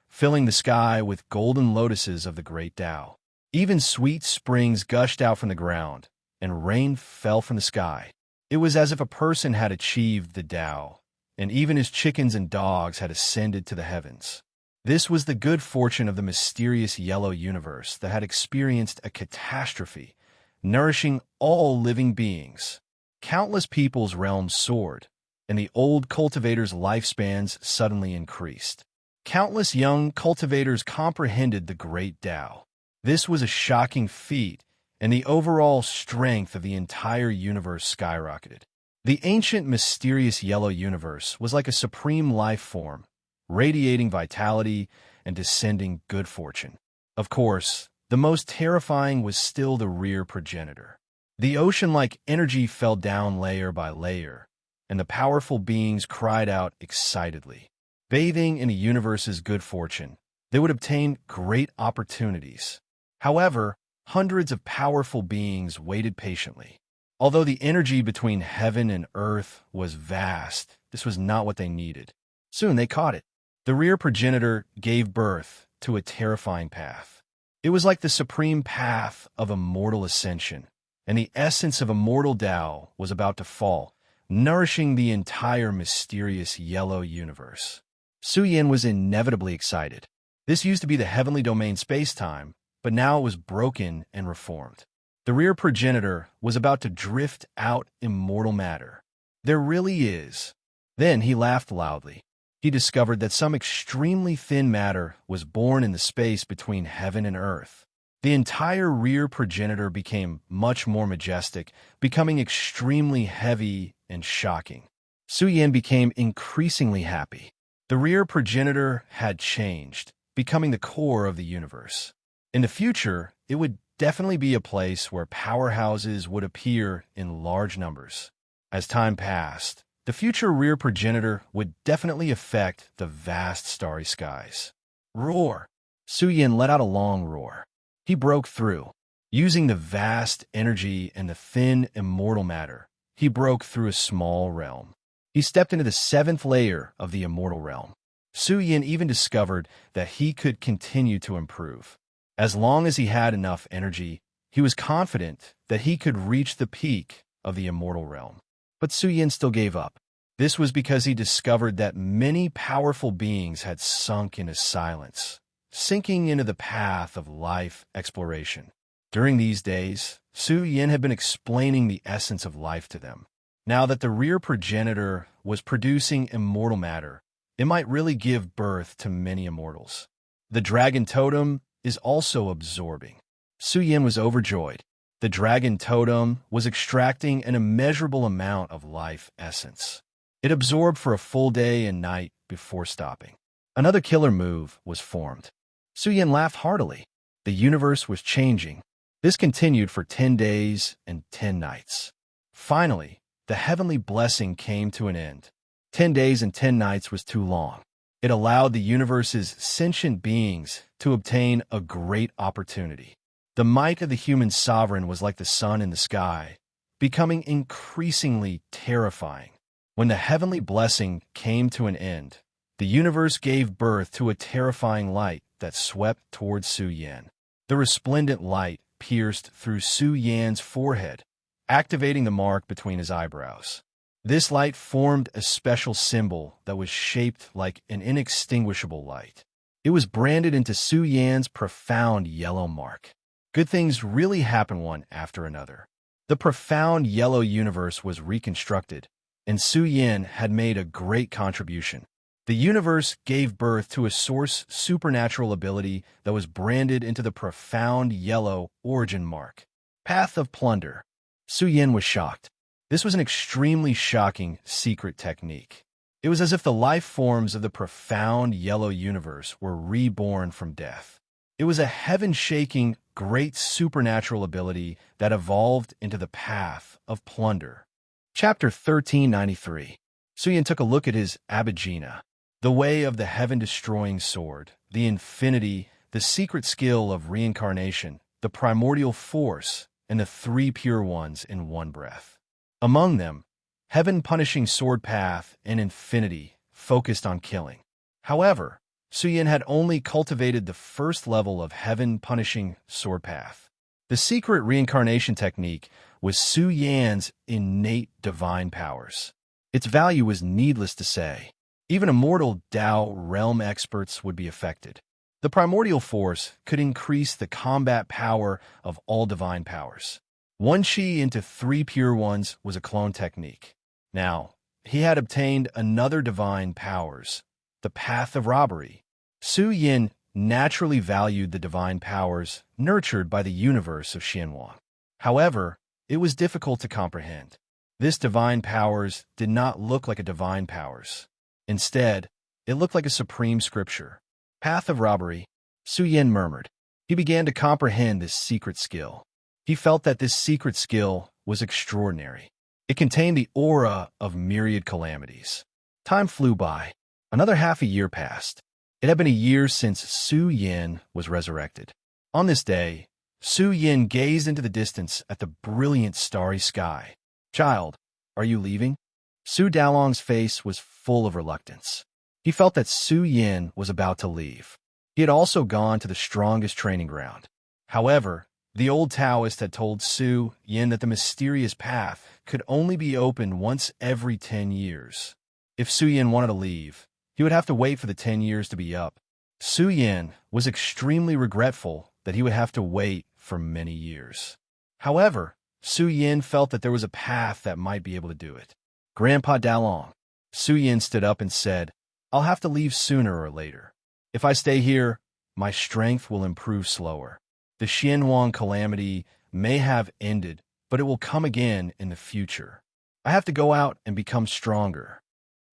S1: filling the sky with golden lotuses of the great Tao. Even sweet springs gushed out from the ground, and rain fell from the sky. It was as if a person had achieved the Tao, and even his chickens and dogs had ascended to the heavens. This was the good fortune of the mysterious yellow universe that had experienced a catastrophe, nourishing all living beings. Countless peoples' realms soared, and the old cultivators' lifespans suddenly increased. Countless young cultivators comprehended the great Tao. This was a shocking feat, and the overall strength of the entire universe skyrocketed. The ancient mysterious yellow universe was like a supreme life form, radiating vitality and descending good fortune. Of course, the most terrifying was still the rear progenitor. The ocean-like energy fell down layer by layer, and the powerful beings cried out excitedly. Bathing in the universe's good fortune, they would obtain great opportunities. However, hundreds of powerful beings waited patiently. Although the energy between heaven and earth was vast, this was not what they needed. Soon they caught it. The rear progenitor gave birth to a terrifying path. It was like the supreme path of immortal ascension, and the essence of immortal Tao was about to fall, nourishing the entire mysterious yellow universe. Su Yin was inevitably excited. This used to be the heavenly domain space-time, but now it was broken and reformed. The rear progenitor was about to drift out immortal matter. There really is. Then he laughed loudly. He discovered that some extremely thin matter was born in the space between heaven and earth. The entire rear progenitor became much more majestic, becoming extremely heavy and shocking. Su Yan became increasingly happy. The rear progenitor had changed, becoming the core of the universe. In the future, it would definitely be a place where powerhouses would appear in large numbers. As time passed, the future rear progenitor would definitely affect the vast starry skies. Roar! Su Yan let out a long roar. He broke through. Using the vast energy and the thin, immortal matter, he broke through a small realm. He stepped into the 7th layer of the immortal realm. Su Yan even discovered that he could continue to improve. As long as he had enough energy, he was confident that he could reach the peak of the immortal realm. But Su Yan still gave up. This was because he discovered that many powerful beings had sunk into silence, sinking into the path of life exploration. During these days, Su Yan had been explaining the essence of life to them. Now that the rear progenitor was producing immortal matter, it might really give birth to many immortals. The dragon totem is also absorbing. Su Yan was overjoyed. The dragon totem was extracting an immeasurable amount of life essence. It absorbed for a full day and night before stopping. Another killer move was formed. Su Yan laughed heartily. The universe was changing. This continued for 10 days and 10 nights. Finally, the heavenly blessing came to an end. 10 days and 10 nights was too long. It allowed the universe's sentient beings to obtain a great opportunity. The might of the human sovereign was like the sun in the sky, becoming increasingly terrifying. When the heavenly blessing came to an end, the universe gave birth to a terrifying light that swept towards Su Yan. The resplendent light pierced through Su Yan's forehead, activating the mark between his eyebrows. This light formed a special symbol that was shaped like an inextinguishable light. It was branded into Su Yan's profound yellow mark. Good things really happen one after another. The profound yellow universe was reconstructed, and Su Yan had made a great contribution. The universe gave birth to a source supernatural ability that was branded into the profound yellow origin mark. Path of Plunder. Su Yan was shocked. This was an extremely shocking secret technique. It was as if the life forms of the profound yellow universe were reborn from death. It was a heaven-shaking, great supernatural ability that evolved into the Path of Plunder. Chapter 1393. Su Yan took a look at his Abhijna, the way of the heaven-destroying sword, the infinity, the secret skill of reincarnation, the primordial force, and the 3 pure ones in one breath. Among them, heaven-punishing sword path and infinity focused on killing. However, Su Yan had only cultivated the first level of heaven-punishing sword path. The secret reincarnation technique was Su Yan's innate divine powers. Its value was needless to say. Even immortal Dao realm experts would be affected. The primordial force could increase the combat power of all divine powers. 1 chi into 3 pure ones was a clone technique. Now, he had obtained another divine powers, the Path of Robbery. Su Yan naturally valued the divine powers nurtured by the universe of Xianwang. However, it was difficult to comprehend. This divine powers did not look like a divine powers. Instead, it looked like a supreme scripture. Path of Robbery, Su Yan murmured. He began to comprehend this secret skill. He felt that this secret skill was extraordinary. It contained the aura of myriad calamities. Time flew by. Another half a year passed. It had been a year since Su Yan was resurrected. On this day, Su Yan gazed into the distance at the brilliant starry sky. Child, are you leaving? Su Dalong's face was full of reluctance. He felt that Su Yan was about to leave. He had also gone to the strongest training ground. However, the old Taoist had told Su Yan that the mysterious path could only be opened once every 10 years. If Su Yan wanted to leave, he would have to wait for the 10 years to be up. Su Yan was extremely regretful that he would have to wait for many years. However, Su Yan felt that there was a path that might be able to do it. Grandpa Dalong. Su Yan stood up and said, I'll have to leave sooner or later. If I stay here, my strength will improve slower. The Xianhuang calamity may have ended, but it will come again in the future. I have to go out and become stronger.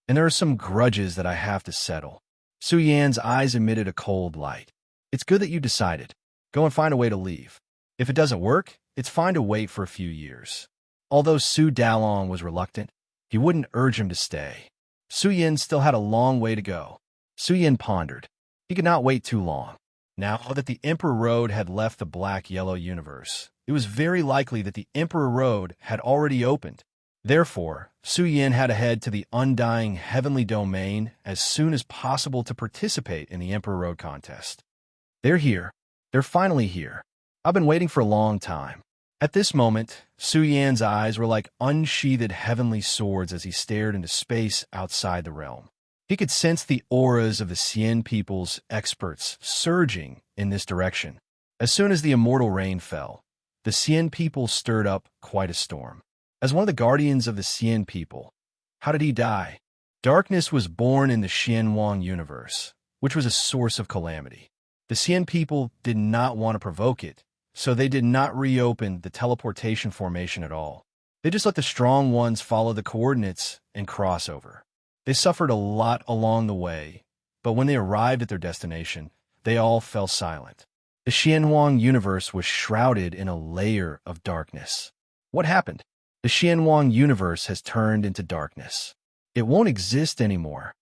S1: And there are some grudges that I have to settle. Su Yan's eyes emitted a cold light. It's good that you decided. Go and find a way to leave. If it doesn't work, it's fine to wait for a few years. Although Su Dalong was reluctant, he wouldn't urge him to stay. Su Yan still had a long way to go. Su Yan pondered. He could not wait too long. Now that the Emperor Road had left the black-yellow universe, it was very likely that the Emperor Road had already opened. Therefore, Su Yan had to head to the undying heavenly domain as soon as possible to participate in the Emperor Road contest. They're here. They're finally here. I've been waiting for a long time. At this moment, Su Yan's eyes were like unsheathed heavenly swords as he stared into space outside the realm. He could sense the auras of the Xian people's experts surging in this direction. As soon as the immortal rain fell, the Xian people stirred up quite a storm. As one of the guardians of the Xian people, how did he die? Darkness was born in the Xianhuang universe, which was a source of calamity. The Xian people did not want to provoke it, so they did not reopen the teleportation formation at all. They just let the strong ones follow the coordinates and cross over. They suffered a lot along the way, but when they arrived at their destination, they all fell silent. The Xianhuang universe was shrouded in a layer of darkness. What happened? The Xianhuang universe has turned into darkness. It won't exist anymore.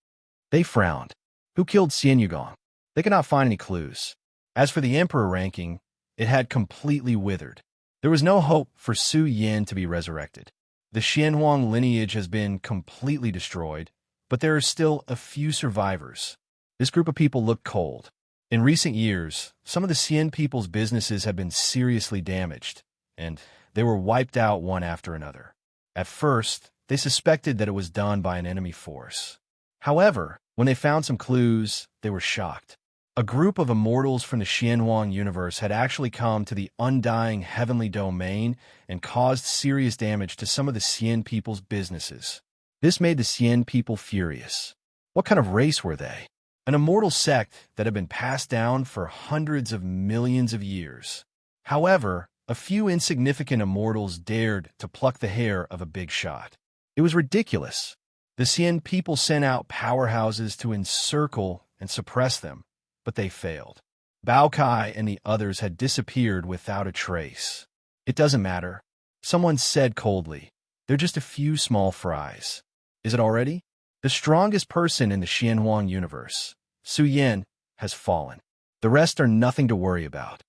S1: They frowned. Who killed Xian Yugong? They could not find any clues. As for the emperor ranking, it had completely withered. There was no hope for Su Yan to be resurrected. The Xianhuang lineage has been completely destroyed, but there are still a few survivors. This group of people looked cold. In recent years, some of the Xian people's businesses have been seriously damaged, and they were wiped out one after another. At first, they suspected that it was done by an enemy force. However, when they found some clues, they were shocked. A group of immortals from the Xianhuang universe had actually come to the undying heavenly domain and caused serious damage to some of the Xian people's businesses. This made the Xian people furious. What kind of race were they? An immortal sect that had been passed down for hundreds of millions of years. However, a few insignificant immortals dared to pluck the hair of a big shot. It was ridiculous. The Xian people sent out powerhouses to encircle and suppress them, but they failed. Bao Kai and the others had disappeared without a trace. It doesn't matter. Someone said coldly, they're just a few small fries. Is it already? The strongest person in the Xianhuang universe, Su Yan, has fallen. The rest are nothing to worry about.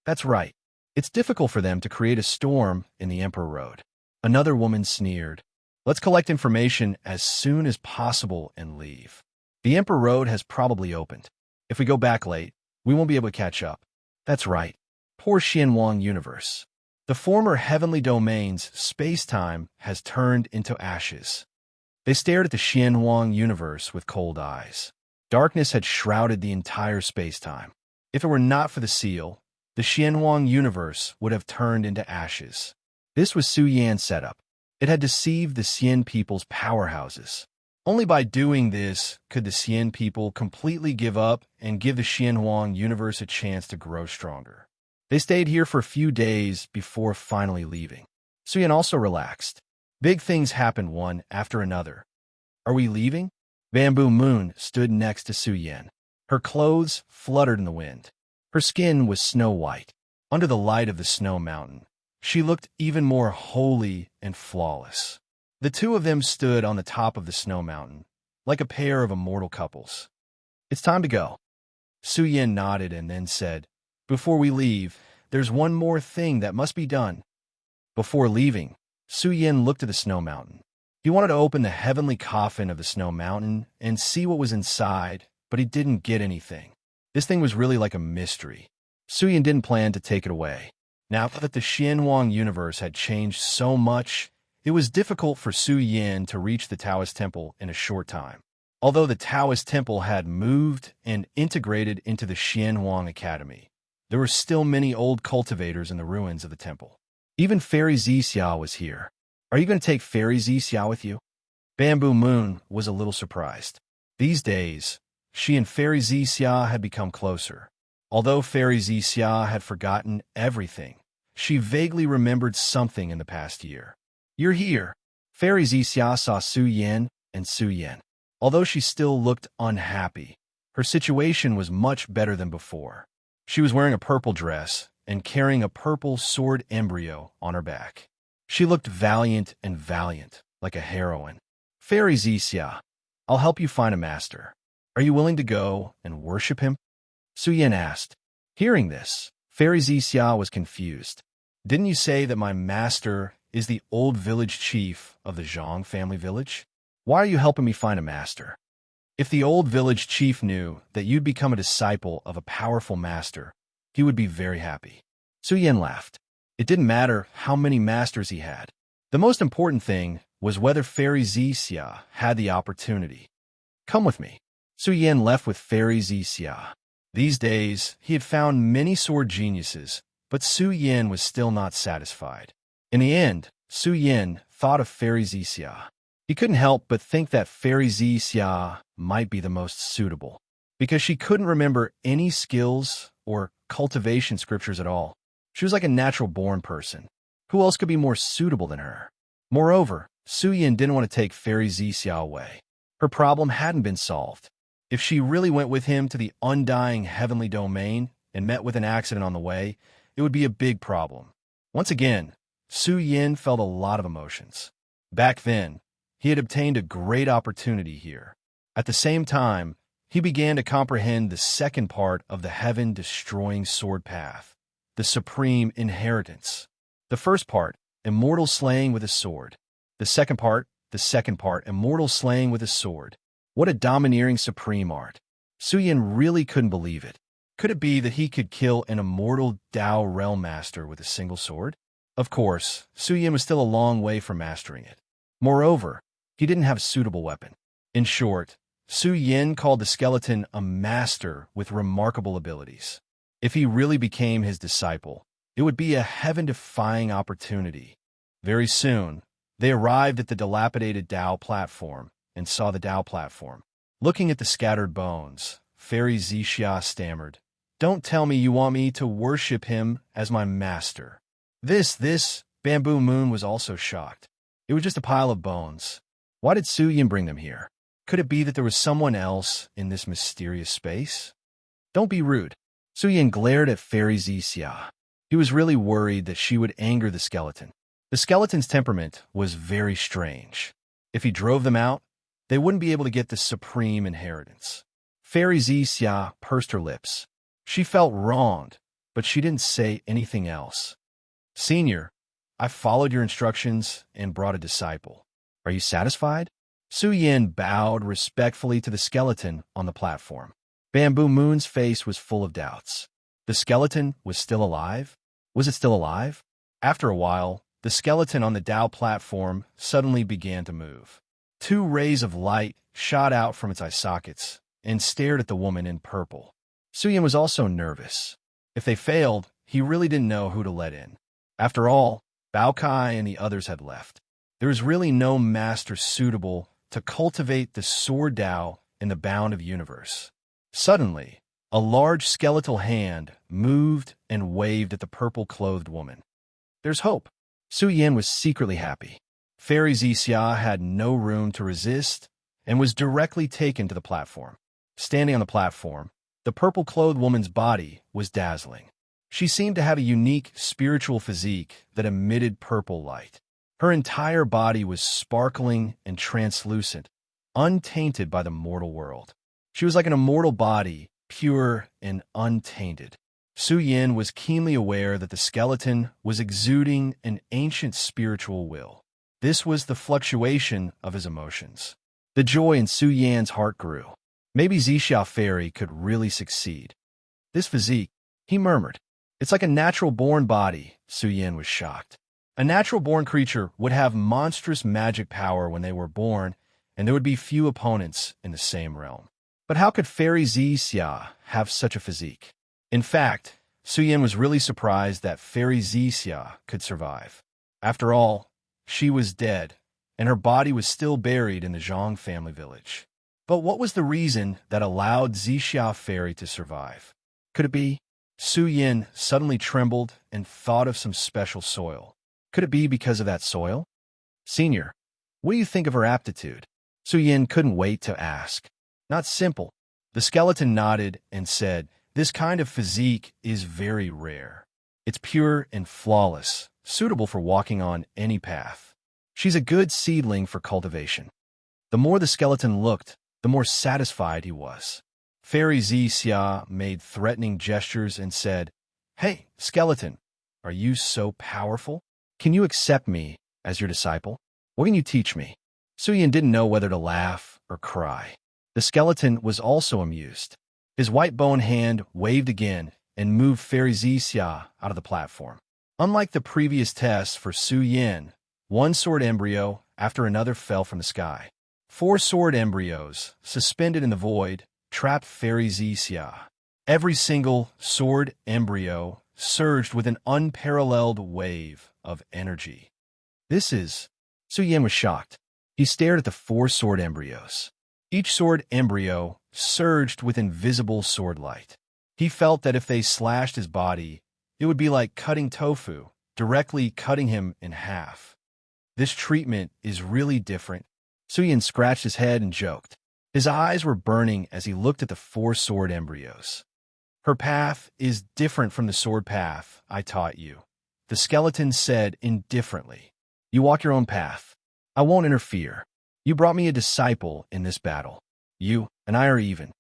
S1: That's right. It's difficult for them to create a storm in the Emperor Road. Another woman sneered. Let's collect information as soon as possible and leave. The Emperor Road has probably opened. If we go back late, we won't be able to catch up. That's right. Poor Xianhuang universe. The former heavenly domain's space-time has turned into ashes. They stared at the Xianhuang universe with cold eyes. Darkness had shrouded the entire space-time. If it were not for the seal, the Xianhuang universe would have turned into ashes. This was Su Yan's setup. It had deceived the Xian people's powerhouses. Only by doing this could the Xian people completely give up and give the Xianhuang universe a chance to grow stronger. They stayed here for a few days before finally leaving. Su Yan also relaxed. Big things happened one after another. Are we leaving? Bamboo Moon stood next to Su Yan. Her clothes fluttered in the wind. Her skin was snow white. Under the light of the snow mountain, she looked even more holy and flawless. The two of them stood on the top of the snow mountain, like a pair of immortal couples. It's time to go. Su Yan nodded and then said, before we leave, there's one more thing that must be done. Before leaving, Su Yan looked at the snow mountain. He wanted to open the heavenly coffin of the snow mountain and see what was inside, but he didn't get anything. This thing was really like a mystery. Su Yan didn't plan to take it away. Now that the Xianhuang universe had changed so much, it was difficult for Su Yan to reach the Taoist temple in a short time. Although the Taoist temple had moved and integrated into the Xianhuang Academy, there were still many old cultivators in the ruins of the temple. Even Fairy Zixia was here. Are you going to take Fairy Zixia with you? Bamboo Moon was a little surprised. These days, she and Fairy Zixia had become closer. Although Fairy Xixia had forgotten everything, she vaguely remembered something in the past year. "You're here." Fairy Xixia saw Su Yin and Su Yin. Although she still looked unhappy, her situation was much better than before. She was wearing a purple dress and carrying a purple sword embryo on her back. She looked valiant, like a heroine. "Fairy Xixia, I'll help you find a master. Are you willing to go and worship him?" Su Yin asked. Hearing this, Fairy Xixia was confused. "Didn't you say that my master is the old village chief of the Zhang family village? Why are you helping me find a master?" "If the old village chief knew that you'd become a disciple of a powerful master, he would be very happy." Su Yin laughed. It didn't matter how many masters he had. The most important thing was whether Fairy Xixia had the opportunity. "Come with me." Su Yin left with Fairy Xixia. These days, he had found many sword geniuses, but Su Yin was still not satisfied. In the end, Su Yin thought of Fairy Xixia. He couldn't help but think that Fairy Xixia might be the most suitable, because she couldn't remember any skills or cultivation scriptures at all. She was like a natural-born person. Who else could be more suitable than her? Moreover, Su Yin didn't want to take Fairy Xixia away. Her problem hadn't been solved. If she really went with him to the undying heavenly domain and met with an accident on the way, it would be a big problem. Once again, Su Yin felt a lot of emotions. Back then, he had obtained a great opportunity here. At the same time, he began to comprehend the second part of the heaven-destroying sword path, the supreme inheritance. The first part, immortal slaying with a sword. The second part, immortal slaying with a sword. What a domineering supreme art. Su Yin really couldn't believe it. Could it be that he could kill an immortal Dao realm master with a single sword? Of course, Su Yin was still a long way from mastering it. Moreover, he didn't have a suitable weapon. In short, Su Yin called the skeleton a master with remarkable abilities. If he really became his disciple, it would be a heaven-defying opportunity. Very soon, they arrived at the dilapidated Dao platform and saw the Dao platform. Looking at the scattered bones, Fairy Xixia stammered, "Don't tell me you want me to worship him as my master." This Bamboo Moon was also shocked. It was just a pile of bones. Why did Su Yin bring them here? Could it be that there was someone else in this mysterious space? "Don't be rude." Su Yin glared at Fairy Xixia. He was really worried that she would anger the skeleton. The skeleton's temperament was very strange. If he drove them out, they wouldn't be able to get the supreme inheritance. Fairy Xixia pursed her lips. She felt wronged, but she didn't say anything else. "Senior, I followed your instructions and brought a disciple. Are you satisfied?" Su Yin bowed respectfully to the skeleton on the platform. Bamboo Moon's face was full of doubts. The skeleton was still alive? Was it still alive? After a while, the skeleton on the Dao platform suddenly began to move. Two rays of light shot out from its eye sockets and stared at the woman in purple. Su Yin was also nervous. If they failed, he really didn't know who to let in. After all, Bao Kai and the others had left. There was really no master suitable to cultivate the sword Dao in the bound of universe. Suddenly, a large skeletal hand moved and waved at the purple-clothed woman. "There's hope." Su Yin was secretly happy. Fairy Xixia had no room to resist and was directly taken to the platform. Standing on the platform, the purple-clothed woman's body was dazzling. She seemed to have a unique spiritual physique that emitted purple light. Her entire body was sparkling and translucent, untainted by the mortal world. She was like an immortal body, pure and untainted. Su Yin was keenly aware that the skeleton was exuding an ancient spiritual will. This was the fluctuation of his emotions. The joy in Su Yin's heart grew. Maybe Xixia Fairy could really succeed. "This physique," he murmured. "It's like a natural-born body." Su Yin was shocked. A natural-born creature would have monstrous magic power when they were born, and there would be few opponents in the same realm. But how could Fairy Xixia have such a physique? In fact, Su Yin was really surprised that Fairy Xixia could survive. After all, she was dead, and her body was still buried in the Zhang family village. But what was the reason that allowed Xixia Fairy to survive? Could it be? Su Yin suddenly trembled and thought of some special soil. Could it be because of that soil? Senior, what do you think of her aptitude? Su Yin couldn't wait to ask. Not simple. The skeleton nodded and said, this kind of physique is very rare. It's pure and flawless, suitable for walking on any path. She's a good seedling for cultivation. The more the skeleton looked, the more satisfied he was. Fairy Xia made threatening gestures and said, hey, skeleton, are you so powerful? Can you accept me as your disciple? What can you teach me? Su Yin didn't know whether to laugh or cry. The skeleton was also amused. His white bone hand waved again and moved Fairy Xia out of the platform. Unlike the previous tests for Su Yin, one sword embryo after another fell from the sky. 4 sword embryos, suspended in the void, trapped Fairy Xia. Every single sword embryo surged with an unparalleled wave of energy. Su Yin was shocked. He stared at the 4 sword embryos. Each sword embryo surged with invisible sword light. He felt that if they slashed his body, it would be like cutting tofu, directly cutting him in half. This treatment is really different. Su Yin scratched his head and joked. His eyes were burning as he looked at the 4 sword embryos. Her path is different from the sword path I taught you, the skeleton said indifferently. You walk your own path. I won't interfere. You brought me a disciple in this battle. You and I are even.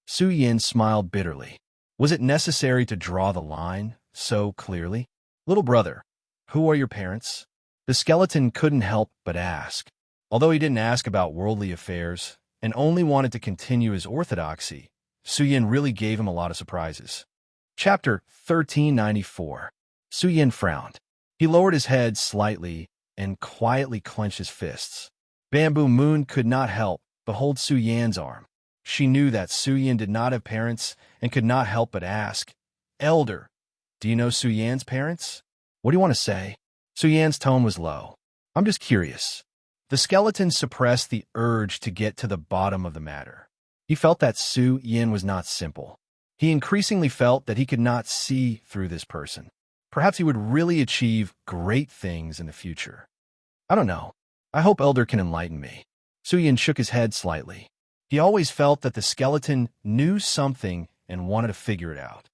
S1: Su Yin smiled bitterly. Was it necessary to draw the line so clearly? Little brother, who are your parents? The skeleton couldn't help but ask. Although he didn't ask about worldly affairs and only wanted to continue his orthodoxy, Su Yin really gave him a lot of surprises. Chapter 1394. Su Yin frowned. He lowered his head slightly and quietly clenched his fists. Bamboo Moon could not help but hold Su Yan's arm. She knew that Su Yin did not have parents and could not help but ask, Elder, do you know Su Yan's parents? What do you want to say? Su Yan's tone was low. I'm just curious. The skeleton suppressed the urge to get to the bottom of the matter. He felt that Su Yin was not simple. He increasingly felt that he could not see through this person. Perhaps he would really achieve great things in the future. I don't know. I hope Elder can enlighten me. Su Yin shook his head slightly. He always felt that the skeleton knew something and wanted to figure it out.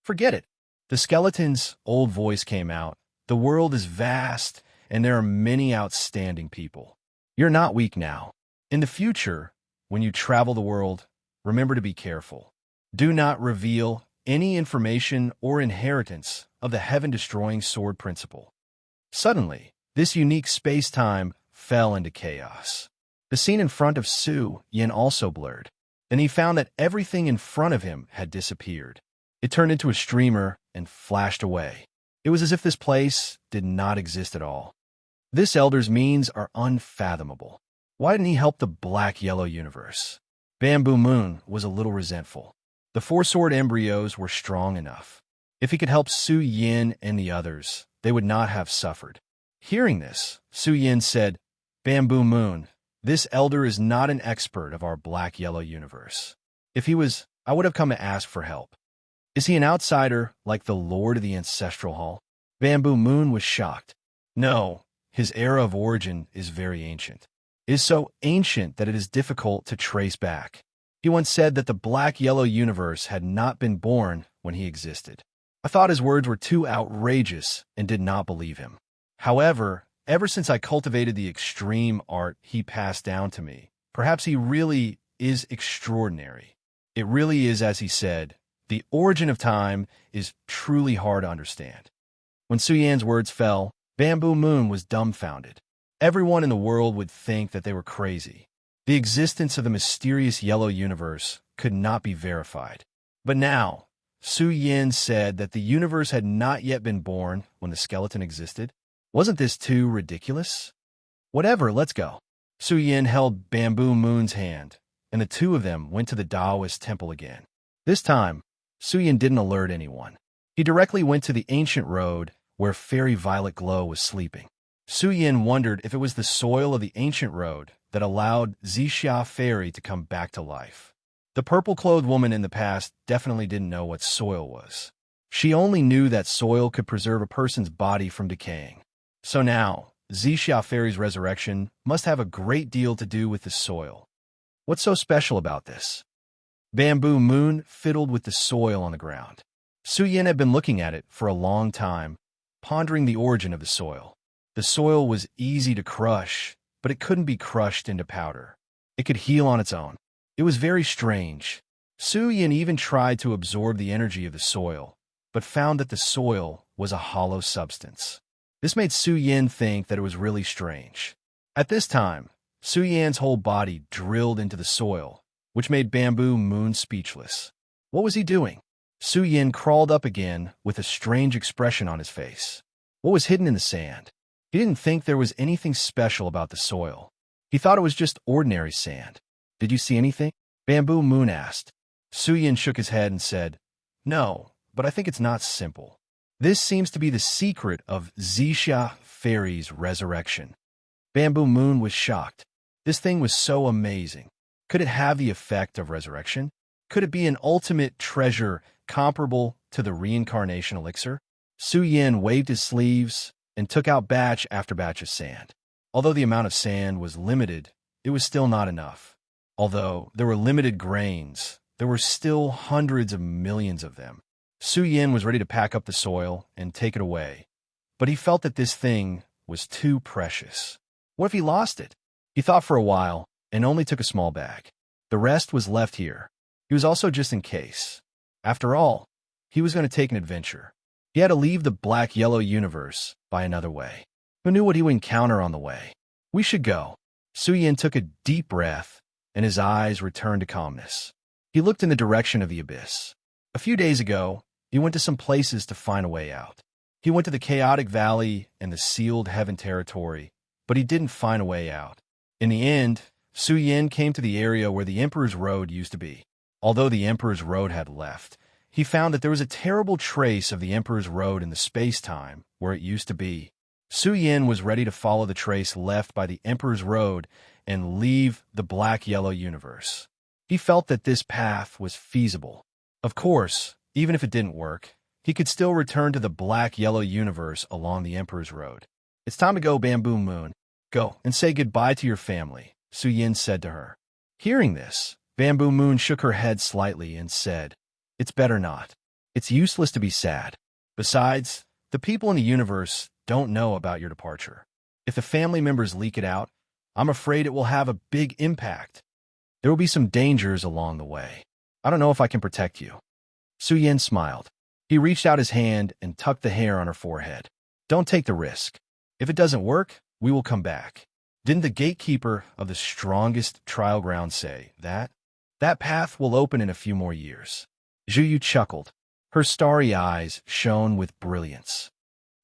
S1: Forget it. The skeleton's old voice came out. The world is vast, and there are many outstanding people. You're not weak now. In the future, when you travel the world, remember to be careful. Do not reveal any information or inheritance of the heaven-destroying sword principle. Suddenly, this unique space-time fell into chaos. The scene in front of Su Yin also blurred. Then he found that everything in front of him had disappeared. It turned into a streamer and flashed away. It was as if this place did not exist at all. This elder's means are unfathomable. Why didn't he help the black-yellow universe? Bamboo Moon was a little resentful. The 4 sword embryos were strong enough. If he could help Su Yin and the others, they would not have suffered. Hearing this, Su Yin said, Bamboo Moon, this elder is not an expert of our black-yellow universe. If he was, I would have come to ask for help. Is he an outsider like the Lord of the Ancestral Hall? Bamboo Moon was shocked. No, his era of origin is very ancient. It is so ancient that it is difficult to trace back. He once said that the black-yellow universe had not been born when he existed. I thought his words were too outrageous and did not believe him. However, ever since I cultivated the extreme art he passed down to me, perhaps he really is extraordinary. It really is, as he said, the origin of time is truly hard to understand. When Su Yan's words fell, Bamboo Moon was dumbfounded. Everyone in the world would think that they were crazy. The existence of the mysterious yellow universe could not be verified. But now, Su Yin said that the universe had not yet been born when the skeleton existed. Wasn't this too ridiculous? Whatever, let's go. Su Yin held Bamboo Moon's hand, and the two of them went to the Taoist temple again. This time, Su Yin didn't alert anyone. He directly went to the ancient road where Fairy Violet Glow was sleeping. Su Yin wondered if it was the soil of the ancient road that allowed Xixia Fairy to come back to life. The purple-clothed woman in the past definitely didn't know what soil was. She only knew that soil could preserve a person's body from decaying. So now, Xixia Fairy's resurrection must have a great deal to do with the soil. What's so special about this? Bamboo Moon fiddled with the soil on the ground. Su Yin had been looking at it for a long time, pondering the origin of the soil. The soil was easy to crush, but it couldn't be crushed into powder. It could heal on its own. It was very strange. Su Yin even tried to absorb the energy of the soil, but found that the soil was a hollow substance. This made Su Yin think that it was really strange. At this time, Su Yan's whole body drilled into the soil, which made Bamboo Moon speechless. What was he doing? Su Yin crawled up again with a strange expression on his face. What was hidden in the sand? He didn't think there was anything special about the soil. He thought it was just ordinary sand. Did you see anything? Bamboo Moon asked. Su Yin shook his head and said, "No, but I think it's not simple. This seems to be the secret of Xixia Fairy's resurrection." Bamboo Moon was shocked. This thing was so amazing. Could it have the effect of resurrection? Could it be an ultimate treasure comparable to the reincarnation elixir? Su Yin waved his sleeves and took out batch after batch of sand. Although the amount of sand was limited, it was still not enough. Although there were limited grains, there were still hundreds of millions of them. Su Yin was ready to pack up the soil and take it away, but he felt that this thing was too precious. What if he lost it? He thought for a while and only took a small bag. The rest was left here. He was also just in case. After all, he was going to take an adventure. He had to leave the black-yellow universe by another way. Who knew what he would encounter on the way? We should go. Su Yin took a deep breath, and his eyes returned to calmness. He looked in the direction of the abyss. A few days ago, he went to some places to find a way out. He went to the chaotic valley and the sealed heaven territory, but he didn't find a way out. In the end, Su Yin came to the area where the Emperor's Road used to be. Although the Emperor's Road had left, he found that there was a terrible trace of the Emperor's Road in the space-time where it used to be. Su Yin was ready to follow the trace left by the Emperor's Road and leave the black-yellow universe. He felt that this path was feasible. Of course, even if it didn't work, he could still return to the black-yellow universe along the Emperor's Road. "It's time to go, Bamboo Moon. Go and say goodbye to your family," Su Yin said to her. Hearing this, Bamboo Moon shook her head slightly and said, "It's better not. It's useless to be sad. Besides, the people in the universe don't know about your departure. If the family members leak it out, I'm afraid it will have a big impact. There will be some dangers along the way. I don't know if I can protect you." Su Yin smiled. He reached out his hand and tucked the hair on her forehead. "Don't take the risk. If it doesn't work, we will come back. Didn't the gatekeeper of the strongest trial ground say that? That path will open in a few more years." Zhu Yu chuckled. Her starry eyes shone with brilliance.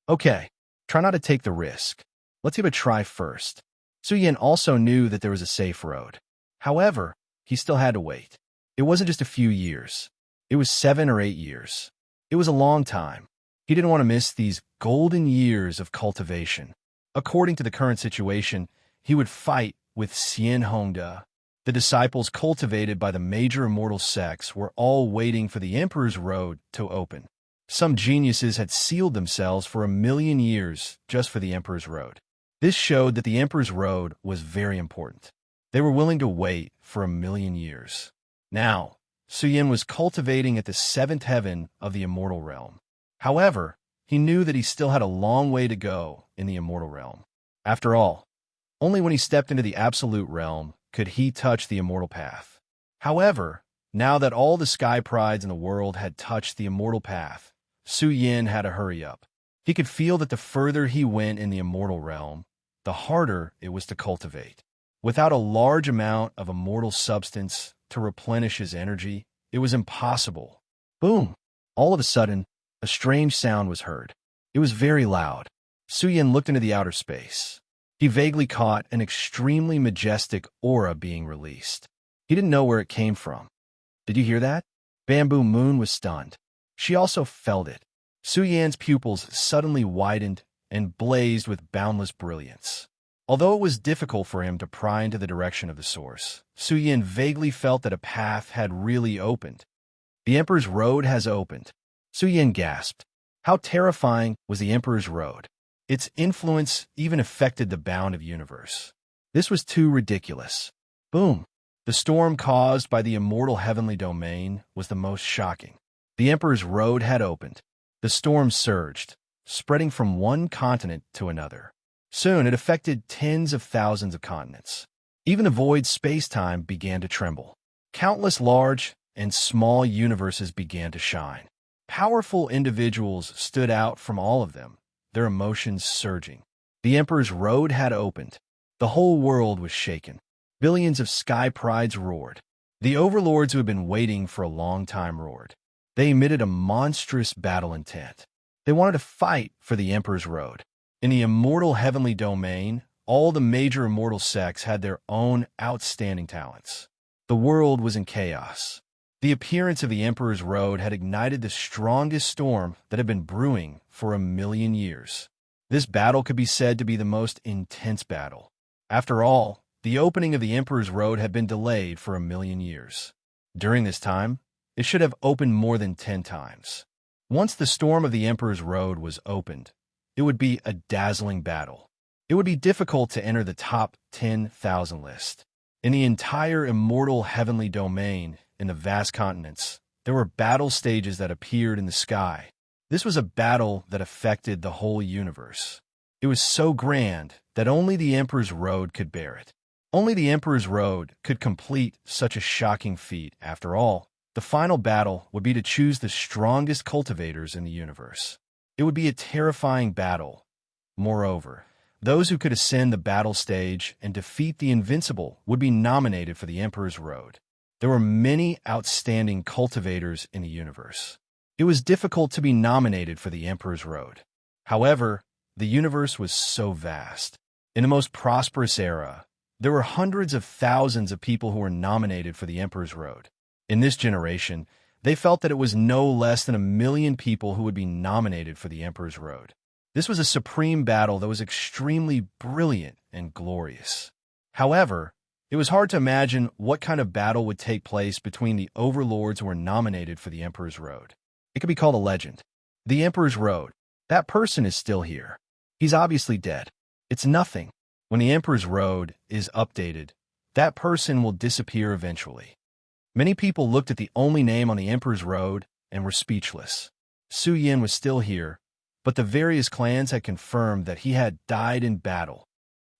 S1: "Okay, try not to take the risk. Let's give it a try first." Su Yin also knew that there was a safe road. However, he still had to wait. It wasn't just a few years. It was 7 or 8 years. It was a long time. He didn't want to miss these golden years of cultivation. According to the current situation, he would fight with Xian Hongda. The disciples cultivated by the major immortal sects were all waiting for the Emperor's Road to open. Some geniuses had sealed themselves for 1,000,000 years just for the Emperor's Road. This showed that the Emperor's Road was very important. They were willing to wait for 1,000,000 years. Now, Su Yin was cultivating at the 7th heaven of the immortal realm. However, he knew that he still had a long way to go in the immortal realm. After all, only when he stepped into the absolute realm could he touch the immortal path. However, now that all the sky prides in the world had touched the immortal path, Su Yin had to hurry up. He could feel that the further he went in the immortal realm, the harder it was to cultivate. Without a large amount of immortal substance to replenish his energy, it was impossible. Boom! All of a sudden, a strange sound was heard. It was very loud. Su Yin looked into the outer space. He vaguely caught an extremely majestic aura being released. He didn't know where it came from. Did you hear that? Bamboo Moon was stunned. She also felt it. Su Yan's pupils suddenly widened and blazed with boundless brilliance. Although it was difficult for him to pry into the direction of the source, Su Yin vaguely felt that a path had really opened. The Emperor's Road has opened. Su Yin gasped. How terrifying was the Emperor's Road? Its influence even affected the bound of universe. This was too ridiculous. Boom! The storm caused by the immortal heavenly domain was the most shocking. The Emperor's Road had opened. The storm surged, spreading from one continent to another. Soon it affected tens of thousands of continents. Even the void space-time began to tremble. Countless large and small universes began to shine. Powerful individuals stood out from all of them, their emotions surging. The Emperor's Road had opened. The whole world was shaken. Billions of sky prides roared. The overlords who had been waiting for a long time roared. They emitted a monstrous battle intent. They wanted to fight for the Emperor's Road. In the immortal heavenly domain, all the major immortal sects had their own outstanding talents. The world was in chaos. The appearance of the Emperor's Road had ignited the strongest storm that had been brewing for 1,000,000 years. This battle could be said to be the most intense battle. After all, the opening of the Emperor's Road had been delayed for 1,000,000 years. During this time, it should have opened more than 10 times. Once the storm of the Emperor's Road was opened, it would be a dazzling battle. It would be difficult to enter the top 10,000 list. In the entire immortal heavenly domain, in the vast continents, there were battle stages that appeared in the sky. This was a battle that affected the whole universe. It was so grand that only the Emperor's Road could bear it. Only the Emperor's Road could complete such a shocking feat. After all, the final battle would be to choose the strongest cultivators in the universe. It would be a terrifying battle. Moreover, those who could ascend the battle stage and defeat the invincible would be nominated for the Emperor's Road. There were many outstanding cultivators in the universe. It was difficult to be nominated for the Emperor's Road. However, the universe was so vast. In the most prosperous era, there were hundreds of thousands of people who were nominated for the Emperor's Road. In this generation, they felt that it was no less than 1,000,000 people who would be nominated for the Emperor's Road. This was a supreme battle that was extremely brilliant and glorious. However, it was hard to imagine what kind of battle would take place between the overlords who were nominated for the Emperor's Road. It could be called a legend. The Emperor's Road. That person is still here. He's obviously dead. It's nothing. When the Emperor's Road is updated, that person will disappear eventually. Many people looked at the only name on the Emperor's Road and were speechless. Su Yin was still here, but the various clans had confirmed that he had died in battle.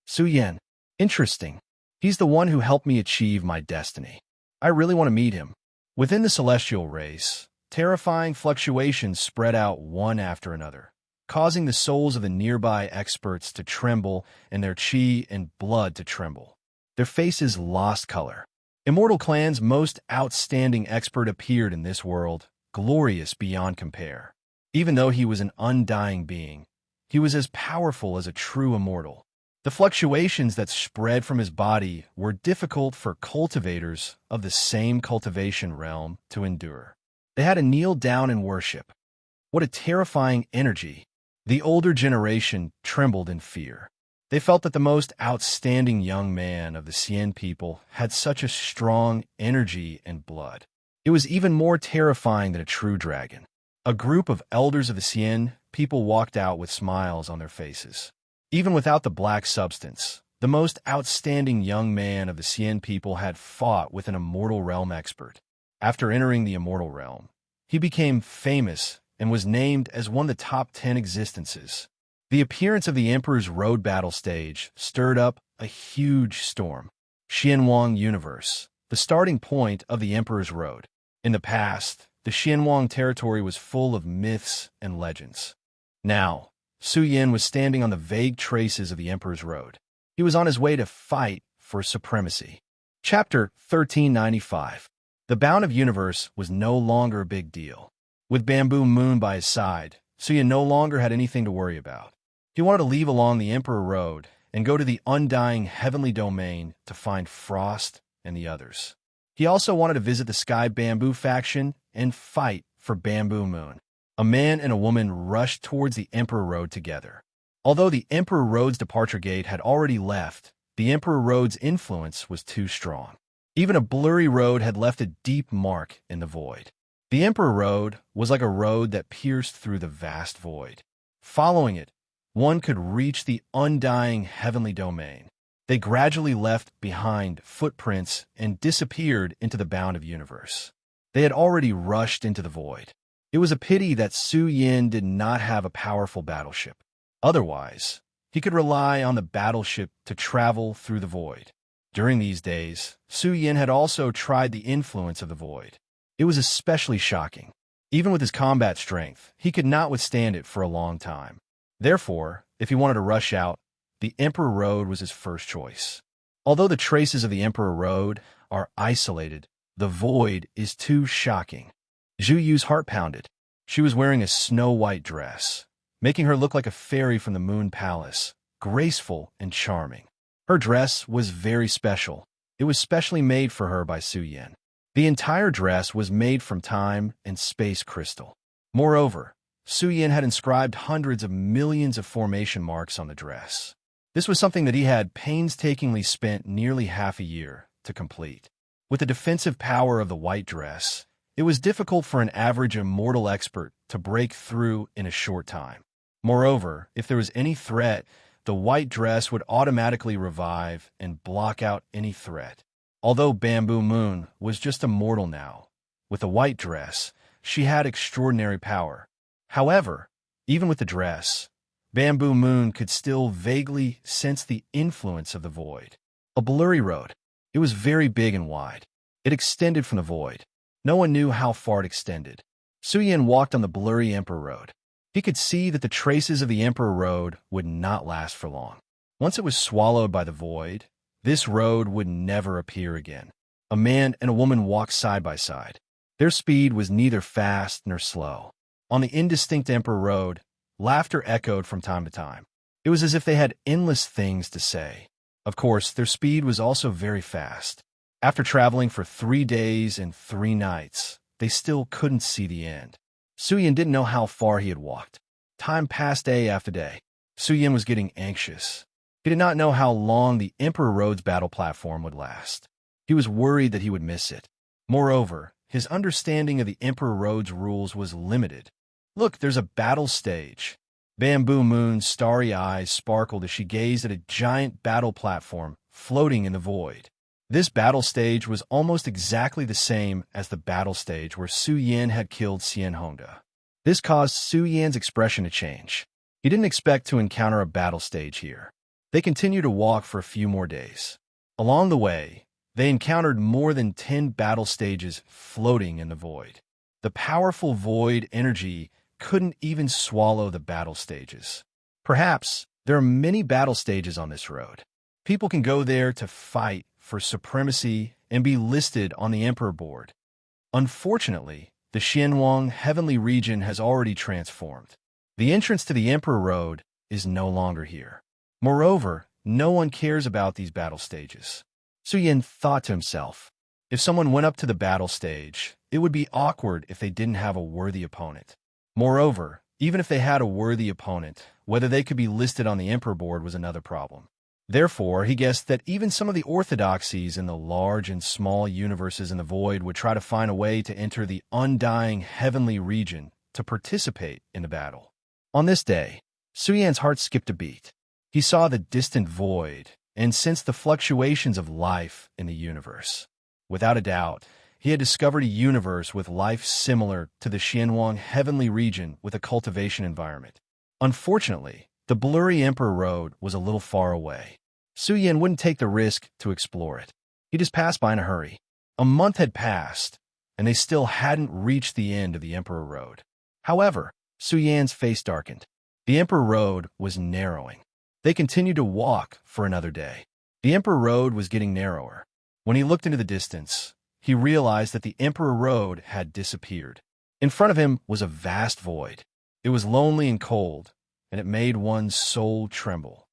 S1: Su Yin. Interesting. He's the one who helped me achieve my destiny. I really want to meet him. Within the celestial race, terrifying fluctuations spread out one after another, causing the souls of the nearby experts to tremble and their chi and blood to tremble. Their faces lost color. Immortal Clan's most outstanding expert appeared in this world, glorious beyond compare. Even though he was an undying being, he was as powerful as a true immortal. The fluctuations that spread from his body were difficult for cultivators of the same cultivation realm to endure. They had to kneel down and worship. What a terrifying energy! The older generation trembled in fear. They felt that the most outstanding young man of the Xian people had such a strong energy and blood. It was even more terrifying than a true dragon. A group of elders of the Xian people walked out with smiles on their faces. Even without the black substance, the most outstanding young man of the Xian people had fought with an immortal realm expert. After entering the immortal realm, he became famous and was named as one of the top 10 existences. The appearance of the Emperor's Road battle stage stirred up a huge storm. Xianwang Universe, the starting point of the Emperor's Road. In the past, the Xianwang territory was full of myths and legends. Now, Su Yin was standing on the vague traces of the Emperor's Road. He was on his way to fight for supremacy. Chapter 1395. The bound of universe was no longer a big deal. With Bamboo Moon by his side, Su Yin no longer had anything to worry about. He wanted to leave along the Emperor Road and go to the undying heavenly domain to find Frost and the others. He also wanted to visit the Sky Bamboo faction and fight for Bamboo Moon. A man and a woman rushed towards the Emperor Road together. Although the Emperor Road's departure gate had already left, the Emperor Road's influence was too strong. Even a blurry road had left a deep mark in the void. The Emperor Road was like a road that pierced through the vast void. Following it, one could reach the undying heavenly domain. They gradually left behind footprints and disappeared into the bound of universe. They had already rushed into the void. It was a pity that Su Yin did not have a powerful battleship. Otherwise, he could rely on the battleship to travel through the void. During these days, Su Yin had also tried the influence of the void. It was especially shocking. Even with his combat strength, he could not withstand it for a long time. Therefore, if he wanted to rush out, the Emperor Road was his first choice. Although the traces of the Emperor Road are isolated, the void is too shocking. Zhu Yu's heart pounded. She was wearing a snow-white dress, making her look like a fairy from the Moon Palace, graceful and charming. Her dress was very special. It was specially made for her by Su Yin. The entire dress was made from time and space crystal. Moreover, Su Yin had inscribed hundreds of millions of formation marks on the dress. This was something that he had painstakingly spent nearly half a year to complete. With the defensive power of the white dress, it was difficult for an average immortal expert to break through in a short time. Moreover, if there was any threat, the white dress would automatically revive and block out any threat. Although Bamboo Moon was just a mortal now, with the white dress, she had extraordinary power. However, even with the dress, Bamboo Moon could still vaguely sense the influence of the void. A blurry road. It was very big and wide. It extended from the void. No one knew how far it extended. Su Yin walked on the blurry Emperor Road. He could see that the traces of the Emperor Road would not last for long. Once it was swallowed by the void, this road would never appear again. A man and a woman walked side by side. Their speed was neither fast nor slow. On the indistinct Emperor Road, laughter echoed from time to time. It was as if they had endless things to say. Of course, their speed was also very fast. After traveling for 3 days and 3 nights, they still couldn't see the end. Su Yin didn't know how far he had walked. Time passed day after day. Su Yin was getting anxious. He did not know how long the Emperor Road's battle platform would last. He was worried that he would miss it. Moreover, his understanding of the Emperor Road's rules was limited. Look, there's a battle stage. Bamboo Moon's starry eyes sparkled as she gazed at a giant battle platform floating in the void. This battle stage was almost exactly the same as the battle stage where Su Yin had killed Xian Hongda. This caused Su Yin's expression to change. He didn't expect to encounter a battle stage here. They continued to walk for a few more days. Along the way, they encountered more than 10 battle stages floating in the void. The powerful void energy couldn't even swallow the battle stages. Perhaps there are many battle stages on this road. People can go there to fight for supremacy and be listed on the Emperor board. Unfortunately, the Xianwang heavenly region has already transformed. The entrance to the Emperor Road is no longer here. Moreover, no one cares about these battle stages. Su Yin thought to himself, if someone went up to the battle stage, it would be awkward if they didn't have a worthy opponent. Moreover, even if they had a worthy opponent, whether they could be listed on the Emperor board was another problem. Therefore, he guessed that even some of the orthodoxies in the large and small universes in the void would try to find a way to enter the undying heavenly region to participate in the battle. On this day, Su Yan's heart skipped a beat. He saw the distant void and sensed the fluctuations of life in the universe. Without a doubt, he had discovered a universe with life similar to the Xianwang heavenly region with a cultivation environment. Unfortunately, the blurry Emperor Road was a little far away. Su Yin wouldn't take the risk to explore it. He just passed by in a hurry. A month had passed, and they still hadn't reached the end of the Emperor Road. However, Su Yan's face darkened. The Emperor Road was narrowing. They continued to walk for another day. The Emperor Road was getting narrower. When he looked into the distance, he realized that the Emperor Road had disappeared. In front of him was a vast void. It was lonely and cold, and it made one's soul tremble.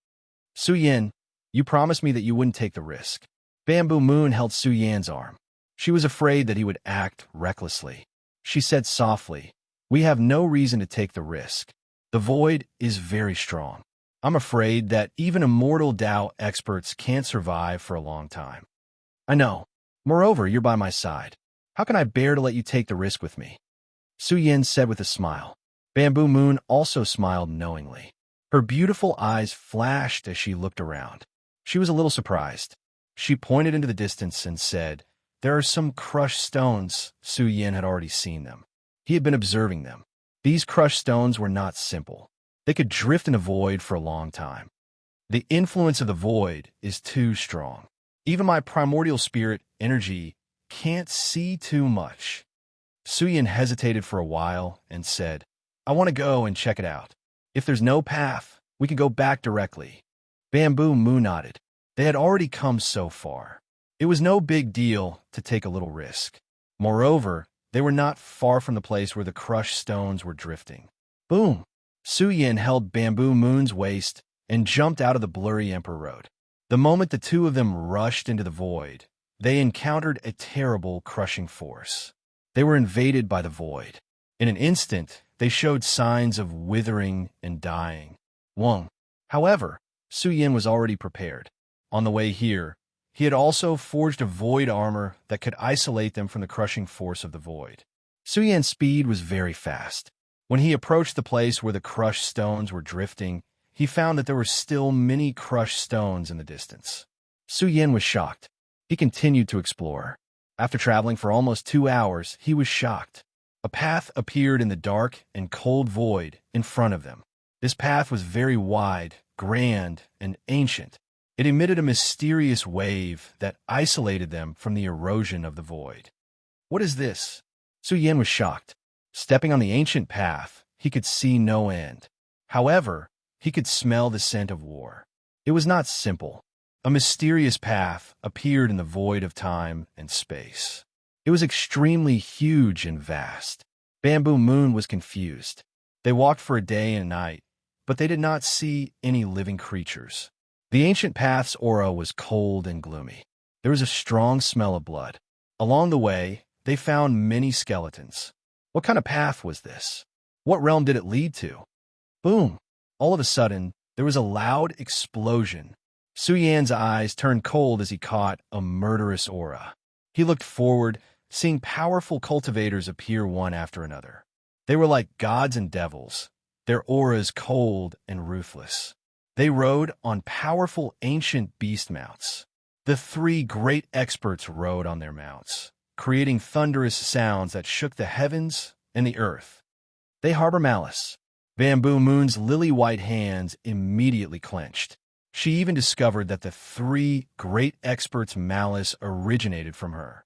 S1: Su Yin, you promised me that you wouldn't take the risk. Bamboo Moon held Su Yan's arm. She was afraid that he would act recklessly. She said softly, we have no reason to take the risk. The void is very strong. I'm afraid that even immortal Tao experts can't survive for a long time. I know. Moreover, you're by my side. How can I bear to let you take the risk with me? Su Yin said with a smile. Bamboo Moon also smiled knowingly. Her beautiful eyes flashed as she looked around. She was a little surprised. She pointed into the distance and said, "There are some crushed stones." Su Yin had already seen them. He had been observing them. These crushed stones were not simple. They could drift in a void for a long time. The influence of the void is too strong. Even my primordial spirit energy can't see too much. Su Yin hesitated for a while and said, "I want to go and check it out. If there's no path, we can go back directly." Bamboo Moon nodded. They had already come so far. It was no big deal to take a little risk. Moreover, they were not far from the place where the crushed stones were drifting. Boom! Su Yin held Bamboo Moon's waist and jumped out of the blurry Emperor Road. The moment the two of them rushed into the void, they encountered a terrible, crushing force. They were invaded by the void. In an instant, they showed signs of withering and dying. However, Su Yin was already prepared. On the way here, he had also forged a void armor that could isolate them from the crushing force of the void. Su Yin's speed was very fast. When he approached the place where the crushed stones were drifting, he found that there were still many crushed stones in the distance. Su Yin was shocked. He continued to explore. After traveling for almost 2 hours, he was shocked. A path appeared in the dark and cold void in front of them. This path was very wide, grand, and ancient. It emitted a mysterious wave that isolated them from the erosion of the void. What is this? Su Yin was shocked. Stepping on the ancient path, he could see no end. However, he could smell the scent of war. It was not simple. A mysterious path appeared in the void of time and space. It was extremely huge and vast. Bamboo Moon was confused. They walked for a day and a night, but they did not see any living creatures. The ancient path's aura was cold and gloomy. There was a strong smell of blood. Along the way, they found many skeletons. What kind of path was this? What realm did it lead to? Boom! All of a sudden, there was a loud explosion. Su Yan's eyes turned cold as he caught a murderous aura. He looked forward, seeing powerful cultivators appear one after another. They were like gods and devils, their auras cold and ruthless. They rode on powerful ancient beast mounts. The 3 great experts rode on their mounts, creating thunderous sounds that shook the heavens and the earth. They harbor malice. Bamboo Moon's lily-white hands immediately clenched. She even discovered that the 3 great experts' malice originated from her.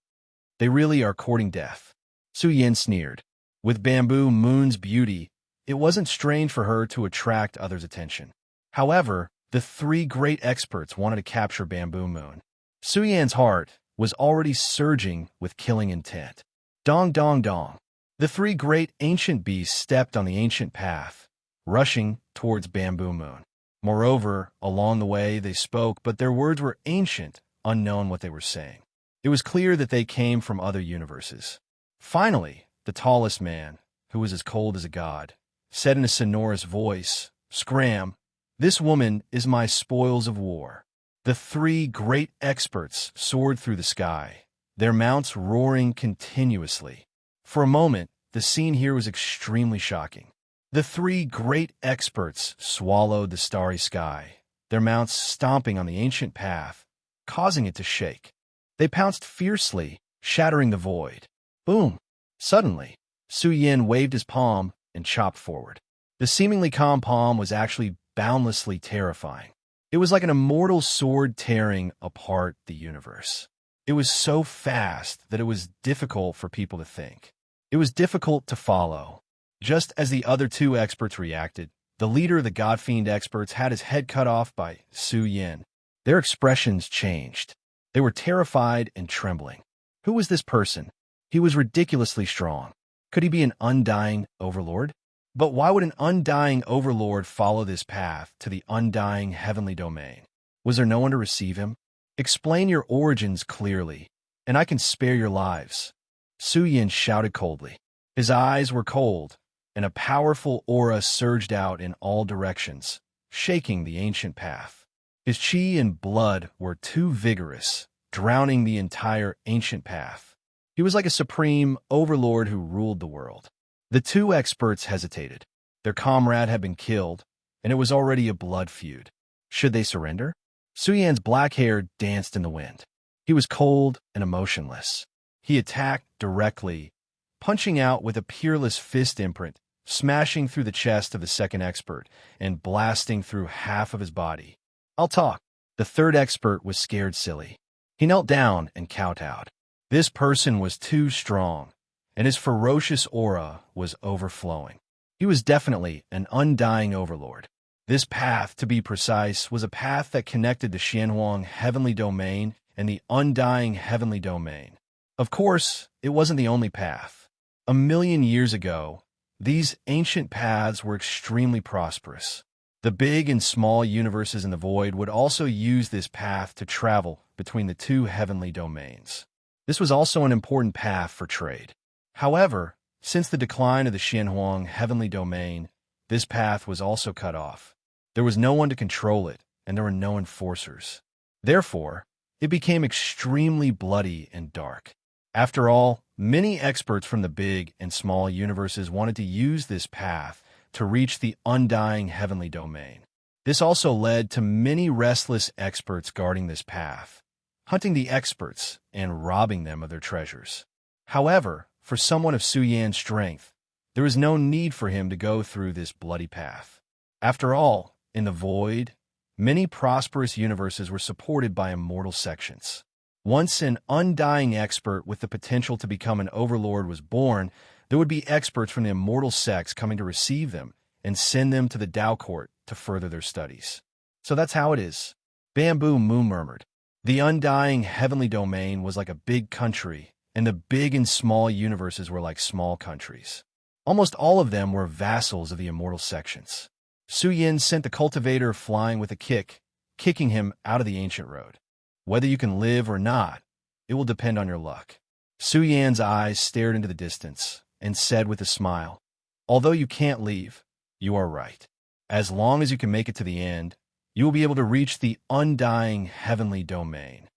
S1: They really are courting death. Su Yin sneered. With Bamboo Moon's beauty, it wasn't strange for her to attract others' attention. However, the 3 great experts wanted to capture Bamboo Moon. Su Yan's heart was already surging with killing intent. Dong dong dong. The 3 great ancient beasts stepped on the ancient path, rushing towards Bamboo Moon. Moreover, along the way they spoke, but their words were ancient, unknown what they were saying. It was clear that they came from other universes. Finally, the tallest man, who was as cold as a god, said in a sonorous voice, "Scram, this woman is my spoils of war." The 3 great experts soared through the sky, their mounts roaring continuously. For a moment, the scene here was extremely shocking. The 3 great experts swallowed the starry sky, their mounts stomping on the ancient path, causing it to shake. They pounced fiercely, shattering the void. Boom! Suddenly, Su Yin waved his palm and chopped forward. The seemingly calm palm was actually boundlessly terrifying. It was like an immortal sword tearing apart the universe. It was so fast that it was difficult for people to think. It was difficult to follow. Just as the other 2 experts reacted, the leader of the God Fiend experts had his head cut off by Su Yin. Their expressions changed. They were terrified and trembling. Who was this person? He was ridiculously strong. Could he be an undying overlord? But why would an undying overlord follow this path to the undying heavenly domain? Was there no one to receive him? Explain your origins clearly, and I can spare your lives. Su Yin shouted coldly. His eyes were cold, and a powerful aura surged out in all directions, shaking the ancient path. His chi and blood were too vigorous, drowning the entire ancient path. He was like a supreme overlord who ruled the world. The two experts hesitated. Their comrade had been killed, and it was already a blood feud. Should they surrender? Suyan's black hair danced in the wind. He was cold and emotionless. He attacked directly, punching out with a peerless fist imprint, smashing through the chest of the second expert and blasting through half of his body. "I'll talk." The third expert was scared silly. He knelt down and kowtowed. This person was too strong, and his ferocious aura was overflowing. He was definitely an undying overlord. This path, to be precise, was a path that connected the Xianhuang heavenly domain and the undying heavenly domain. Of course, it wasn't the only path. 1,000,000 years ago, these ancient paths were extremely prosperous. The big and small universes in the void would also use this path to travel between the two heavenly domains. This was also an important path for trade. However, since the decline of the Xianhuang heavenly domain, this path was also cut off. There was no one to control it, and there were no enforcers. Therefore, it became extremely bloody and dark. After all, many experts from the big and small universes wanted to use this path to reach the undying heavenly domain. This also led to many restless experts guarding this path, hunting the experts and robbing them of their treasures. However, for someone of Suyan's strength, there was no need for him to go through this bloody path. After all, in the void, many prosperous universes were supported by immortal sections. Once an undying expert with the potential to become an overlord was born, there would be experts from the immortal sects coming to receive them and send them to the Tao Court to further their studies. So that's how it is. Bamboo Moon murmured. The undying heavenly domain was like a big country, and the big and small universes were like small countries. Almost all of them were vassals of the immortal sections. Suyin sent the cultivator flying with a kick, kicking him out of the ancient road. Whether you can live or not, it will depend on your luck. Suyan's eyes stared into the distance and said with a smile, "Although you can't leave, you are right. As long as you can make it to the end, you will be able to reach the undying heavenly domain."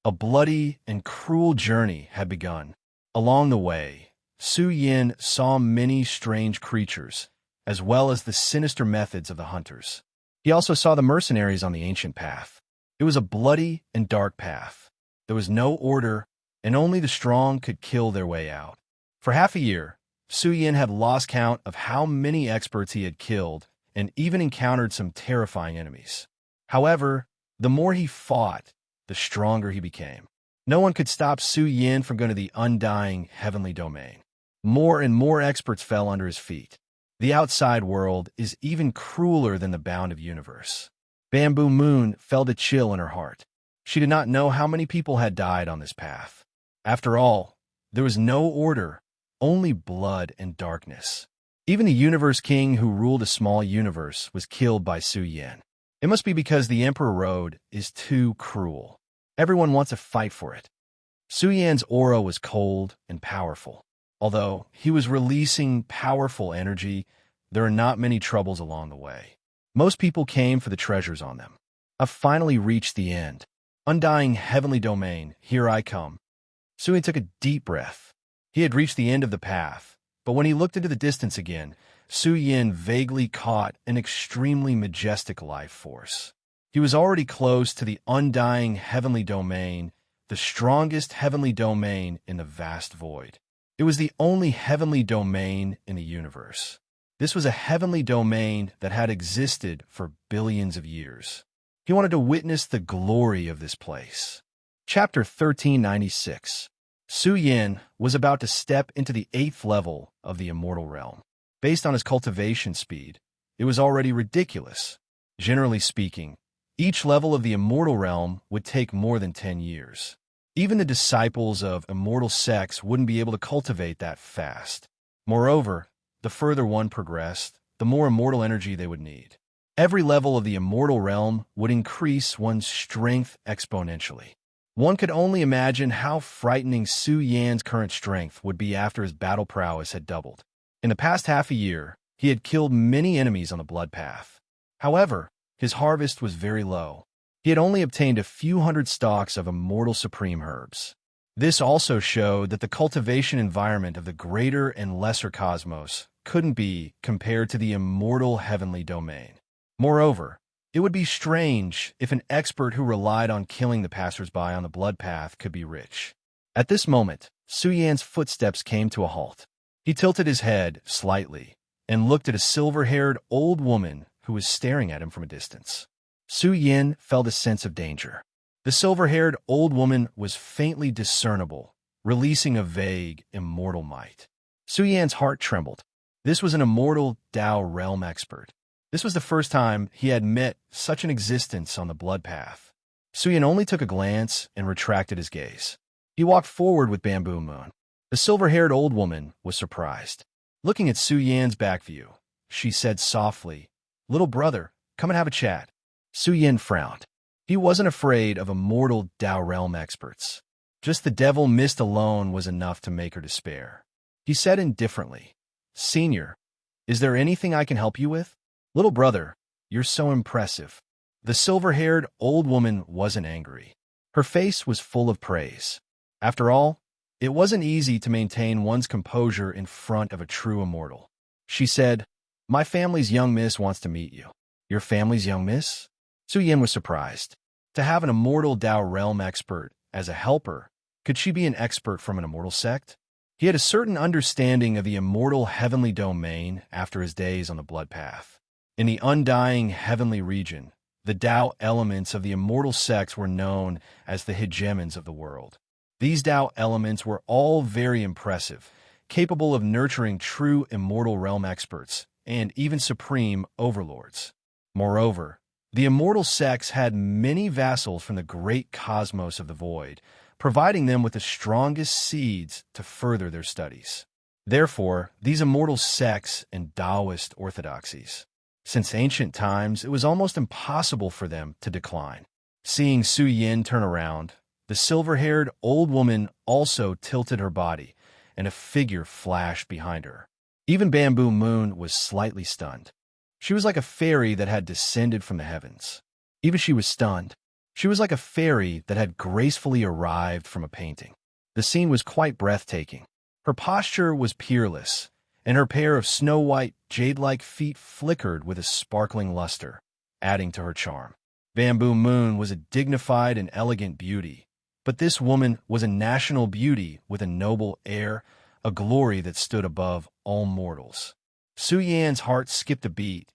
S1: A bloody and cruel journey had begun. Along the way, Suyin saw many strange creatures, as well as the sinister methods of the hunters. He also saw the mercenaries on the ancient path. It was a bloody and dark path. There was no order, and only the strong could kill their way out. For half a year, Suyin had lost count of how many experts he had killed and even encountered some terrifying enemies. However, the more he fought, the stronger he became. No one could stop Suyin from going to the undying heavenly domain. More and more experts fell under his feet. The outside world is even crueler than the bounded universe. Bamboo Moon felt a chill in her heart. She did not know how many people had died on this path. After all, there was no order, only blood and darkness. Even the universe king who ruled a small universe was killed by Suyin. It must be because the Emperor Road is too cruel. Everyone wants to fight for it. Suyan's aura was cold and powerful. Although he was releasing powerful energy, there are not many troubles along the way. Most people came for the treasures on them. I've finally reached the end. Undying heavenly domain, here I come. Suyin took a deep breath. He had reached the end of the path, but when he looked into the distance again, Suyin vaguely caught an extremely majestic life force. He was already close to the undying heavenly domain, the strongest heavenly domain in the vast void. It was the only heavenly domain in the universe. This was a heavenly domain that had existed for billions of years. He wanted to witness the glory of this place. Chapter 1396. Suyin was about to step into the 8th level of the immortal realm. Based on his cultivation speed, it was already ridiculous. Generally speaking, each level of the immortal realm would take more than 10 years. Even the disciples of immortal sects wouldn't be able to cultivate that fast. Moreover, the further one progressed, the more immortal energy they would need. Every level of the immortal realm would increase one's strength exponentially. One could only imagine how frightening Suyan's current strength would be after his battle prowess had doubled. In the past half a year, he had killed many enemies on the blood path. However, his harvest was very low. He had only obtained a few hundred stalks of immortal supreme herbs. This also showed that the cultivation environment of the greater and lesser cosmos couldn't be compared to the immortal heavenly domain. Moreover, it would be strange if an expert who relied on killing the passersby on the blood path could be rich. At this moment, Su Yan's footsteps came to a halt. He tilted his head slightly and looked at a silver-haired old woman who was staring at him from a distance. Su Yan felt a sense of danger. The silver-haired old woman was faintly discernible, releasing a vague, immortal might. Su Yan's heart trembled. This was an immortal Dao realm expert. This was the first time he had met such an existence on the blood path. Su Yan only took a glance and retracted his gaze. He walked forward with Bamboo Moon. The silver-haired old woman was surprised. Looking at Su Yan's back view, she said softly, "Little brother, come and have a chat." Su Yan frowned. He wasn't afraid of immortal Dao realm experts. Just the devil mist alone was enough to make her despair. He said indifferently, "Senior, is there anything I can help you with?" "Little brother, you're so impressive." The silver-haired old woman wasn't angry. Her face was full of praise. After all, it wasn't easy to maintain one's composure in front of a true immortal. She said, "My family's young miss wants to meet you." "Your family's young miss?" Su Yan was surprised. To have an immortal Dao realm expert as a helper, could she be an expert from an immortal sect? He had a certain understanding of the immortal heavenly domain after his days on the blood path. In the undying heavenly region, the Dao elements of the immortal sects were known as the hegemons of the world. These Dao elements were all very impressive, capable of nurturing true immortal realm experts and even supreme overlords. Moreover, the immortal sects had many vassals from the great cosmos of the void, providing them with the strongest seeds to further their studies. Therefore, these immortal sects and Taoist orthodoxies, since ancient times, it was almost impossible for them to decline. Seeing Su Yan turn around, the silver-haired old woman also tilted her body, and a figure flashed behind her. Even Bamboo Moon was slightly stunned. She was like a fairy that had descended from the heavens. Even she was stunned. She was like a fairy that had gracefully arrived from a painting. The scene was quite breathtaking. Her posture was peerless, and her pair of snow-white, jade-like feet flickered with a sparkling luster, adding to her charm. Bamboo Moon was a dignified and elegant beauty, but this woman was a national beauty with a noble air, a glory that stood above all mortals. Su Yan's heart skipped a beat,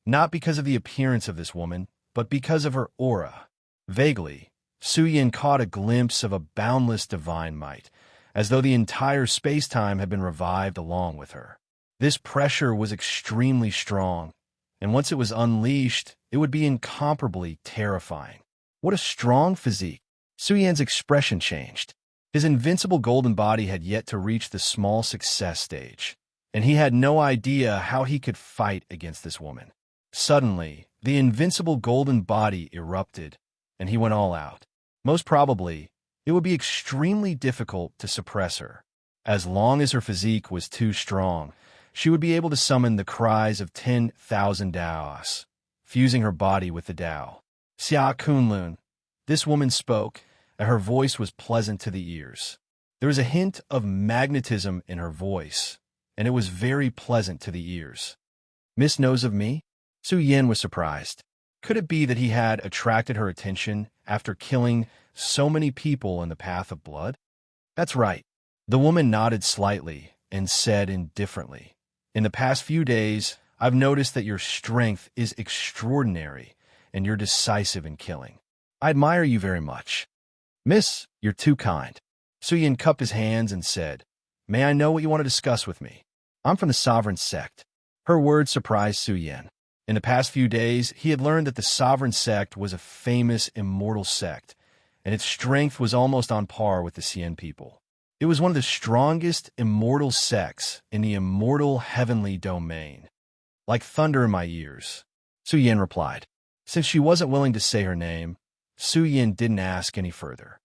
S1: not because of the appearance of this woman, but because of her aura. Vaguely, Su Yan caught a glimpse of a boundless divine might, as though the entire space-time had been revived along with her. This pressure was extremely strong, and once it was unleashed, it would be incomparably terrifying. What a strong physique! Su Yan's expression changed. His invincible golden body had yet to reach the small success stage, and he had no idea how he could fight against this woman. Suddenly, the invincible golden body erupted, and he went all out. Most probably, it would be extremely difficult to suppress her. As long as her physique was too strong, she would be able to summon the cries of 10,000 Daos, fusing her body with the Dao. Xia Kunlun, this woman spoke, and her voice was pleasant to the ears. There was a hint of magnetism in her voice, and it was very pleasant to the ears. "Miss knows of me?" Su Yan was surprised. Could it be that he had attracted her attention after killing so many people in the path of blood? "That's right." The woman nodded slightly and said indifferently, "In the past few days, I've noticed that your strength is extraordinary and you're decisive in killing. I admire you very much." "Miss, you're too kind." Su Yan cupped his hands and said, "May I know what you want to discuss with me?" "I'm from the Sovereign Sect." Her words surprised Su Yan. In the past few days, he had learned that the Sovereign Sect was a famous immortal sect, and its strength was almost on par with the Xian people. It was one of the strongest immortal sects in the immortal heavenly domain. "Like thunder in my ears," Su Yan replied. Since she wasn't willing to say her name, Su Yan didn't ask any further.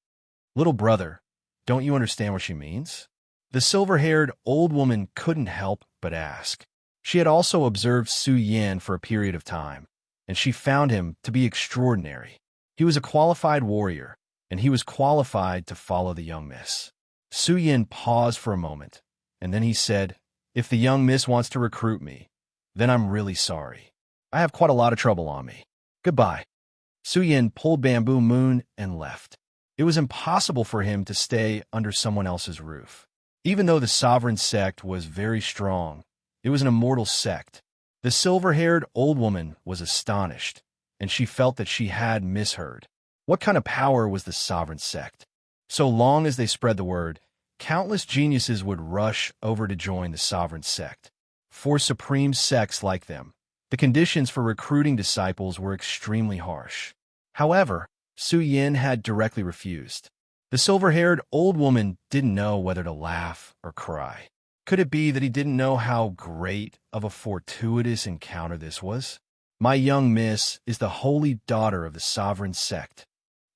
S1: "Little brother, don't you understand what she means?" The silver-haired old woman couldn't help but ask. She had also observed Su Yan for a period of time, and she found him to be extraordinary. He was a qualified warrior, and he was qualified to follow the young miss. Su Yin paused for a moment, and then he said, "If the young miss wants to recruit me, then I'm really sorry. I have quite a lot of trouble on me. Goodbye." Su Yin pulled Bamboo Moon and left. It was impossible for him to stay under someone else's roof. Even though the sovereign sect was very strong, it was an immortal sect. The silver-haired old woman was astonished, and she felt that she had misheard. What kind of power was the sovereign sect? So long as they spread the word, countless geniuses would rush over to join the sovereign sect. For supreme sects like them, the conditions for recruiting disciples were extremely harsh. However, Su Yin had directly refused. The silver-haired old woman didn't know whether to laugh or cry. Could it be that he didn't know how great of a fortuitous encounter this was? "My young miss is the holy daughter of the sovereign sect."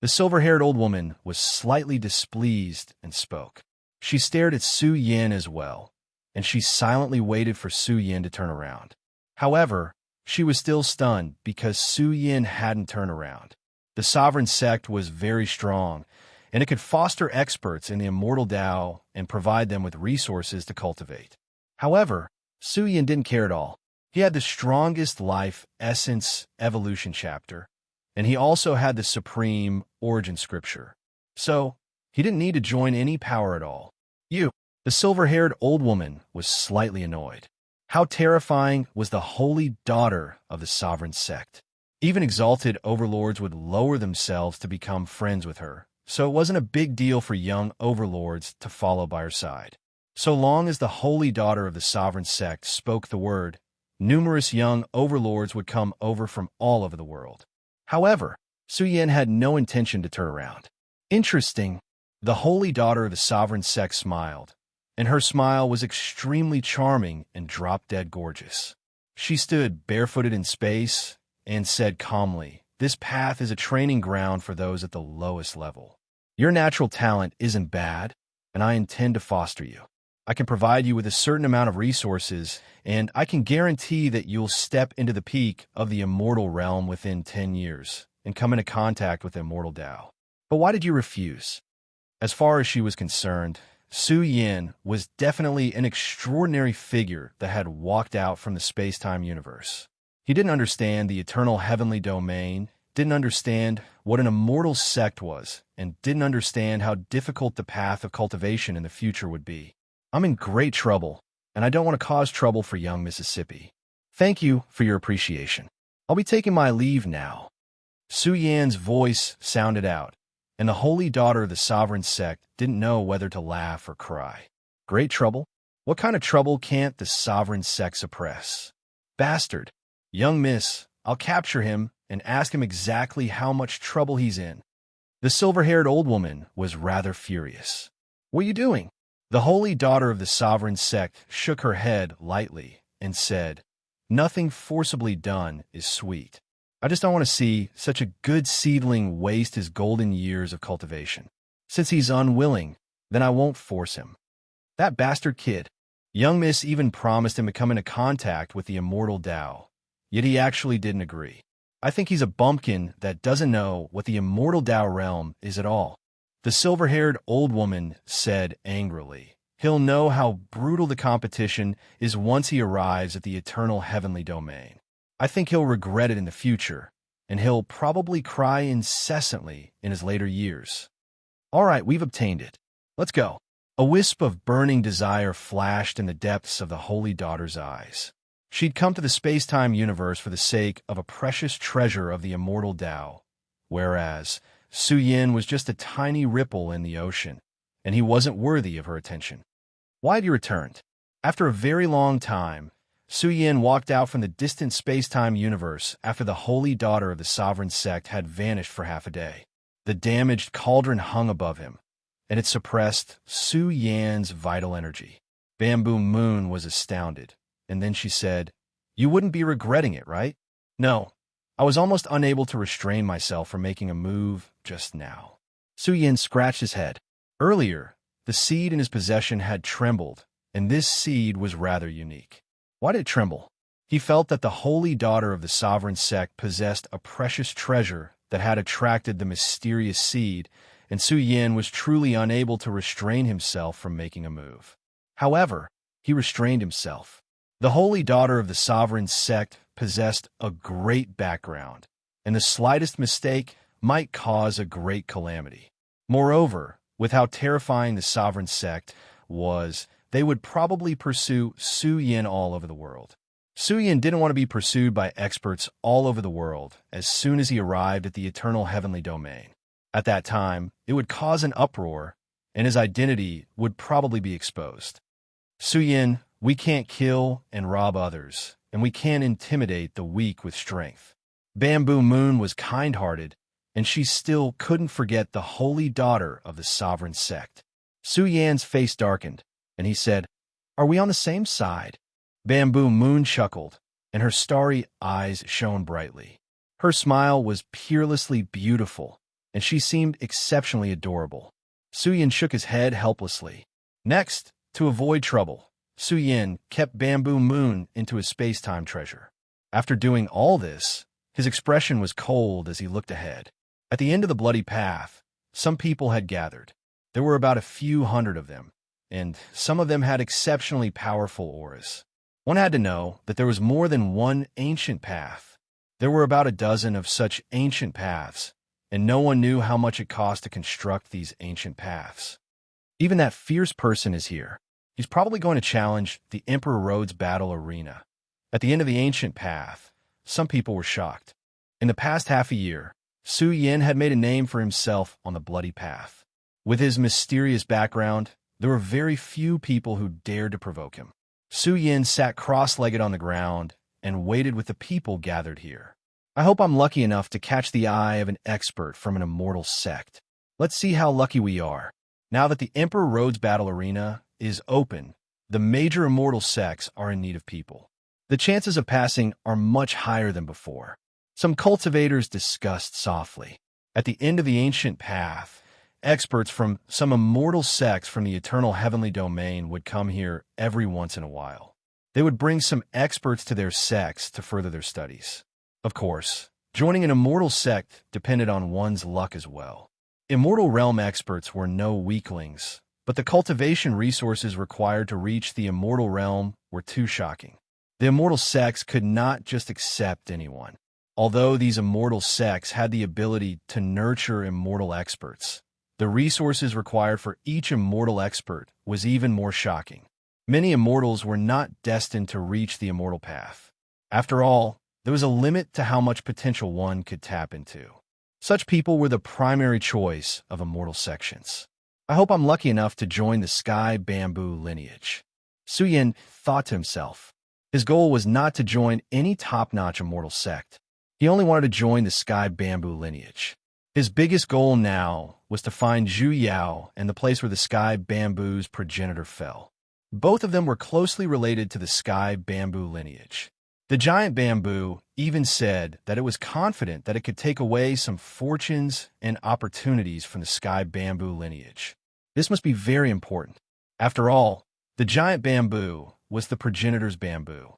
S1: The silver-haired old woman was slightly displeased and spoke. She stared at Su Yin as well, and she silently waited for Su Yin to turn around. However, she was still stunned because Su Yin hadn't turned around. The sovereign sect was very strong, and it could foster experts in the immortal Tao and provide them with resources to cultivate. However, Su Yin didn't care at all. He had the strongest life essence evolution chapter, and he also had the supreme origin scripture. So, he didn't need to join any power at all. The silver-haired old woman was slightly annoyed. How terrifying was the holy daughter of the sovereign sect. Even exalted overlords would lower themselves to become friends with her, so it wasn't a big deal for young overlords to follow by her side. So long as the holy daughter of the sovereign sect spoke the word, numerous young overlords would come over from all over the world. However, Su Yin had no intention to turn around. Interesting, the holy daughter of the sovereign sect smiled, and her smile was extremely charming and drop-dead gorgeous. She stood barefooted in space and said calmly, "This path is a training ground for those at the lowest level. Your natural talent isn't bad, and I intend to foster you. I can provide you with a certain amount of resources, and I can guarantee that you'll step into the peak of the immortal realm within 10 years and come into contact with the immortal Tao." But why did you refuse? As far as she was concerned, Su Yin was definitely an extraordinary figure that had walked out from the space-time universe. He didn't understand the eternal heavenly domain, didn't understand what an immortal sect was, and didn't understand how difficult the path of cultivation in the future would be. "I'm in great trouble, and I don't want to cause trouble for young Mississippi. Thank you for your appreciation. I'll be taking my leave now." Su Yan's voice sounded out, and the holy daughter of the sovereign sect didn't know whether to laugh or cry. Great trouble? What kind of trouble can't the sovereign sect suppress? Bastard. "Young miss, I'll capture him and ask him exactly how much trouble he's in." The silver-haired old woman was rather furious. "What are you doing?" The holy daughter of the sovereign sect shook her head lightly and said, "Nothing forcibly done is sweet. I just don't want to see such a good seedling waste his golden years of cultivation. Since he's unwilling, then I won't force him." That bastard kid. Young miss even promised him to come into contact with the immortal Tao, yet he actually didn't agree. I think he's a bumpkin that doesn't know what the immortal Tao realm is at all. The silver-haired old woman said angrily, "He'll know how brutal the competition is once he arrives at the eternal heavenly domain. I think he'll regret it in the future, and he'll probably cry incessantly in his later years." "All right, we've obtained it. Let's go." A wisp of burning desire flashed in the depths of the holy daughter's eyes. She'd come to the space-time universe for the sake of a precious treasure of the immortal Tao, whereas Su Yin was just a tiny ripple in the ocean, and he wasn't worthy of her attention. Why had he returned? After a very long time, Su Yin walked out from the distant space-time universe after the holy daughter of the sovereign sect had vanished for half a day. The damaged cauldron hung above him, and it suppressed Su Yan's vital energy. Bamboo Moon was astounded, and then she said, "You wouldn't be regretting it, right?" "No, I was almost unable to restrain myself from making a move just now." Su Yin scratched his head. Earlier, the seed in his possession had trembled, and this seed was rather unique. Why did it tremble? He felt that the holy daughter of the sovereign sect possessed a precious treasure that had attracted the mysterious seed, and Su Yin was truly unable to restrain himself from making a move. However, he restrained himself. The holy daughter of the sovereign sect possessed a great background, and the slightest mistake might cause a great calamity. Moreover, with how terrifying the sovereign sect was, they would probably pursue Su Yin all over the world. Su Yin didn't want to be pursued by experts all over the world as soon as he arrived at the eternal heavenly domain. At that time, it would cause an uproar, and his identity would probably be exposed. Su Yin, we can't kill and rob others, and we can't intimidate the weak with strength. Bamboo Moon was kind-hearted, and she still couldn't forget the holy daughter of the sovereign sect. Su Yan's face darkened, and he said, "Are we on the same side?" Bamboo Moon chuckled, and her starry eyes shone brightly. Her smile was peerlessly beautiful, and she seemed exceptionally adorable. Su Yin shook his head helplessly. Next, to avoid trouble, Su Yin kept Bamboo Moon into his space-time treasure. After doing all this, his expression was cold as he looked ahead. At the end of the bloody path, some people had gathered. There were about a few hundred of them, and some of them had exceptionally powerful auras. One had to know that there was more than one ancient path. There were about a dozen of such ancient paths, and no one knew how much it cost to construct these ancient paths. Even that fierce person is here. He's probably going to challenge the Emperor Road's battle arena. At the end of the ancient path, some people were shocked. In the past half a year, Su Yin had made a name for himself on the bloody path. With his mysterious background, there were very few people who dared to provoke him. Su Yin sat cross-legged on the ground and waited with the people gathered here. I hope I'm lucky enough to catch the eye of an expert from an immortal sect. Let's see how lucky we are. Now that the Emperor Road's battle arena is open, the major immortal sects are in need of people. The chances of passing are much higher than before. Some cultivators discussed softly. At the end of the ancient path, experts from some immortal sects from the eternal heavenly domain would come here every once in a while. They would bring some experts to their sects to further their studies. Of course, joining an immortal sect depended on one's luck as well. Immortal realm experts were no weaklings, but the cultivation resources required to reach the immortal realm were too shocking. The immortal sects could not just accept anyone. Although these immortal sects had the ability to nurture immortal experts, the resources required for each immortal expert was even more shocking. Many immortals were not destined to reach the immortal path. After all, there was a limit to how much potential one could tap into. Such people were the primary choice of immortal sections. I hope I'm lucky enough to join the Sky Bamboo lineage. Su Yin thought to himself. His goal was not to join any top-notch immortal sect. He only wanted to join the Sky Bamboo lineage. His biggest goal now was to find Zhu Yao and the place where the Sky Bamboo's progenitor fell. Both of them were closely related to the Sky Bamboo lineage. The giant bamboo even said that it was confident that it could take away some fortunes and opportunities from the Sky Bamboo lineage. This must be very important. After all, the giant bamboo was the progenitor's bamboo.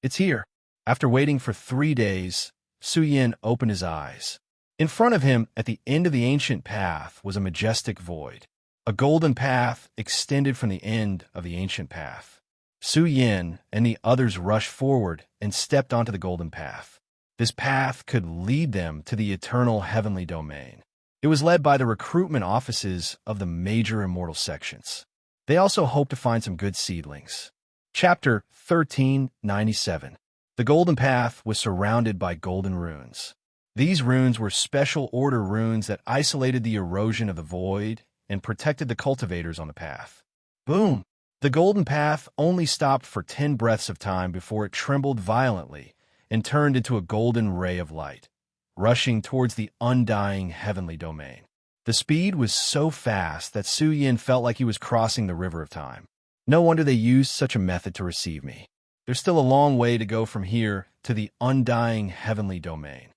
S1: It's here. After waiting for 3 days, Su Yin opened his eyes. In front of him, at the end of the ancient path, was a majestic void. A golden path extended from the end of the ancient path. Su Yin and the others rushed forward and stepped onto the golden path. This path could lead them to the eternal heavenly domain. It was led by the recruitment offices of the major immortal sections. They also hoped to find some good seedlings. Chapter 1397. The golden path was surrounded by golden runes. These runes were special order runes that isolated the erosion of the void and protected the cultivators on the path. Boom! The golden path only stopped for 10 breaths of time before it trembled violently and turned into a golden ray of light, rushing towards the undying heavenly domain. The speed was so fast that Su Yin felt like he was crossing the river of time. No wonder they used such a method to receive me. There's still a long way to go from here to the undying heavenly domain.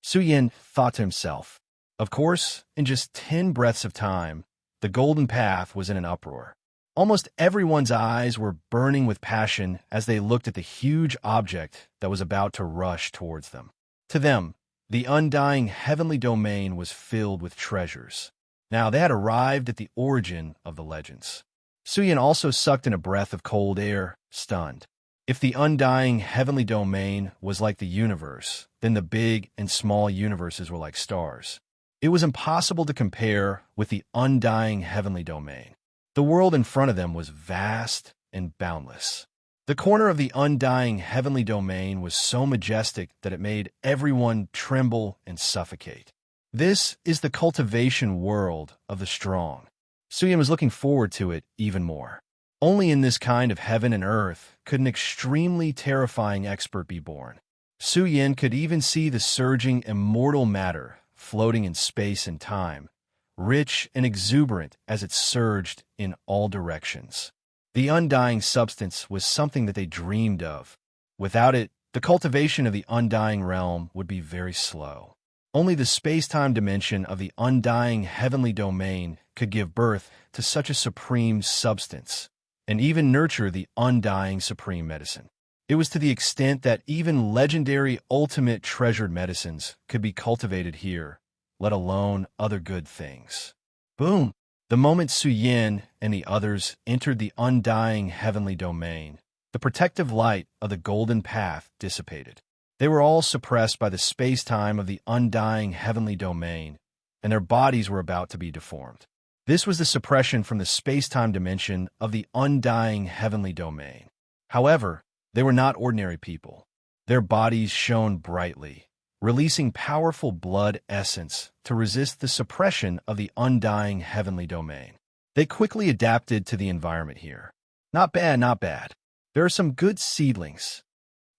S1: Su Yin thought to himself. Of course, in just 10 breaths of time, the golden path was in an uproar. Almost everyone's eyes were burning with passion as they looked at the huge object that was about to rush towards them. To them, the undying heavenly domain was filled with treasures. Now they had arrived at the origin of the legends. Suyin also sucked in a breath of cold air, stunned. If the undying heavenly domain was like the universe, then the big and small universes were like stars. It was impossible to compare with the undying heavenly domain. The world in front of them was vast and boundless. The corner of the undying heavenly domain was so majestic that it made everyone tremble and suffocate. This is the cultivation world of the strong. Suyin was looking forward to it even more. Only in this kind of heaven and earth could an extremely terrifying expert be born. Suyin could even see the surging immortal matter floating in space and time, rich and exuberant as it surged in all directions. The undying substance was something that they dreamed of. Without it, the cultivation of the undying realm would be very slow. Only the space-time dimension of the undying heavenly domain could give birth to such a supreme substance, and even nurture the undying supreme medicine. It was to the extent that even legendary ultimate treasured medicines could be cultivated here, let alone other good things. Boom! The moment Suyin and the others entered the undying heavenly domain, the protective light of the golden path dissipated. They were all suppressed by the space-time of the undying heavenly domain, and their bodies were about to be deformed. This was the suppression from the space-time dimension of the undying heavenly domain. However, they were not ordinary people. Their bodies shone brightly, releasing powerful blood essence to resist the suppression of the undying heavenly domain. They quickly adapted to the environment here. Not bad, not bad. There are some good seedlings.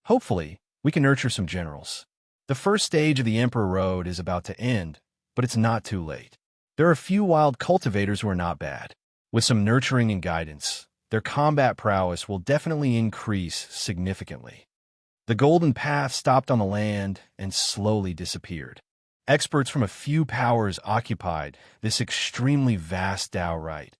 S1: Hopefully, we can nurture some generals. The first stage of the Emperor Road is about to end, but it's not too late. There are a few wild cultivators who are not bad. With some nurturing and guidance, their combat prowess will definitely increase significantly. The golden path stopped on the land and slowly disappeared. Experts from a few powers occupied this extremely vast Dao right,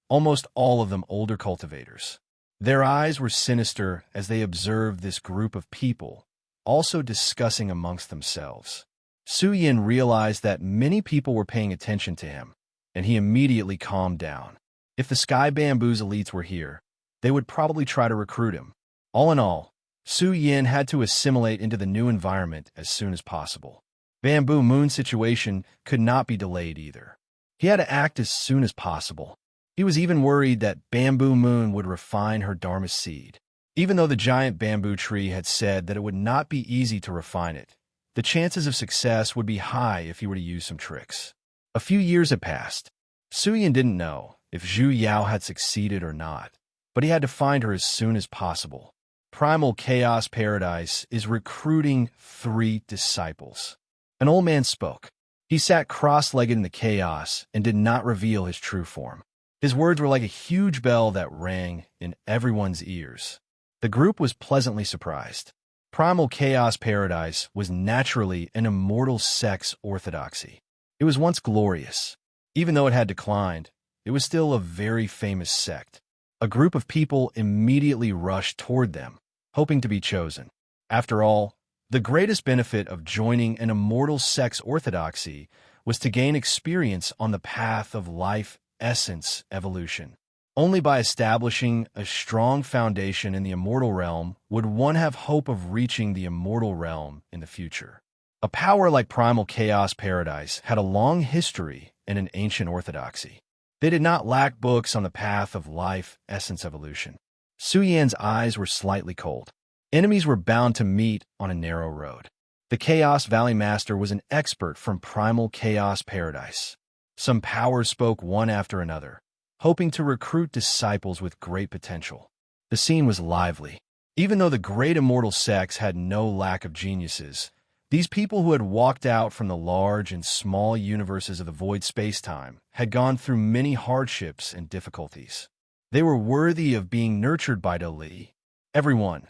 S1: almost all of them older cultivators. Their eyes were sinister as they observed this group of people, also discussing amongst themselves. Suyin realized that many people were paying attention to him, and he immediately calmed down. If the Sky Bamboo's elites were here, they would probably try to recruit him. All in all, Suyin had to assimilate into the new environment as soon as possible. Bamboo Moon's situation could not be delayed either. He had to act as soon as possible. He was even worried that Bamboo Moon would refine her Dharma seed. Even though the giant bamboo tree had said that it would not be easy to refine it, the chances of success would be high if he were to use some tricks. A few years had passed. Suyin didn't know if Zhu Yao had succeeded or not, but he had to find her as soon as possible. Primal Chaos Paradise is recruiting 3 disciples. An old man spoke. He sat cross-legged in the chaos and did not reveal his true form. His words were like a huge bell that rang in everyone's ears. The group was pleasantly surprised. Primal Chaos Paradise was naturally an immortal sex orthodoxy. It was once glorious. Even though it had declined, it was still a very famous sect. A group of people immediately rushed toward them, hoping to be chosen. After all, the greatest benefit of joining an immortal sex orthodoxy was to gain experience on the path of life essence evolution. Only by establishing a strong foundation in the immortal realm would one have hope of reaching the immortal realm in the future. A power like Primal Chaos Paradise had a long history in an ancient orthodoxy. They did not lack books on the path of life essence evolution. Suyin's eyes were slightly cold. Enemies were bound to meet on a narrow road. The Chaos Valley Master was an expert from Primal Chaos Paradise. Some powers spoke one after another, hoping to recruit disciples with great potential. The scene was lively. Even though the great immortal sects had no lack of geniuses, these people who had walked out from the large and small universes of the void space-time had gone through many hardships and difficulties. They were worthy of being nurtured by Dali. Everyone.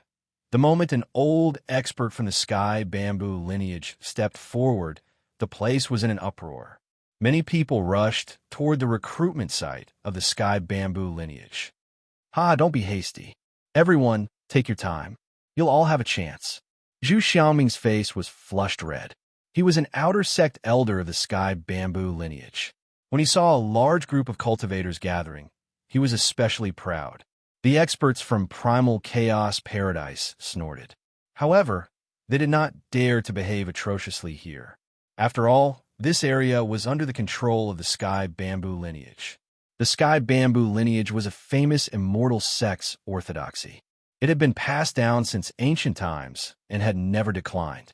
S1: The moment an old expert from the Sky Bamboo lineage stepped forward, the place was in an uproar. Many people rushed toward the recruitment site of the Sky Bamboo lineage. Ha, don't be hasty. Everyone, take your time. You'll all have a chance. Zhu Xiaoming's face was flushed red. He was an outer sect elder of the sky bamboo lineage. When he saw a large group of cultivators gathering, he was especially proud. The experts from Primal Chaos Paradise snorted. However, they did not dare to behave atrociously here. After all, this area was under the control of the sky bamboo lineage. The sky bamboo lineage was a famous immortal sect's orthodoxy. It had been passed down since ancient times and had never declined.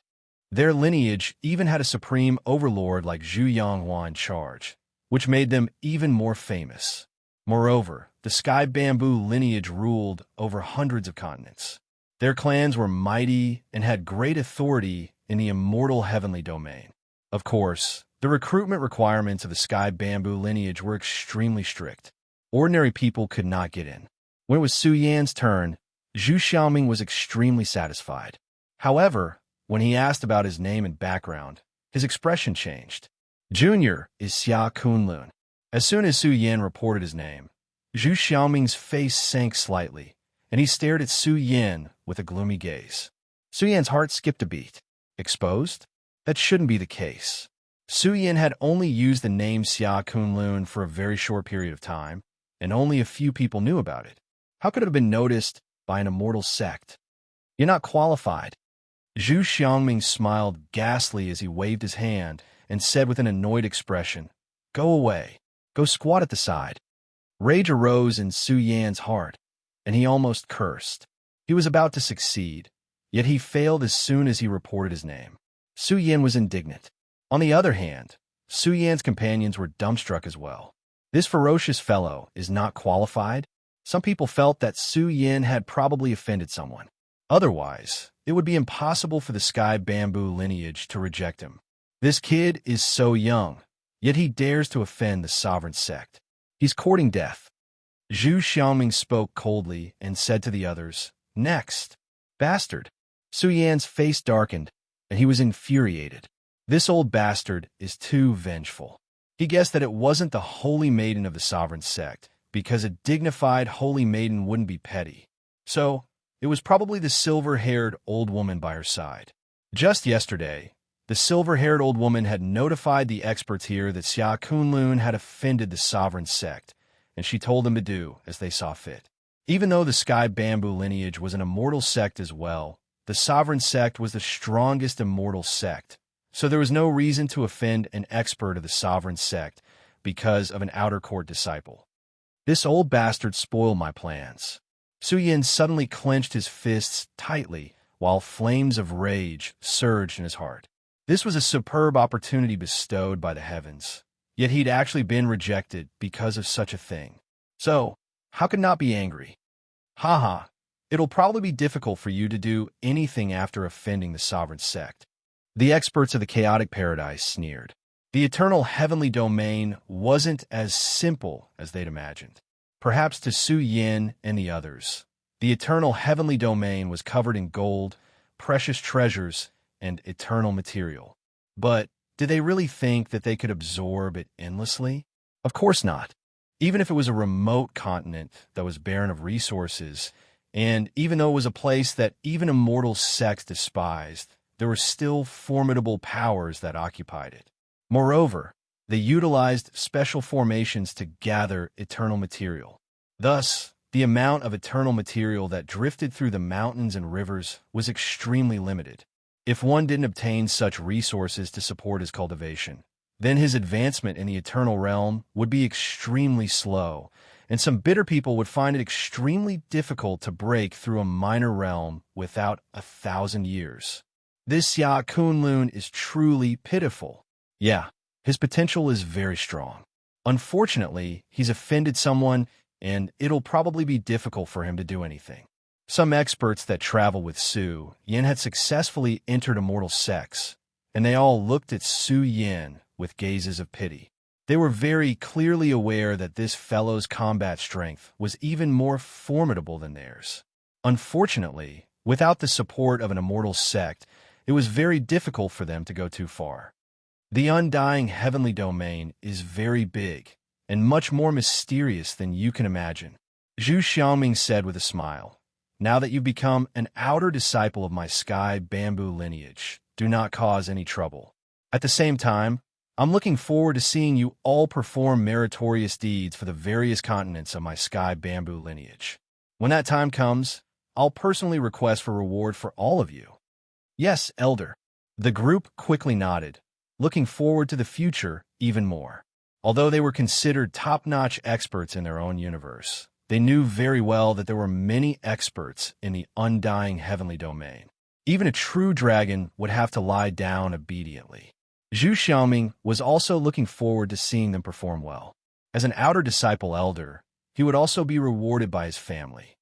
S1: Their lineage even had a supreme overlord like Zhu Yonghua in charge, which made them even more famous. Moreover, the sky bamboo lineage ruled over hundreds of continents. Their clans were mighty and had great authority in the immortal heavenly domain. Of course, the recruitment requirements of the sky bamboo lineage were extremely strict. Ordinary people could not get in. When it was Su Yan's turn, Zhu Xiaoming was extremely satisfied. However, when he asked about his name and background, his expression changed. Junior is Xia Kunlun. As soon as Su Yan reported his name, Zhu Xiaoming's face sank slightly, and he stared at Su Yan with a gloomy gaze. Su Yan's heart skipped a beat. Exposed? That shouldn't be the case. Su Yan had only used the name Xia Kunlun for a very short period of time, and only a few people knew about it. How could it have been noticed by an immortal sect? You're not qualified. Zhu Xiaoming smiled ghastly as he waved his hand and said with an annoyed expression, "Go away. Go squat at the side." Rage arose in Su Yan's heart, and he almost cursed. He was about to succeed, yet he failed as soon as he reported his name. Su Yan was indignant. On the other hand, Su Yan's companions were dumbstruck as well. This ferocious fellow is not qualified? Some people felt that Su Yan had probably offended someone. Otherwise, it would be impossible for the sky bamboo lineage to reject him. This kid is so young, yet he dares to offend the sovereign sect. He's courting death. Zhu Xiaoming spoke coldly and said to the others, "Next." Bastard. Su Yan's face darkened, and he was infuriated. This old bastard is too vengeful. He guessed that it wasn't the holy maiden of the sovereign sect, because a dignified holy maiden wouldn't be petty. So, it was probably the silver-haired old woman by her side. Just yesterday, the silver-haired old woman had notified the experts here that Xia Kunlun had offended the sovereign sect, and she told them to do as they saw fit. Even though the sky bamboo lineage was an immortal sect as well, the sovereign sect was the strongest immortal sect, so there was no reason to offend an expert of the sovereign sect because of an outer court disciple. This old bastard spoiled my plans. Su Yan suddenly clenched his fists tightly while flames of rage surged in his heart. This was a superb opportunity bestowed by the heavens, yet he'd actually been rejected because of such a thing. So, how could not be angry? Haha, it'll probably be difficult for you to do anything after offending the sovereign sect. The experts of the chaotic paradise sneered. The eternal heavenly domain wasn't as simple as they'd imagined. Perhaps to Su Yan and the others, the eternal heavenly domain was covered in gold, precious treasures, and eternal material. But did they really think that they could absorb it endlessly? Of course not. Even if it was a remote continent that was barren of resources, and even though it was a place that even immortal sects despised, there were still formidable powers that occupied it. Moreover, they utilized special formations to gather eternal material. Thus, the amount of eternal material that drifted through the mountains and rivers was extremely limited. If one didn't obtain such resources to support his cultivation, then his advancement in the eternal realm would be extremely slow, and some bitter people would find it extremely difficult to break through a minor realm without 1,000 years. This Xia Kunlun is truly pitiful. Yeah, his potential is very strong. Unfortunately, he's offended someone, and it'll probably be difficult for him to do anything. Some experts that travel with Su Yan had successfully entered immortal sects, and they all looked at Su Yan with gazes of pity. They were very clearly aware that this fellow's combat strength was even more formidable than theirs. Unfortunately, without the support of an immortal sect, it was very difficult for them to go too far. The undying heavenly domain is very big and much more mysterious than you can imagine. Zhu Xiaoming said with a smile. Now that you've become an outer disciple of my sky bamboo lineage, do not cause any trouble. At the same time, I'm looking forward to seeing you all perform meritorious deeds for the various continents of my sky bamboo lineage. When that time comes, I'll personally request for reward for all of you. Yes, Elder. The group quickly nodded, looking forward to the future even more. Although they were considered top-notch experts in their own universe, they knew very well that there were many experts in the undying heavenly domain. Even a true dragon would have to lie down obediently. Zhu Xiaoming was also looking forward to seeing them perform well. As an outer disciple elder, he would also be rewarded by his family.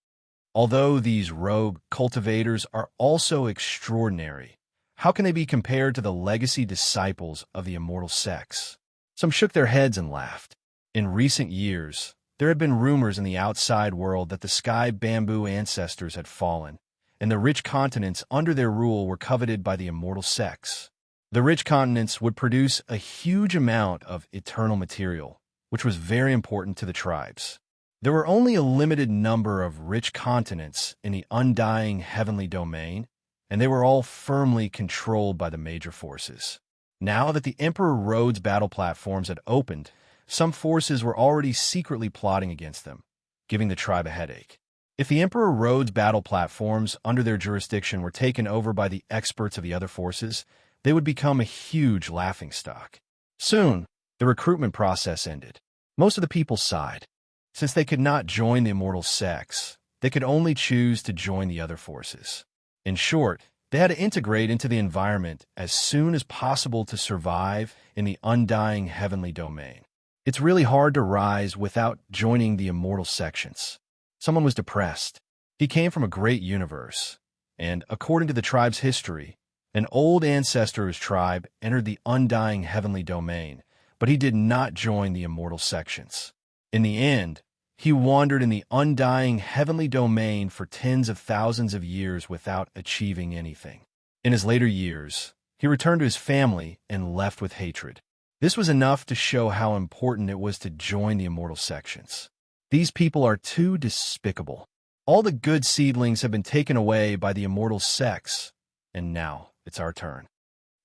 S1: Although these rogue cultivators are also extraordinary, how can they be compared to the legacy disciples of the immortal sex? Some shook their heads and laughed. In recent years, there had been rumors in the outside world that the sky bamboo ancestors had fallen, and the rich continents under their rule were coveted by the immortal sex. The rich continents would produce a huge amount of eternal material, which was very important to the tribes. There were only a limited number of rich continents in the undying heavenly domain, and they were all firmly controlled by the major forces. Now that the Emperor Road's battle platforms had opened, some forces were already secretly plotting against them, giving the tribe a headache. If the Emperor Road's battle platforms under their jurisdiction were taken over by the experts of the other forces, they would become a huge laughingstock. Soon, the recruitment process ended. Most of the people sighed. Since they could not join the immortal sex, they could only choose to join the other forces. In short, they had to integrate into the environment as soon as possible to survive in the undying heavenly domain. It's really hard to rise without joining the immortal sections. Someone was depressed. He came from a great universe, and according to the tribe's history, an old ancestor of his tribe entered the undying heavenly domain, but he did not join the immortal sections. In the end, he wandered in the undying heavenly domain for tens of thousands of years without achieving anything. In his later years, he returned to his family and left with hatred. This was enough to show how important it was to join the immortal sections. These people are too despicable. All the good seedlings have been taken away by the immortal sex, and now it's our turn.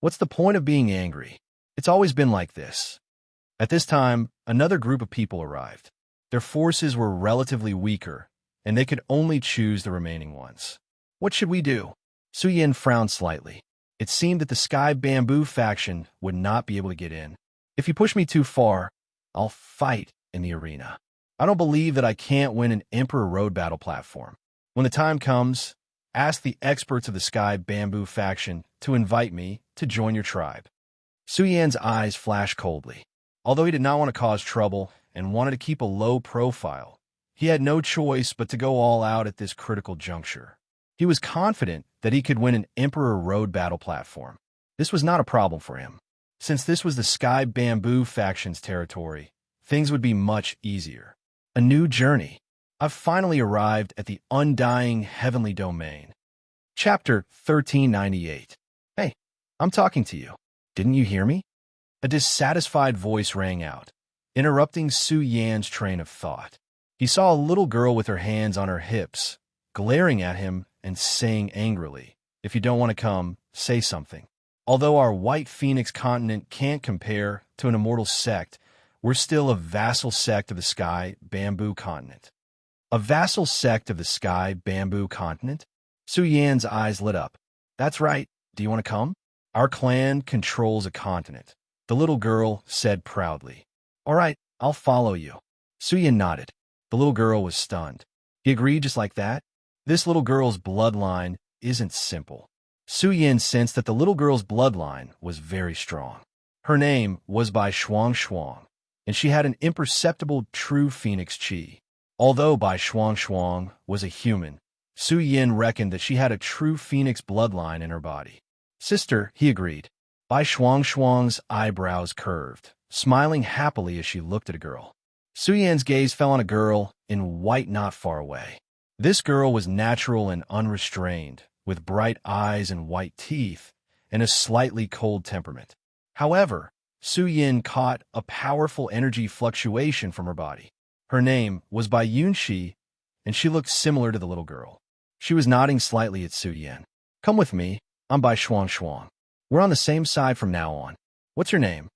S1: What's the point of being angry? It's always been like this. At this time, another group of people arrived. Their forces were relatively weaker, and they could only choose the remaining ones. What should we do? Su Yin frowned slightly. It seemed that the Sky Bamboo faction would not be able to get in. If you push me too far, I'll fight in the arena. I don't believe that I can't win an Emperor Road battle platform. When the time comes, ask the experts of the Sky Bamboo faction to invite me to join your tribe. Su Yan's eyes flashed coldly. Although he did not want to cause trouble and wanted to keep a low profile, he had no choice but to go all out at this critical juncture. He was confident that he could win an Emperor Road battle platform. This was not a problem for him. Since this was the Sky Bamboo faction's territory, things would be much easier. A new journey. I've finally arrived at the undying heavenly domain. Chapter 1398. Hey, I'm talking to you. Didn't you hear me? A dissatisfied voice rang out, interrupting Su Yan's train of thought. He saw a little girl with her hands on her hips, glaring at him and saying angrily, "If you don't want to come, say something." Although our White Phoenix continent can't compare to an immortal sect, we're still a vassal sect of the Sky Bamboo continent. A vassal sect of the Sky Bamboo continent? Su Yan's eyes lit up. That's right. Do you want to come? Our clan controls a continent, the little girl said proudly. All right, I'll follow you. Su Yan nodded. The little girl was stunned. He agreed just like that? This little girl's bloodline isn't simple. Su Yan sensed that the little girl's bloodline was very strong. Her name was Bai Shuang Shuang, and she had an imperceptible true phoenix chi. Although Bai Shuang Shuang was a human, Su Yan reckoned that she had a true phoenix bloodline in her body. Sister, he agreed. Bai Shuang Shuang's eyebrows curved, smiling happily as she looked at a girl. Su Yan's gaze fell on a girl in white not far away. This girl was natural and unrestrained, with bright eyes and white teeth, and a slightly cold temperament. However, Su Yan caught a powerful energy fluctuation from her body. Her name was Bai Yunxi, and she looked similar to the little girl. She was nodding slightly at Su Yan. Come with me. I'm by Shuang Shuang. We're on the same side from now on. What's your name?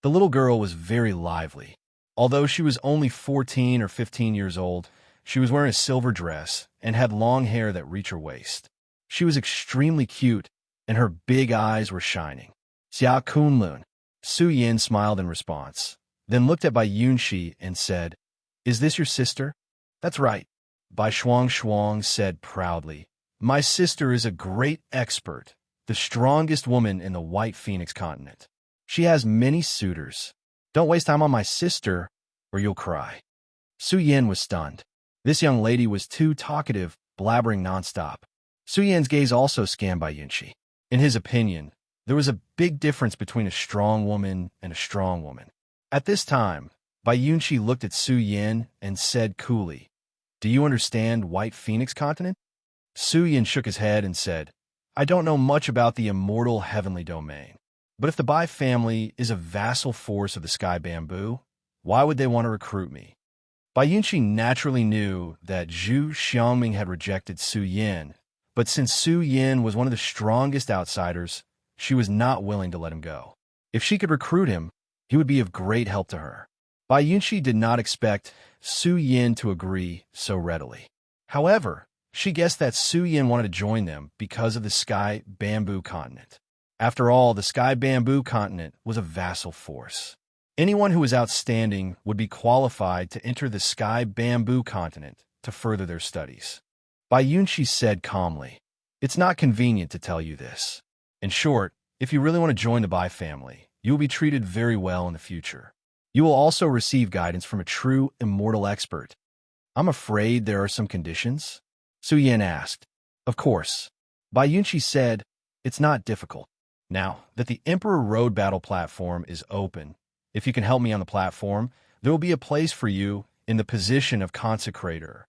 S1: The little girl was very lively. Although she was only 14 or 15 years old, she was wearing a silver dress and had long hair that reached her waist. She was extremely cute, and her big eyes were shining. Xia Kunlun. Su Yan smiled in response, then looked at Bai Yunxi and said, Is this your sister? That's right. Bai Shuang Shuang said proudly, My sister is a great expert, the strongest woman in the White Phoenix continent. She has many suitors. Don't waste time on my sister, or you'll cry. Su Yan was stunned. This young lady was too talkative, blabbering nonstop. Su Yan's gaze also scanned Bai Yunxi. In his opinion, there was a big difference between a strong woman and a strong woman. At this time, Bai Yunxi looked at Su Yan and said coolly, Do you understand White Phoenix continent? Su Yan shook his head and said, I don't know much about the immortal heavenly domain. But if the Bai family is a vassal force of the Sky Bamboo, why would they want to recruit me? Bai Yunxi naturally knew that Zhu Xiangming had rejected Su Yan, but since Su Yan was one of the strongest outsiders, she was not willing to let him go. If she could recruit him, he would be of great help to her. Bai Yunxi did not expect Su Yan to agree so readily. However, she guessed that Su Yan wanted to join them because of the Sky Bamboo continent. After all, the Sky Bamboo continent was a vassal force. Anyone who was outstanding would be qualified to enter the Sky Bamboo continent to further their studies. Bai Yunxi said calmly, It's not convenient to tell you this. In short, if you really want to join the Bai family, you will be treated very well in the future. You will also receive guidance from a true immortal expert. I'm afraid there are some conditions? Su Yan asked. Of course. Bai Yunxi said, It's not difficult. Now that the Emperor Road Battle platform is open, if you can help me on the platform, there will be a place for you in the position of consecrator.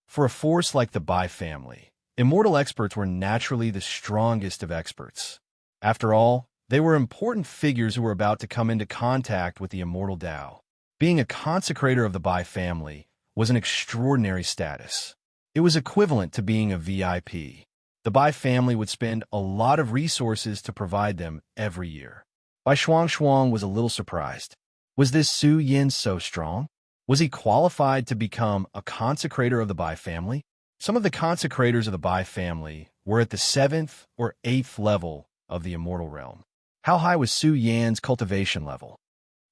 S1: For a force like the Bai family, immortal experts were naturally the strongest of experts. After all, they were important figures who were about to come into contact with the immortal Tao. Being a consecrator of the Bai family was an extraordinary status. It was equivalent to being a VIP. The Bai family would spend a lot of resources to provide them every year. Bai Shuang Shuang was a little surprised. Was this Su Yan so strong? Was he qualified to become a consecrator of the Bai family? Some of the consecrators of the Bai family were at the 7th or 8th level of the immortal realm. How high was Su Yan's cultivation level?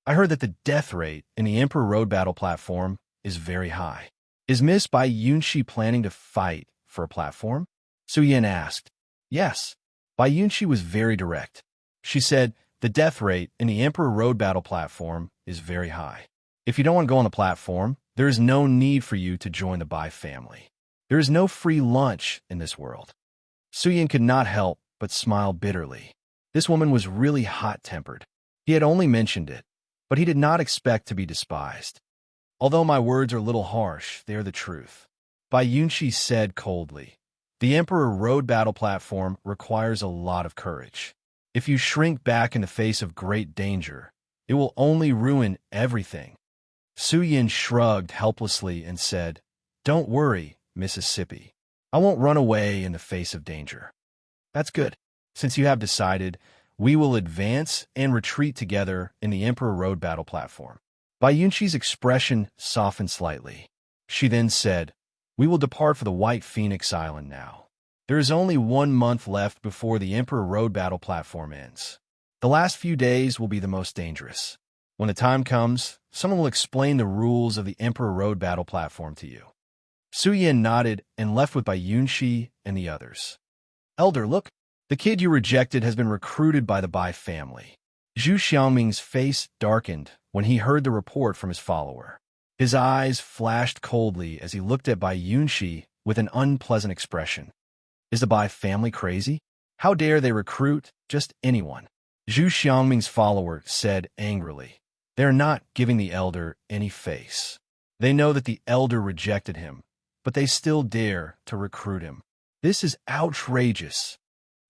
S1: I heard that the death rate in the Emperor Road Battle platform is very high. Is Miss Bai Yunxi planning to fight for a platform? Su Yan asked. Yes. Bai Yunxi was very direct. She said, The death rate in the Emperor Road Battle platform is very high. If you don't want to go on the platform, there is no need for you to join the Bai family. There is no free lunch in this world. Su Yan could not help but smile bitterly. This woman was really hot-tempered. He had only mentioned it, but he did not expect to be despised. Although my words are a little harsh, they are the truth. Bai Yunxi said coldly, The Emperor Road Battle platform requires a lot of courage. If you shrink back in the face of great danger, it will only ruin everything. Su Yan shrugged helplessly and said, Don't worry, Mississippi. I won't run away in the face of danger. That's good. Since you have decided, we will advance and retreat together in the Emperor Road Battle platform. Bai Yunxi's expression softened slightly. She then said, We will depart for the White Phoenix Island now. There is only 1 month left before the Emperor Road Battle platform ends. The last few days will be the most dangerous. When the time comes, someone will explain the rules of the Emperor Road Battle platform to you. Su Yan nodded and left with Bai Yunxi and the others. Elder, look, the kid you rejected has been recruited by the Bai family. Zhu Xiangming's face darkened when he heard the report from his follower. His eyes flashed coldly as he looked at Bai Yunxi with an unpleasant expression. Is the Bai family crazy? How dare they recruit just anyone? Zhu Xiangming's follower said angrily. They are not giving the elder any face. They know that the elder rejected him, but they still dare to recruit him. This is outrageous.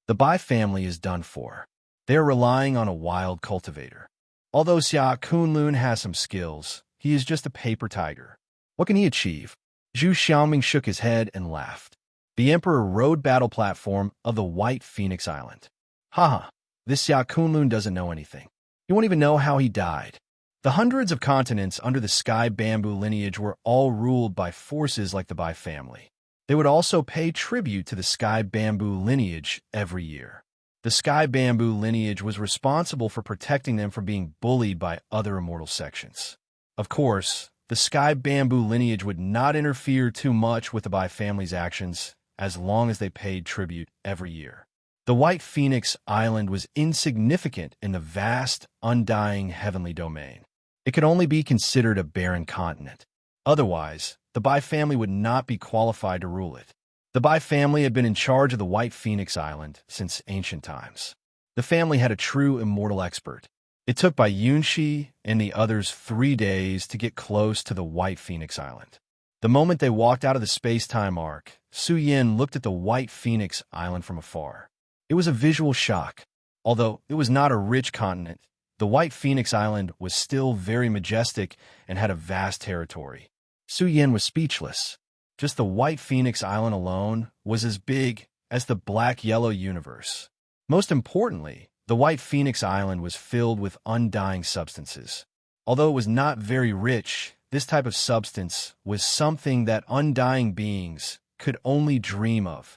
S1: The Bai family is done for. They are relying on a wild cultivator. Although Xia Kunlun has some skills, he is just a paper tiger. What can he achieve? Zhu Xiaoming shook his head and laughed. The Emperor rode battle platform of the White Phoenix Island. Haha, this Xia Kunlun doesn't know anything. He won't even know how he died. The hundreds of continents under the Sky Bamboo lineage were all ruled by forces like the Bai family. They would also pay tribute to the Sky Bamboo lineage every year. The Sky Bamboo lineage was responsible for protecting them from being bullied by other immortal sections. Of course, the Sky Bamboo lineage would not interfere too much with the Bai family's actions as long as they paid tribute every year. The White Phoenix Island was insignificant in the vast, undying heavenly domain. It could only be considered a barren continent. Otherwise, the Bai family would not be qualified to rule it. The Bai family had been in charge of the White Phoenix Island since ancient times. The family had a true immortal expert. It took Bai Yunxi and the others 3 days to get close to the White Phoenix Island. The moment they walked out of the space-time arc, Su Yin looked at the White Phoenix Island from afar. It was a visual shock. Although it was not a rich continent, the White Phoenix Island was still very majestic and had a vast territory. Su Yin was speechless. Just the White Phoenix Island alone was as big as the black-yellow universe. Most importantly, the White Phoenix Island was filled with undying substances. Although it was not very rich, this type of substance was something that undying beings could only dream of.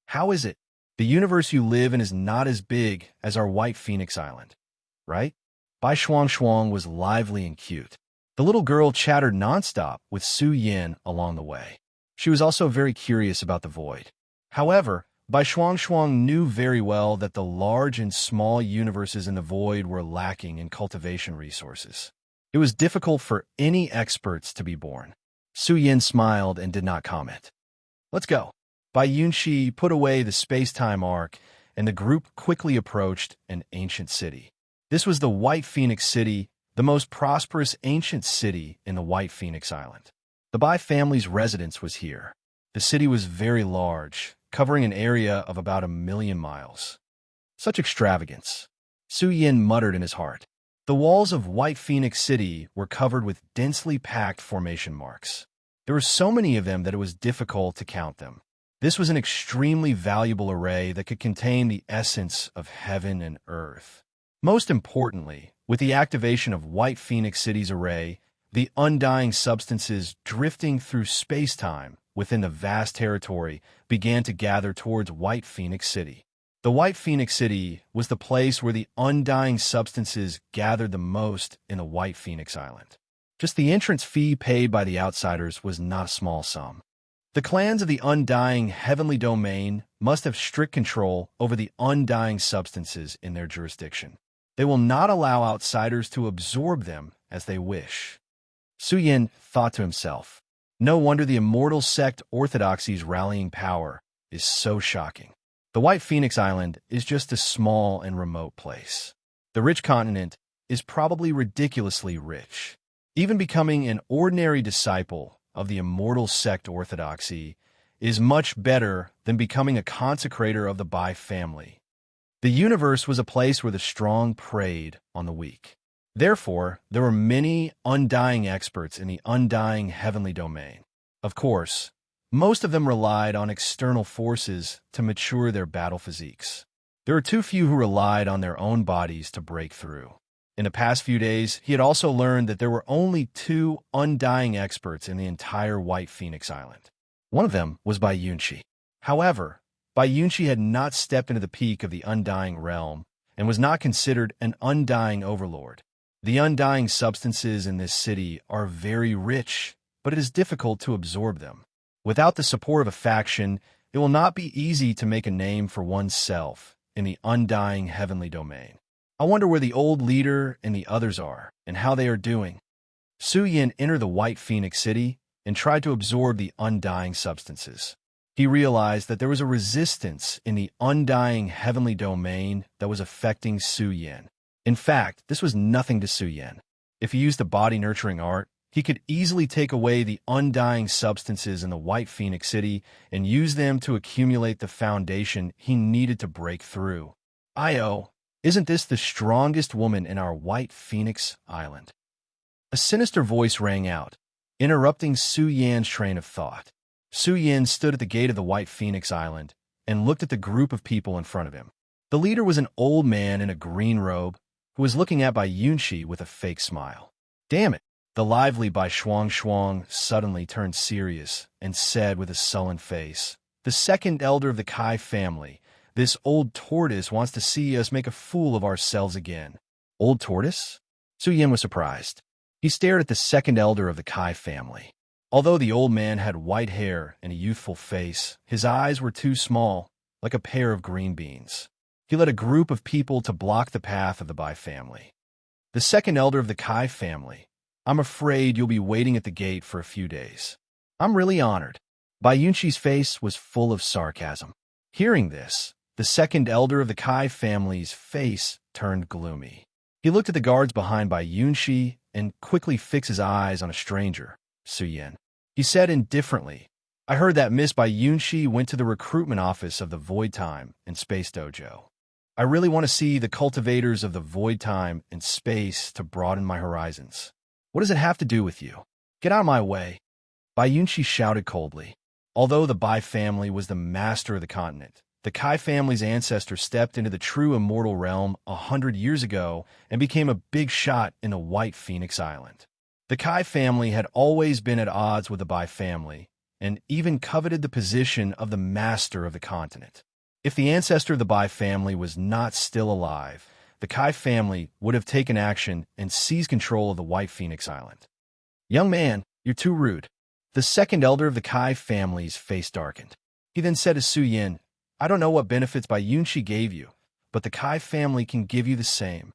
S1: How is it? The universe you live in is not as big as our White Phoenix Island, right? Bai Shuang was lively and cute. The little girl chattered nonstop with Su Yin along the way. She was also very curious about the void. However, Bai Shuang knew very well that the large and small universes in the void were lacking in cultivation resources. It was difficult for any experts to be born. Su Yin smiled and did not comment. Let's go. Bai Yunxi put away the space-time arc, and the group quickly approached an ancient city. This was the White Phoenix City, the most prosperous ancient city in the White Phoenix Island. The Bai family's residence was here. The city was very large, covering an area of about 1,000,000 miles. Such extravagance. Su Yin muttered in his heart. The walls of White Phoenix City were covered with densely packed formation marks. There were so many of them that it was difficult to count them. This was an extremely valuable array that could contain the essence of heaven and earth. Most importantly, with the activation of White Phoenix City's array, the undying substances drifting through space-time within the vast territory began to gather towards White Phoenix City. The White Phoenix City was the place where the undying substances gathered the most in the White Phoenix Island. Just the entrance fee paid by the outsiders was not a small sum. The clans of the undying heavenly domain must have strict control over the undying substances in their jurisdiction. They will not allow outsiders to absorb them as they wish. Su Yin thought to himself, no wonder the immortal sect orthodoxy's rallying power is so shocking. The White Phoenix Island is just a small and remote place. The rich continent is probably ridiculously rich. Even becoming an ordinary disciple of the immortal sect orthodoxy is much better than becoming a consecrator of the Bai family. The universe was a place where the strong preyed on the weak. Therefore, there were many undying experts in the undying heavenly domain. Of course, most of them relied on external forces to mature their battle physiques. There were too few who relied on their own bodies to break through. In the past few days, he had also learned that there were only 2 undying experts in the entire White Phoenix Island. One of them was Bai Yunxi. However, Bai Yunxi had not stepped into the peak of the undying realm and was not considered an undying overlord. The undying substances in this city are very rich, but it is difficult to absorb them. Without the support of a faction, it will not be easy to make a name for oneself in the undying heavenly domain. I wonder where the old leader and the others are, and how they are doing. Su Yin entered the White Phoenix City and tried to absorb the undying substances. He realized that there was a resistance in the undying heavenly domain that was affecting Su Yin. In fact, this was nothing to Su Yin. If he used the body-nurturing art, he could easily take away the undying substances in the White Phoenix City and use them to accumulate the foundation he needed to break through. Io, isn't this the strongest woman in our White Phoenix Island? A sinister voice rang out. interrupting Su Yan's train of thought. Su Yan stood at the gate of the White Phoenix Island and looked at the group of people in front of him. The leader was an old man in a green robe who was looking at Bai Yunxi with a fake smile. Damn it! The lively Bai Shuang suddenly turned serious and said with a sullen face, "The second elder of the Kai family, this old tortoise wants to see us make a fool of ourselves again." Old tortoise? Su Yan was surprised. He stared at the second elder of the Kai family. Although the old man had white hair and a youthful face, his eyes were too small, like a pair of green beans. He led a group of people to block the path of the Bai family. "The second elder of the Kai family, I'm afraid you'll be waiting at the gate for a few days." "I'm really honored." Bai Yunxi's face was full of sarcasm. Hearing this, the second elder of the Kai family's face turned gloomy. He looked at the guards behind Bai Yunxi and quickly fixed his eyes on a stranger, Su Yan. He said indifferently, "I heard that Miss Bai Yunxi went to the recruitment office of the Void Time and Space Dojo. I really want to see the cultivators of the Void Time and Space to broaden my horizons. What does it have to do with you? Get out of my way." Bai Yunxi shouted coldly. Although the Bai family was the master of the continent, the Kai family's ancestor stepped into the true immortal realm 100 years ago and became a big shot in the White Phoenix Island. The Kai family had always been at odds with the Bai family and even coveted the position of the master of the continent. If the ancestor of the Bai family was not still alive, the Kai family would have taken action and seized control of the White Phoenix Island. "Young man, you're too rude." The second elder of the Kai family's face darkened. He then said to Su Yan, "I don't know what benefits Bai Yunxi gave you, but the Kai family can give you the same."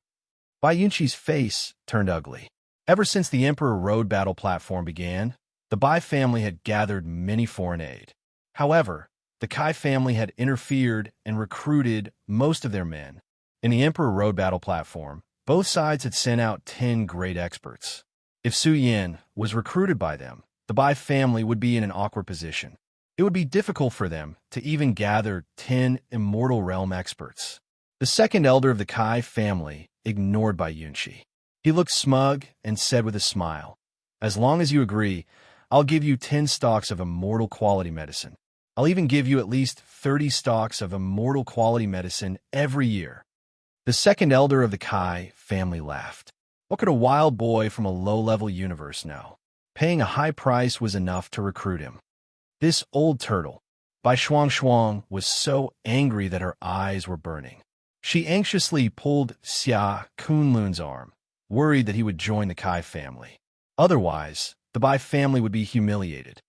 S1: Bai Yunxi's face turned ugly. Ever since the Emperor Road battle platform began, the Bai family had gathered many foreign aid. However, the Kai family had interfered and recruited most of their men. In the Emperor Road battle platform, both sides had sent out 10 great experts. If Su Yan was recruited by them, the Bai family would be in an awkward position. It would be difficult for them to even gather 10 immortal realm experts. The second elder of the Kai family ignored Bai Yunxi. He looked smug and said with a smile, "As long as you agree, I'll give you 10 stalks of immortal quality medicine. I'll even give you at least 30 stalks of immortal quality medicine every year." The second elder of the Kai family laughed. What could a wild boy from a low-level universe know? Paying a high price was enough to recruit him. This old turtle, Bai Shuang, was so angry that her eyes were burning. She anxiously pulled Xia Kunlun's arm, worried that he would join the Kai family. Otherwise, the Bai family would be humiliated.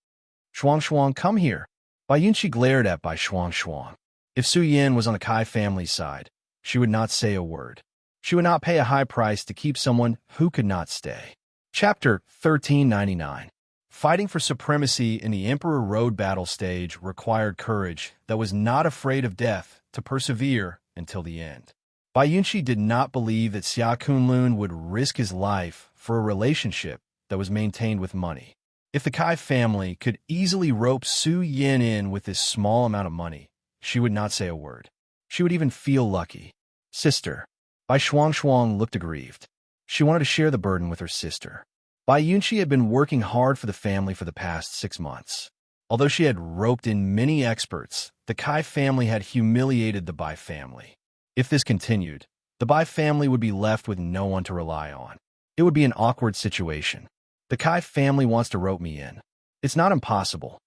S1: Shuang, come here." Bai Yunxi glared at Bai Shuang. If Su Yan was on the Kai family's side, she would not say a word. She would not pay a high price to keep someone who could not stay. Chapter 1399. Fighting for supremacy in the Emperor Road battle stage required courage that was not afraid of death to persevere until the end. Bai Yunxi did not believe that Xia Kunlun would risk his life for a relationship that was maintained with money. If the Kai family could easily rope Su Yan in with this small amount of money, she would not say a word. She would even feel lucky. "Sister." Bai Shuang looked aggrieved. She wanted to share the burden with her sister. Bai Yunxi had been working hard for the family for the past 6 months. Although she had roped in many experts, the Kai family had humiliated the Bai family. If this continued, the Bai family would be left with no one to rely on. It would be an awkward situation. "The Kai family wants to rope me in. It's not impossible."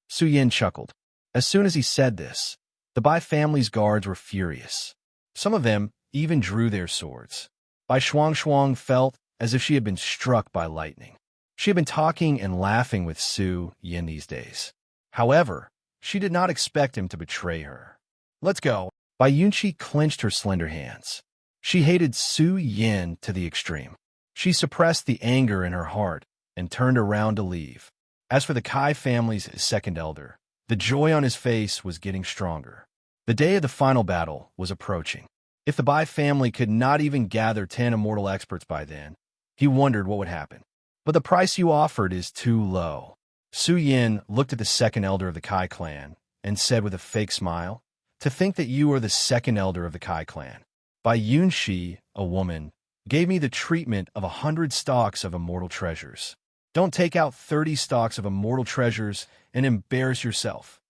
S1: Su Yan chuckled. As soon as he said this, the Bai family's guards were furious. Some of them even drew their swords. Bai Shuang felt as if she had been struck by lightning. She had been talking and laughing with Su Yan these days. However, she did not expect him to betray her. "Let's go." Bai Yunxi clenched her slender hands. She hated Su Yan to the extreme. She suppressed the anger in her heart and turned around to leave. As for the Kai family's second elder, the joy on his face was getting stronger. The day of the final battle was approaching. If the Bai family could not even gather 10 immortal experts by then, he wondered what would happen. "But the price you offered is too low." Su Yan looked at the second elder of the Kai clan and said with a fake smile, "To think that you are the second elder of the Kai clan. Bai Yunxi, a woman, gave me the treatment of 100 stalks of immortal treasures. Don't take out 30 stalks of immortal treasures and embarrass yourself.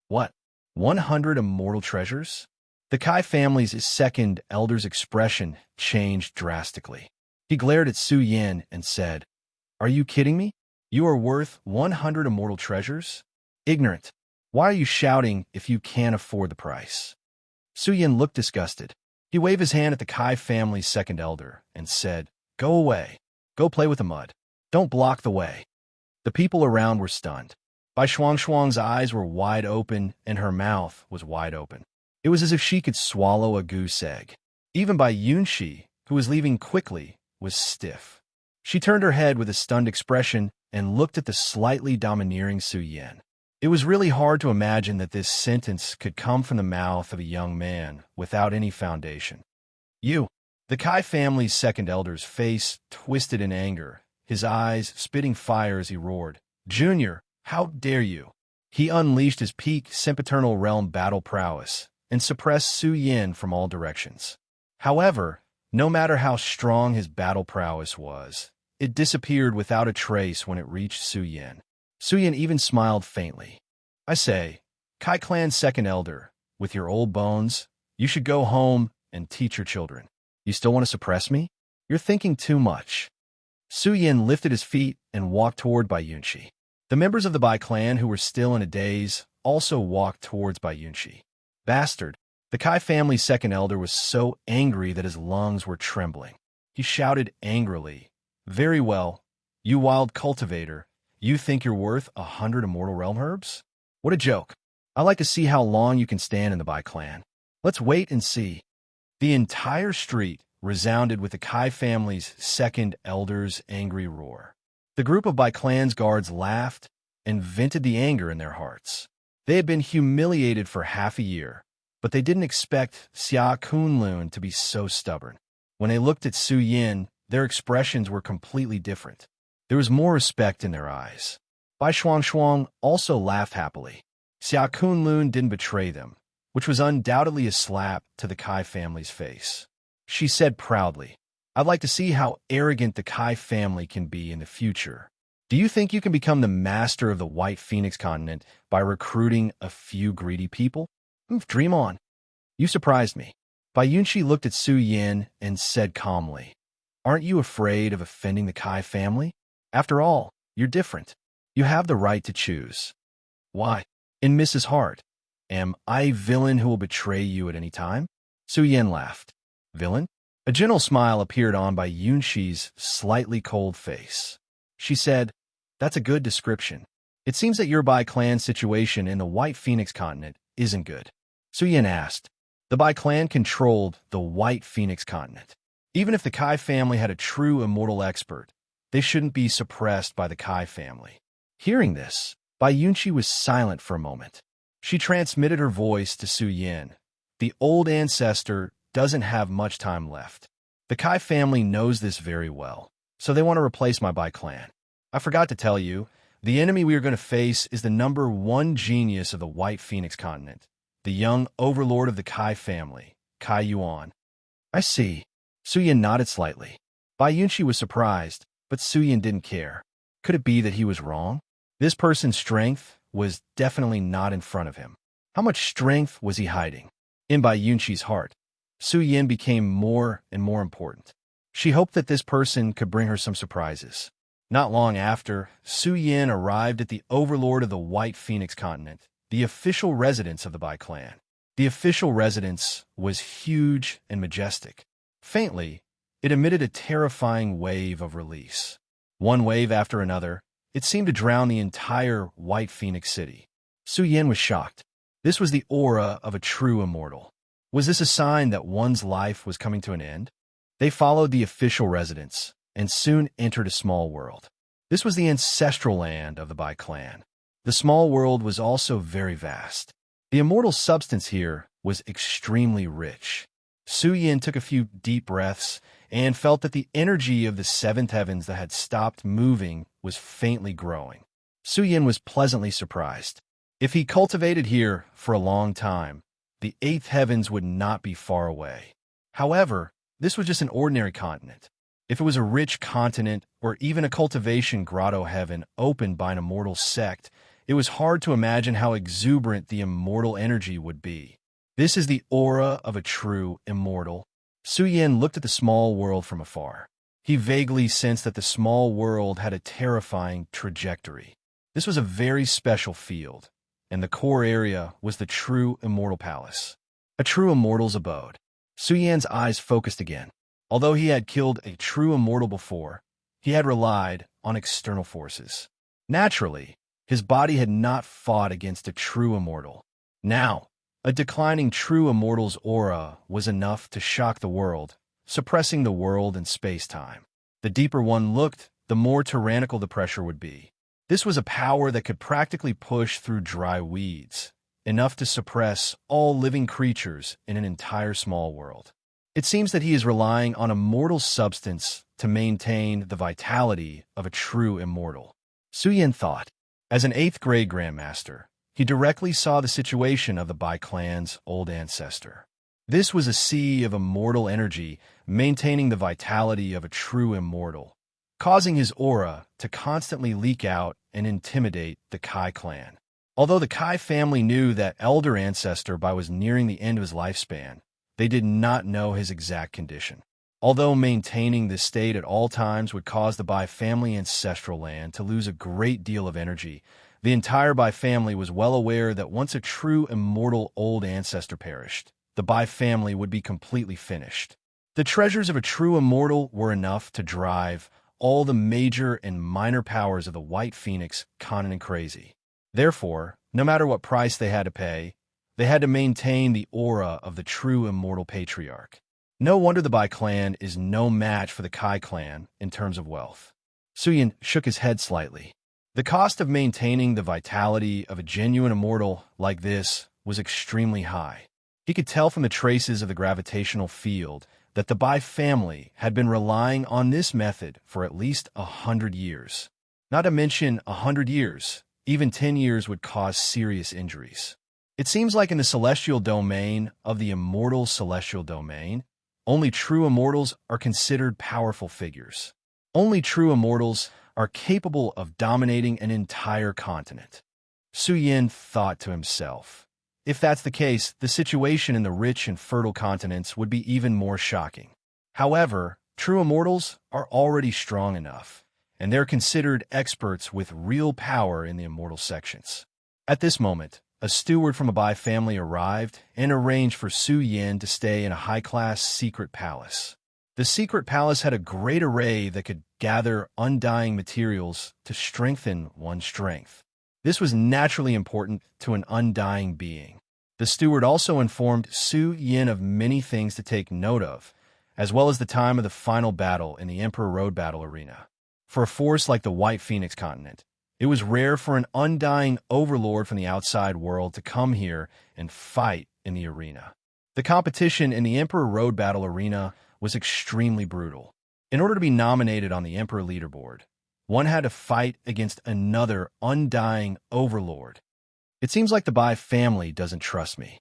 S1: What? 100 immortal treasures? The Kai family's second elder's expression changed drastically. He glared at Su Yin and said, "Are you kidding me? You are worth 100 immortal treasures? Ignorant. Why are you shouting if you can't afford the price?" Su Yin looked disgusted. He waved his hand at the Kai family's second elder and said, "Go away. Go play with the mud. Don't block the way." The people around were stunned. Bai Shuang's eyes were wide open and her mouth was wide open. It was as if she could swallow a goose egg. Even Bai Yunxi, who was leaving quickly, was stiff. She turned her head with a stunned expression and looked at the slightly domineering Su Yin. It was really hard to imagine that this sentence could come from the mouth of a young man without any foundation. "You." The Kai family's second elder's face twisted in anger, his eyes spitting fire as he roared, "Junior, how dare you?" He unleashed his peak sempiternal realm battle prowess and suppressed Su Yin from all directions. However, no matter how strong his battle prowess was, it disappeared without a trace when it reached Su Yin. Su Yin even smiled faintly. "I say, Kai clan's second elder, with your old bones, you should go home and teach your children. You still want to suppress me? You're thinking too much." Su Yin lifted his feet and walked toward Bai Yunxi. The members of the Bai clan who were still in a daze also walked towards Bai Yunxi. "Bastard!" The Kai family's second elder was so angry that his lungs were trembling. He shouted angrily, "Very well, you wild cultivator. You think you're worth 100 immortal realm herbs? What a joke. I'd like to see how long you can stand in the Bai clan. Let's wait and see." The entire street resounded with the Kai family's second elder's angry roar. The group of Bai clan's guards laughed and vented the anger in their hearts. They had been humiliated for half a year, but they didn't expect Xia Kunlun to be so stubborn. When they looked at Su Yin, their expressions were completely different. There was more respect in their eyes. Bai Shuang also laughed happily. Xia Kunlun didn't betray them, which was undoubtedly a slap to the Kai family's face. She said proudly, "I'd like to see how arrogant the Kai family can be in the future. Do you think you can become the master of the White Phoenix continent by recruiting a few greedy people? Dream on." "You surprised me." Bai Yunxi looked at Su Yin and said calmly, "Aren't you afraid of offending the Kai family? After all, you're different. You have the right to choose." "Why? In Mrs. Hart, am I a villain who will betray you at any time?" Su Yin laughed. "Villain?" A gentle smile appeared on Bai Yunxi's slightly cold face. She said, "That's a good description. It seems that your Bai clan situation in the White Phoenix continent isn't good." Su Yin asked. The Bai clan controlled the White Phoenix continent. Even if the Kai family had a true immortal expert, they shouldn't be suppressed by the Kai family. Hearing this, Bai Yunxi was silent for a moment. She transmitted her voice to Su Yin. "The old ancestor doesn't have much time left. The Kai family knows this very well, so they want to replace my Bai clan. I forgot to tell you, the enemy we are going to face is the #1 genius of the White Phoenix continent, the young overlord of the Kai family, Kai Yuan." "I see." Su Yin nodded slightly. Bai Yunxi was surprised, but Su Yin didn't care. Could it be that he was wrong? This person's strength was definitely not in front of him. How much strength was he hiding? In Bai Yunxi's heart, Su Yin became more and more important. She hoped that this person could bring her some surprises. Not long after, Su Yin arrived at the Overlord of the White Phoenix continent, the official residence of the Bai clan. The official residence was huge and majestic. Faintly, it emitted a terrifying wave of release. One wave after another, it seemed to drown the entire White Phoenix city. Su Yin was shocked. This was the aura of a true immortal. Was this a sign that one's life was coming to an end? They followed the official residence and soon entered a small world. This was the ancestral land of the Bai clan. The small world was also very vast. The immortal substance here was extremely rich. Su Yin took a few deep breaths and felt that the energy of the seventh heavens that had stopped moving was faintly growing. Su Yin was pleasantly surprised. If he cultivated here for a long time, the eighth heavens would not be far away. However, this was just an ordinary continent. If it was a rich continent or even a cultivation grotto heaven opened by an immortal sect, it was hard to imagine how exuberant the immortal energy would be. This is the aura of a true immortal. Su Yin looked at the small world from afar. He vaguely sensed that the small world had a terrifying trajectory. This was a very special field, and the core area was the true immortal palace. A true immortal's abode. Su Yan's eyes focused again. Although he had killed a true immortal before, he had relied on external forces. Naturally, his body had not fought against a true immortal. Now, a declining true immortal's aura was enough to shock the world, suppressing the world and space-time. The deeper one looked, the more tyrannical the pressure would be. This was a power that could practically push through dry weeds, enough to suppress all living creatures in an entire small world. It seems that he is relying on a mortal substance to maintain the vitality of a true immortal. Su Yin thought. As an 8th grade grandmaster, he directly saw the situation of the Bai clan's old ancestor. This was a sea of immortal energy maintaining the vitality of a true immortal, causing his aura to constantly leak out and intimidate the Kai clan. Although the Kai family knew that elder ancestor Bai was nearing the end of his lifespan, they did not know his exact condition. Although maintaining this state at all times would cause the Bai family ancestral land to lose a great deal of energy, the entire Bai family was well aware that once a true immortal old ancestor perished, the Bai family would be completely finished. The treasures of a true immortal were enough to drive all the major and minor powers of the White Phoenix continent crazy. Therefore, no matter what price they had to pay, they had to maintain the aura of the true immortal patriarch. No wonder the Bai clan is no match for the Kai clan in terms of wealth. Su Yin shook his head slightly. The cost of maintaining the vitality of a genuine immortal like this was extremely high. He could tell from the traces of the gravitational field that the Bai family had been relying on this method for at least 100 years. Not to mention 100 years, even 10 years would cause serious injuries. It seems like in the celestial domain of the immortal celestial domain, only true immortals are considered powerful figures. Only true immortals are capable of dominating an entire continent. Su Yin thought to himself. If that's the case, the situation in the rich and fertile continents would be even more shocking. However, true immortals are already strong enough, and they're considered experts with real power in the immortal sections. At this moment, a steward from a Bai family arrived and arranged for Su Yin to stay in a high-class secret palace. The secret palace had a great array that could gather undying materials to strengthen one's strength. This was naturally important to an undying being. The steward also informed Su Yin of many things to take note of, as well as the time of the final battle in the Emperor Road Battle Arena. For a force like the White Phoenix continent, it was rare for an undying overlord from the outside world to come here and fight in the arena. The competition in the Emperor Road Battle Arena was extremely brutal. In order to be nominated on the Emperor leaderboard, one had to fight against another undying overlord. It seems like the Bai family doesn't trust me.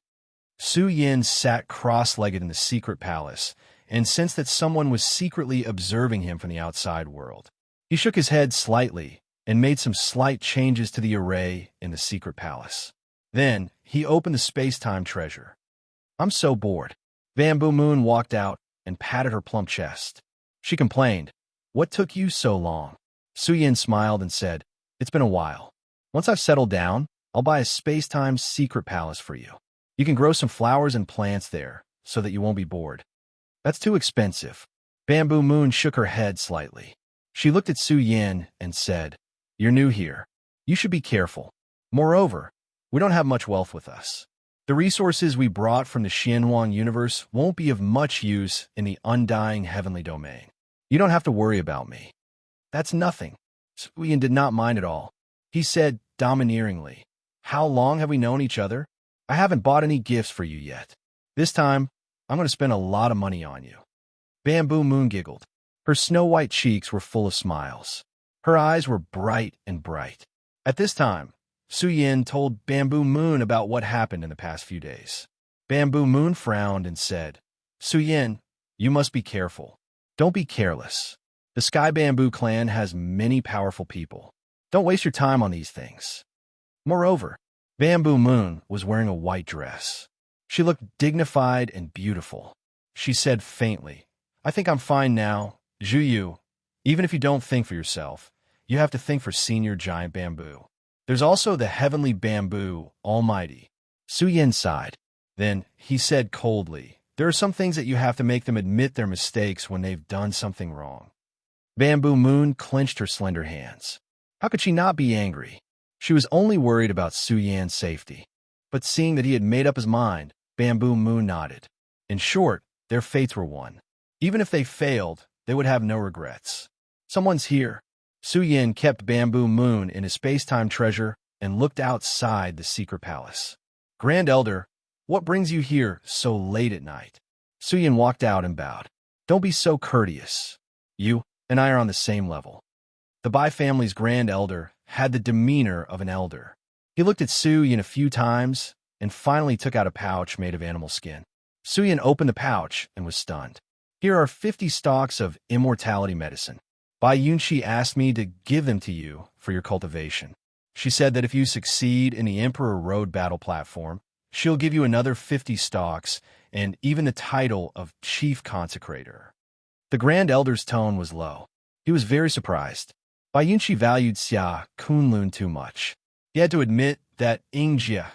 S1: Su Yin sat cross-legged in the secret palace and sensed that someone was secretly observing him from the outside world. He shook his head slightly and made some slight changes to the array in the secret palace. Then, he opened the space-time treasure. I'm so bored. Bamboo Moon walked out and patted her plump chest. She complained, "What took you so long?" Su Yin smiled and said, "It's been a while. Once I've settled down, I'll buy a space-time secret palace for you. You can grow some flowers and plants there so that you won't be bored." "That's too expensive." Bamboo Moon shook her head slightly. She looked at Su Yin and said, "You're new here. You should be careful. Moreover, we don't have much wealth with us. The resources we brought from the Xianhuang universe won't be of much use in the undying heavenly domain. You don't have to worry about me." "That's nothing." Su Yin did not mind at all. He said domineeringly, "How long have we known each other? I haven't bought any gifts for you yet. This time, I'm going to spend a lot of money on you." Bamboo Moon giggled. Her snow-white cheeks were full of smiles. Her eyes were bright and bright. At this time, Su Yin told Bamboo Moon about what happened in the past few days. Bamboo Moon frowned and said, "Su Yin, you must be careful. Don't be careless. The Sky Bamboo clan has many powerful people. Don't waste your time on these things. Moreover, Bamboo Moon was wearing a white dress. She looked dignified and beautiful. She said faintly, I think I'm fine now, Zhu Yu. Even if you don't think for yourself, you have to think for Senior Giant Bamboo. There's also the Heavenly Bamboo, Almighty. Su Yin sighed. Then he said coldly, there are some things that you have to make them admit their mistakes when they've done something wrong. Bamboo Moon clenched her slender hands. How could she not be angry? She was only worried about Su Yan's safety. But seeing that he had made up his mind, Bamboo Moon nodded. In short, their fates were one. Even if they failed, they would have no regrets. Someone's here. Su Yin kept Bamboo Moon in his space-time treasure and looked outside the secret palace. Grand Elder, what brings you here so late at night? Su Yin walked out and bowed. Don't be so courteous. You and I are on the same level. The Bai family's Grand Elder had the demeanor of an elder. He looked at Su Yin a few times and finally took out a pouch made of animal skin. Su Yin opened the pouch and was stunned. Here are 50 stalks of immortality medicine. Bai Yunqi asked me to give them to you for your cultivation. She said that if you succeed in the Emperor Road battle platform, she'll give you another 50 stalks and even the title of Chief Consecrator. The Grand Elder's tone was low. He was very surprised. Bai Yunqi valued Xia Kunlun too much. He had to admit that Yingjie,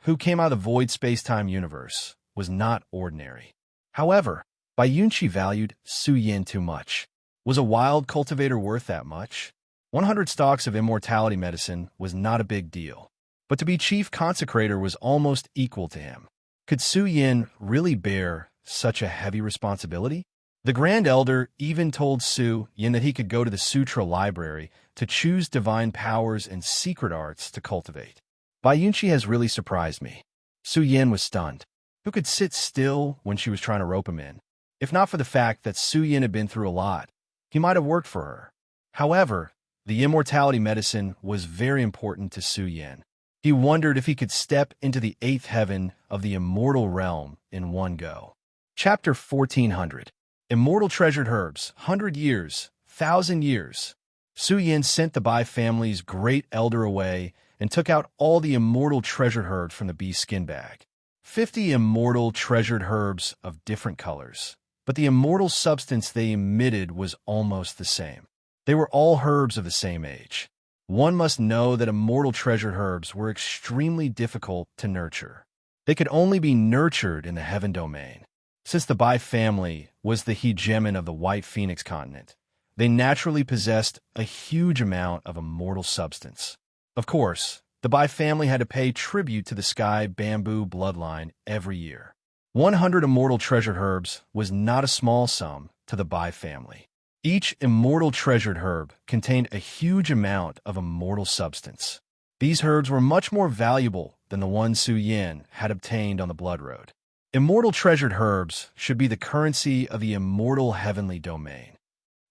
S1: who came out of the void space-time universe, was not ordinary. However, Bai Yunqi valued Su Yin too much. Was a wild cultivator worth that much? 100 stalks of immortality medicine was not a big deal. But to be chief consecrator was almost equal to him. Could Su Yin really bear such a heavy responsibility? The Grand Elder even told Su Yin that he could go to the Sutra Library to choose divine powers and secret arts to cultivate. Bai Yunqi has really surprised me. Su Yin was stunned. Who could sit still when she was trying to rope him in? If not for the fact that Su Yin had been through a lot, he might have worked for her. However, the immortality medicine was very important to Su Yin. He wondered if he could step into the 8th heaven of the immortal realm in one go. Chapter 1400. Immortal Treasured Herbs, 100 years, 1,000 years. Su Yin sent the Bai family's great elder away and took out all the immortal treasured herbs from the beast skin bag. 50 immortal treasured herbs of different colors. But the immortal substance they emitted was almost the same. They were all herbs of the same age. One must know that immortal treasured herbs were extremely difficult to nurture. They could only be nurtured in the heaven domain. Since the Bai family was the hegemon of the White Phoenix continent, they naturally possessed a huge amount of immortal substance. Of course, the Bai family had to pay tribute to the Sky Bamboo bloodline every year. 100 immortal treasured herbs was not a small sum to the Bai family. Each immortal treasured herb contained a huge amount of immortal substance. These herbs were much more valuable than the ones Su Yin had obtained on the Blood Road. Immortal treasured herbs should be the currency of the immortal heavenly domain.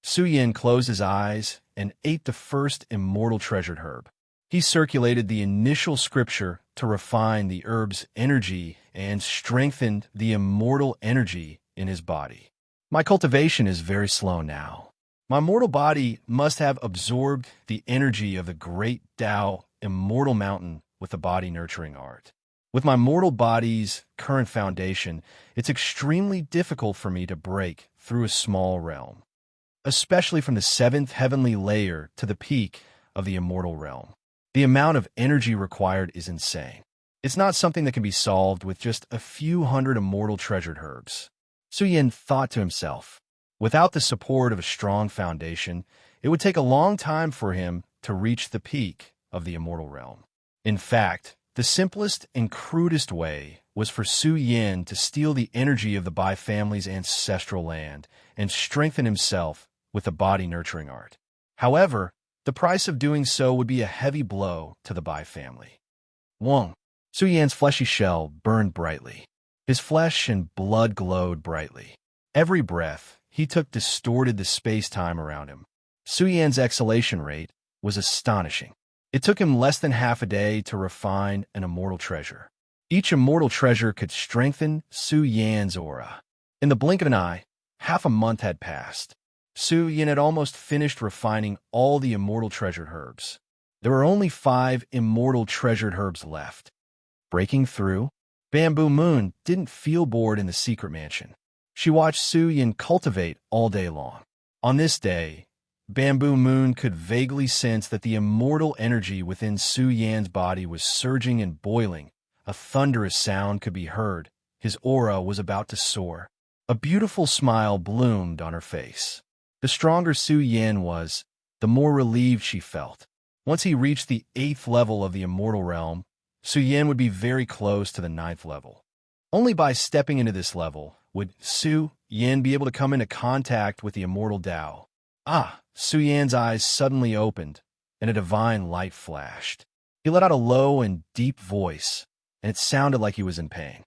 S1: Su Yin closed his eyes and ate the first immortal treasured herb. He circulated the initial scripture to refine the herb's energy and strengthened the immortal energy in his body. My cultivation is very slow now. My mortal body must have absorbed the energy of the great Tao immortal mountain with the body-nurturing art. With my mortal body's current foundation, it's extremely difficult for me to break through a small realm, especially from the 7th heavenly layer to the peak of the immortal realm. The amount of energy required is insane. It's not something that can be solved with just a few hundred immortal treasured herbs. Su Yin thought to himself, without the support of a strong foundation, it would take a long time for him to reach the peak of the immortal realm. In fact, the simplest and crudest way was for Su Yin to steal the energy of the Bai family's ancestral land and strengthen himself with the body-nurturing art. However, the price of doing so would be a heavy blow to the Bai family. 1. Su Yan's fleshy shell burned brightly. His flesh and blood glowed brightly. Every breath he took distorted the space-time around him. Su Yan's exhalation rate was astonishing. It took him less than half a day to refine an immortal treasure. Each immortal treasure could strengthen Su Yan's aura. In the blink of an eye, half a month had passed. Su Yin had almost finished refining all the immortal treasured herbs. There were only 5 immortal treasured herbs left. Breaking through, Bamboo Moon didn't feel bored in the secret mansion. She watched Su Yin cultivate all day long. On this day, Bamboo Moon could vaguely sense that the immortal energy within Su Yan's body was surging and boiling. A thunderous sound could be heard. His aura was about to soar. A beautiful smile bloomed on her face. The stronger Su Yan was, the more relieved she felt. Once he reached the 8th level of the immortal realm, Su Yan would be very close to the 9th level. Only by stepping into this level would Su Yan be able to come into contact with the immortal Tao. Su Yan's eyes suddenly opened, and a divine light flashed. He let out a low and deep voice, and it sounded like he was in pain.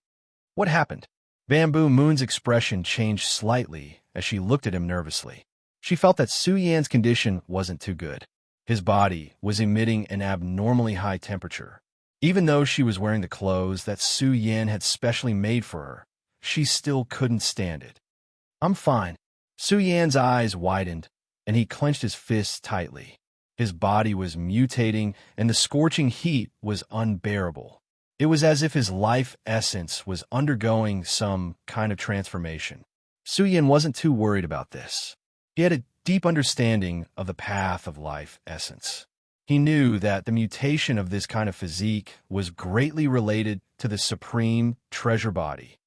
S1: What happened? Bamboo Moon's expression changed slightly as she looked at him nervously. She felt that Su Yan's condition wasn't too good. His body was emitting an abnormally high temperature. Even though she was wearing the clothes that Su Yan had specially made for her, she still couldn't stand it. I'm fine. Su Yan's eyes widened, and he clenched his fists tightly. His body was mutating, and the scorching heat was unbearable. It was as if his life essence was undergoing some kind of transformation. Su Yan wasn't too worried about this. He had a deep understanding of the path of life essence. He knew that the mutation of this kind of physique was greatly related to the supreme treasure body.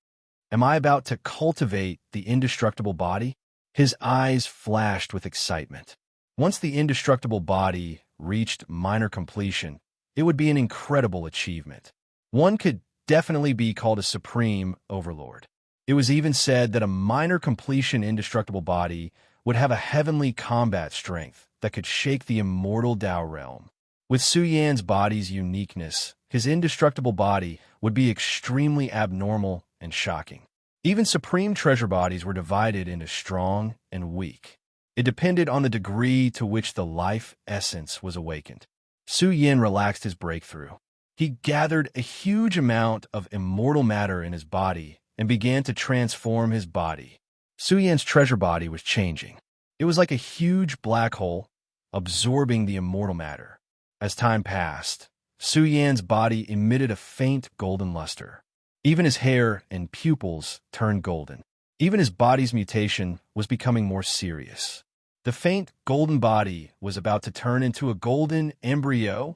S1: Am I about to cultivate the indestructible body? His eyes flashed with excitement. Once the indestructible body reached minor completion, it would be an incredible achievement. One could definitely be called a supreme overlord. It was even said that a minor completion indestructible body would have a heavenly combat strength that could shake the immortal Tao realm. With Su Yan's body's uniqueness, his indestructible body would be extremely abnormal and shocking. Even supreme treasure bodies were divided into strong and weak. It depended on the degree to which the life essence was awakened. Su Yan relaxed his breakthrough. He gathered a huge amount of immortal matter in his body and began to transform his body. Su Yan's treasure body was changing. It was like a huge black hole, absorbing the immortal matter. As time passed, Su Yan's body emitted a faint golden luster. Even his hair and pupils turned golden. Even his body's mutation was becoming more serious. The faint golden body was about to turn into a golden embryo.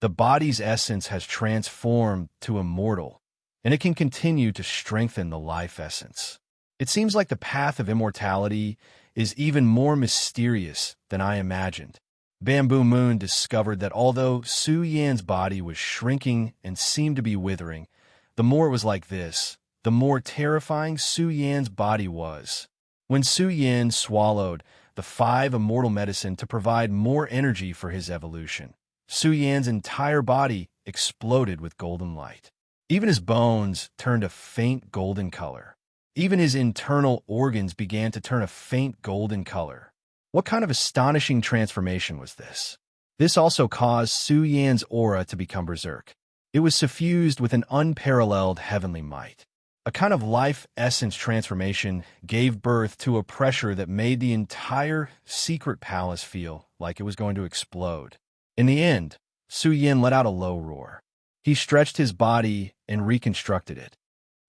S1: The body's essence has transformed to immortal, and it can continue to strengthen the life essence. It seems like the path of immortality is even more mysterious than I imagined. Bamboo Moon discovered that although Su Yan's body was shrinking and seemed to be withering, the more it was like this, the more terrifying Su Yan's body was. When Su Yan swallowed the 5 immortal medicine to provide more energy for his evolution, Su Yan's entire body exploded with golden light. Even his bones turned a faint golden color. Even his internal organs began to turn a faint golden color. What kind of astonishing transformation was this? This also caused Su Yan's aura to become berserk. It was suffused with an unparalleled heavenly might. A kind of life essence transformation gave birth to a pressure that made the entire secret palace feel like it was going to explode. In the end, Su Yan let out a low roar. He stretched his body and reconstructed it.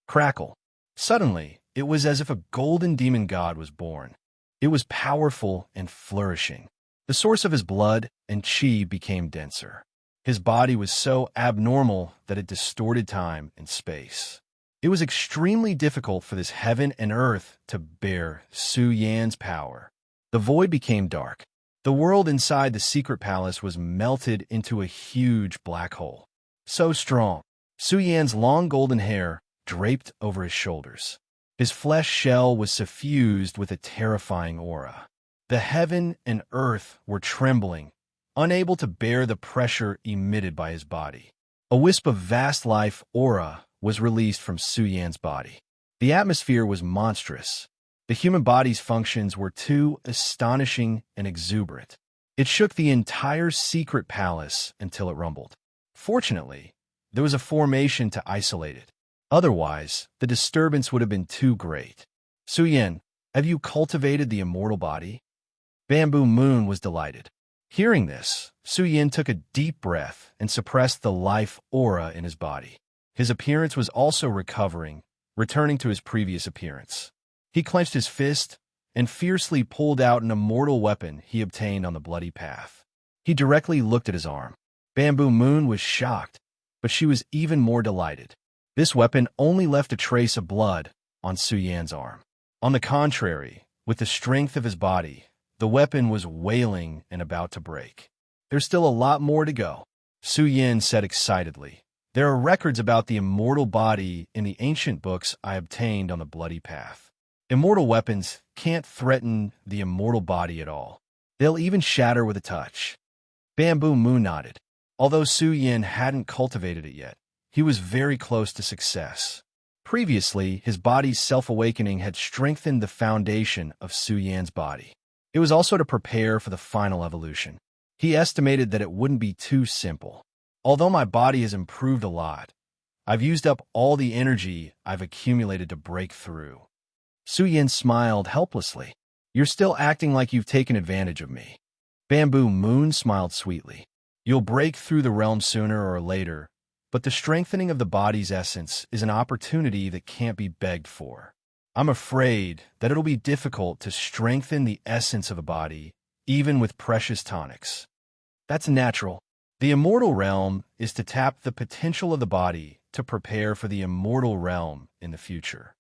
S1: Crackle. Suddenly, it was as if a golden demon god was born. It was powerful and flourishing. The source of his blood and qi became denser. His body was so abnormal that it distorted time and space. It was extremely difficult for this heaven and earth to bear Su Yan's power. The void became dark. The world inside the secret palace was melted into a huge black hole. So strong, Su Yan's long golden hair draped over his shoulders. His flesh shell was suffused with a terrifying aura. The heaven and earth were trembling, unable to bear the pressure emitted by his body. A wisp of vast life aura was released from Su Yan's body. The atmosphere was monstrous. The human body's functions were too astonishing and exuberant. It shook the entire secret palace until it rumbled. Fortunately, there was a formation to isolate it. Otherwise, the disturbance would have been too great. Su Yan, have you cultivated the immortal body? Bamboo Moon was delighted. Hearing this, Su Yin took a deep breath and suppressed the life aura in his body. His appearance was also recovering, returning to his previous appearance. He clenched his fist and fiercely pulled out an immortal weapon he obtained on the bloody path. He directly looked at his arm. Bamboo Moon was shocked, but she was even more delighted. This weapon only left a trace of blood on Su Yan's arm. On the contrary, with the strength of his body, the weapon was wailing and about to break. There's still a lot more to go, Su Yin said excitedly. There are records about the immortal body in the ancient books I obtained on the bloody path. Immortal weapons can't threaten the immortal body at all. They'll even shatter with a touch. Bamboo Moon nodded. Although Su Yin hadn't cultivated it yet, he was very close to success. Previously, his body's self-awakening had strengthened the foundation of Su Yan's body. It was also to prepare for the final evolution. He estimated that it wouldn't be too simple. Although my body has improved a lot, I've used up all the energy I've accumulated to break through. Su Yin smiled helplessly. You're still acting like you've taken advantage of me. Bamboo Moon smiled sweetly. You'll break through the realm sooner or later, but the strengthening of the body's essence is an opportunity that can't be begged for. I'm afraid that it'll be difficult to strengthen the essence of a body, even with precious tonics. That's natural. The immortal realm is to tap the potential of the body to prepare for the immortal realm in the future.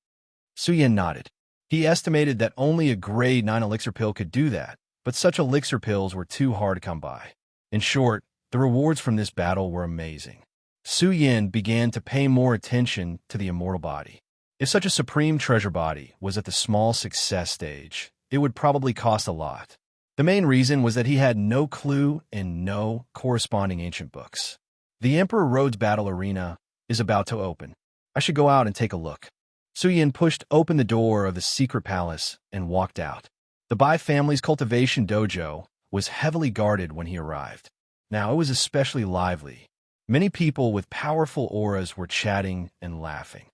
S1: Su Yin nodded. He estimated that only a grade 9 elixir pill could do that, but such elixir pills were too hard to come by. In short, the rewards from this battle were amazing. Su Yin began to pay more attention to the immortal body. If such a supreme treasure body was at the small success stage, it would probably cost a lot. The main reason was that he had no clue and no corresponding ancient books. The Emperor Road's battle arena is about to open. I should go out and take a look. Su Yin pushed open the door of the secret palace and walked out. The Bai family's cultivation dojo was heavily guarded when he arrived. Now it was especially lively. Many people with powerful auras were chatting and laughing.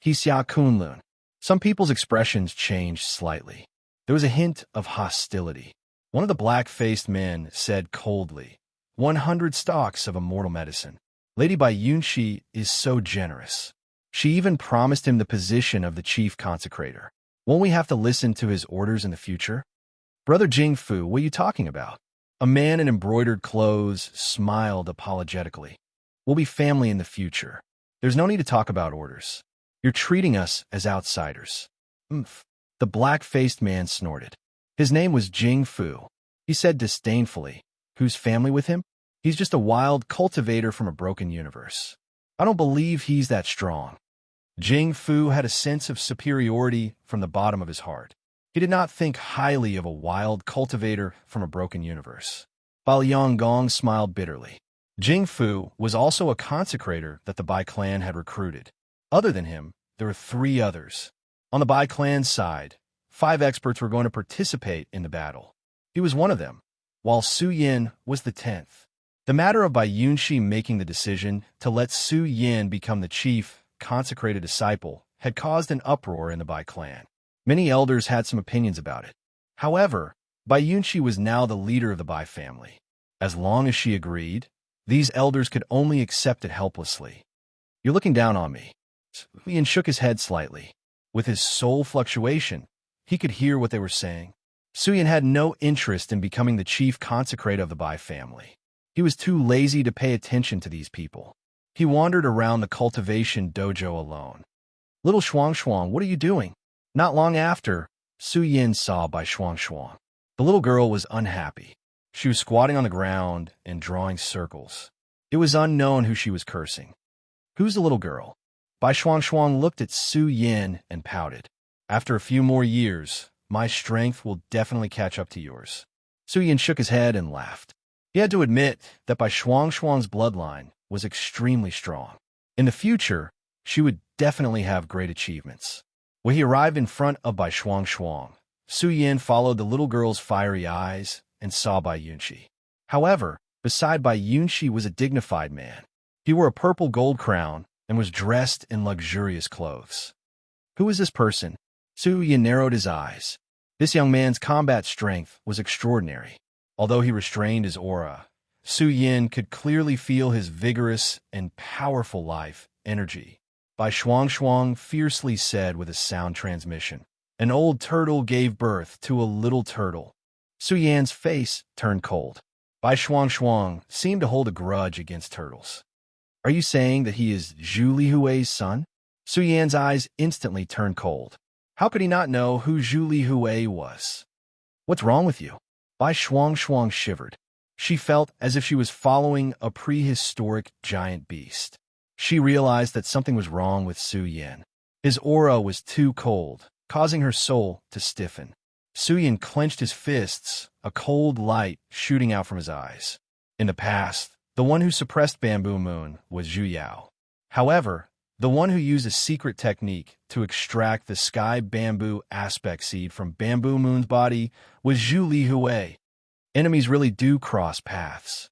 S1: Xia Kunlun. Some people's expressions changed slightly. There was a hint of hostility. One of the black-faced men said coldly, 100 stalks of immortal medicine. Lady Bai Yunxi is so generous. She even promised him the position of the chief consecrator. Won't we have to listen to his orders in the future? Brother Jingfu, what are you talking about? A man in embroidered clothes smiled apologetically. We'll be family in the future. There's no need to talk about orders. You're treating us as outsiders. Umph. The black-faced man snorted. His name was Jingfu. He said disdainfully, whose family with him? He's just a wild cultivator from a broken universe. I don't believe he's that strong. Jingfu had a sense of superiority from the bottom of his heart. He did not think highly of a wild cultivator from a broken universe. Bao Yonggong smiled bitterly. Jingfu was also a consecrator that the Bai clan had recruited. Other than him, there were 3 others. On the Bai clan's side, 5 experts were going to participate in the battle. He was one of them, while Su Yin was the 10th. The matter of Bai Yunxi making the decision to let Su Yin become the chief consecrated disciple had caused an uproar in the Bai clan. Many elders had some opinions about it. However, Bai Yunxi was now the leader of the Bai family. As long as she agreed, these elders could only accept it helplessly. You're looking down on me. Su Yin shook his head slightly. With his soul fluctuation, he could hear what they were saying. Su Yin had no interest in becoming the chief consecrator of the Bai family. He was too lazy to pay attention to these people. He wandered around the cultivation dojo alone. Little Shuang Shuang, what are you doing? Not long after, Su Yin saw Bai Shuang Shuang. The little girl was unhappy. She was squatting on the ground and drawing circles. It was unknown who she was cursing. Who's the little girl? Bai Shuang Shuang looked at Su Yin and pouted. After a few more years, my strength will definitely catch up to yours. Su Yin shook his head and laughed. He had to admit that Bai Shuang Shuang's bloodline was extremely strong. In the future, she would definitely have great achievements. When he arrived in front of Bai Shuang Shuang, Su Yin followed the little girl's fiery eyes and saw Bai Yunxi. However, beside Bai Yunxi was a dignified man. He wore a purple gold crown and was dressed in luxurious clothes. Who is this person? Su Yin narrowed his eyes. This young man's combat strength was extraordinary. Although he restrained his aura, Su Yin could clearly feel his vigorous and powerful life energy. Bai Shuang fiercely said with a sound transmission. An old turtle gave birth to a little turtle. Su Yan's face turned cold. Bai Shuang seemed to hold a grudge against turtles. Are you saying that he is Zhu Lihui's son? Su Yan's eyes instantly turned cold. How could he not know who Zhu Lihui was? What's wrong with you? Bai Shuang shivered. She felt as if she was following a prehistoric giant beast. She realized that something was wrong with Su Yan. His aura was too cold, causing her soul to stiffen. Su Yan clenched his fists, a cold light shooting out from his eyes. In the past, the one who suppressed Bamboo Moon was Zhu Yao. However, the one who used a secret technique to extract the sky bamboo aspect seed from Bamboo Moon's body was Zhu Lihui. Enemies really do cross paths.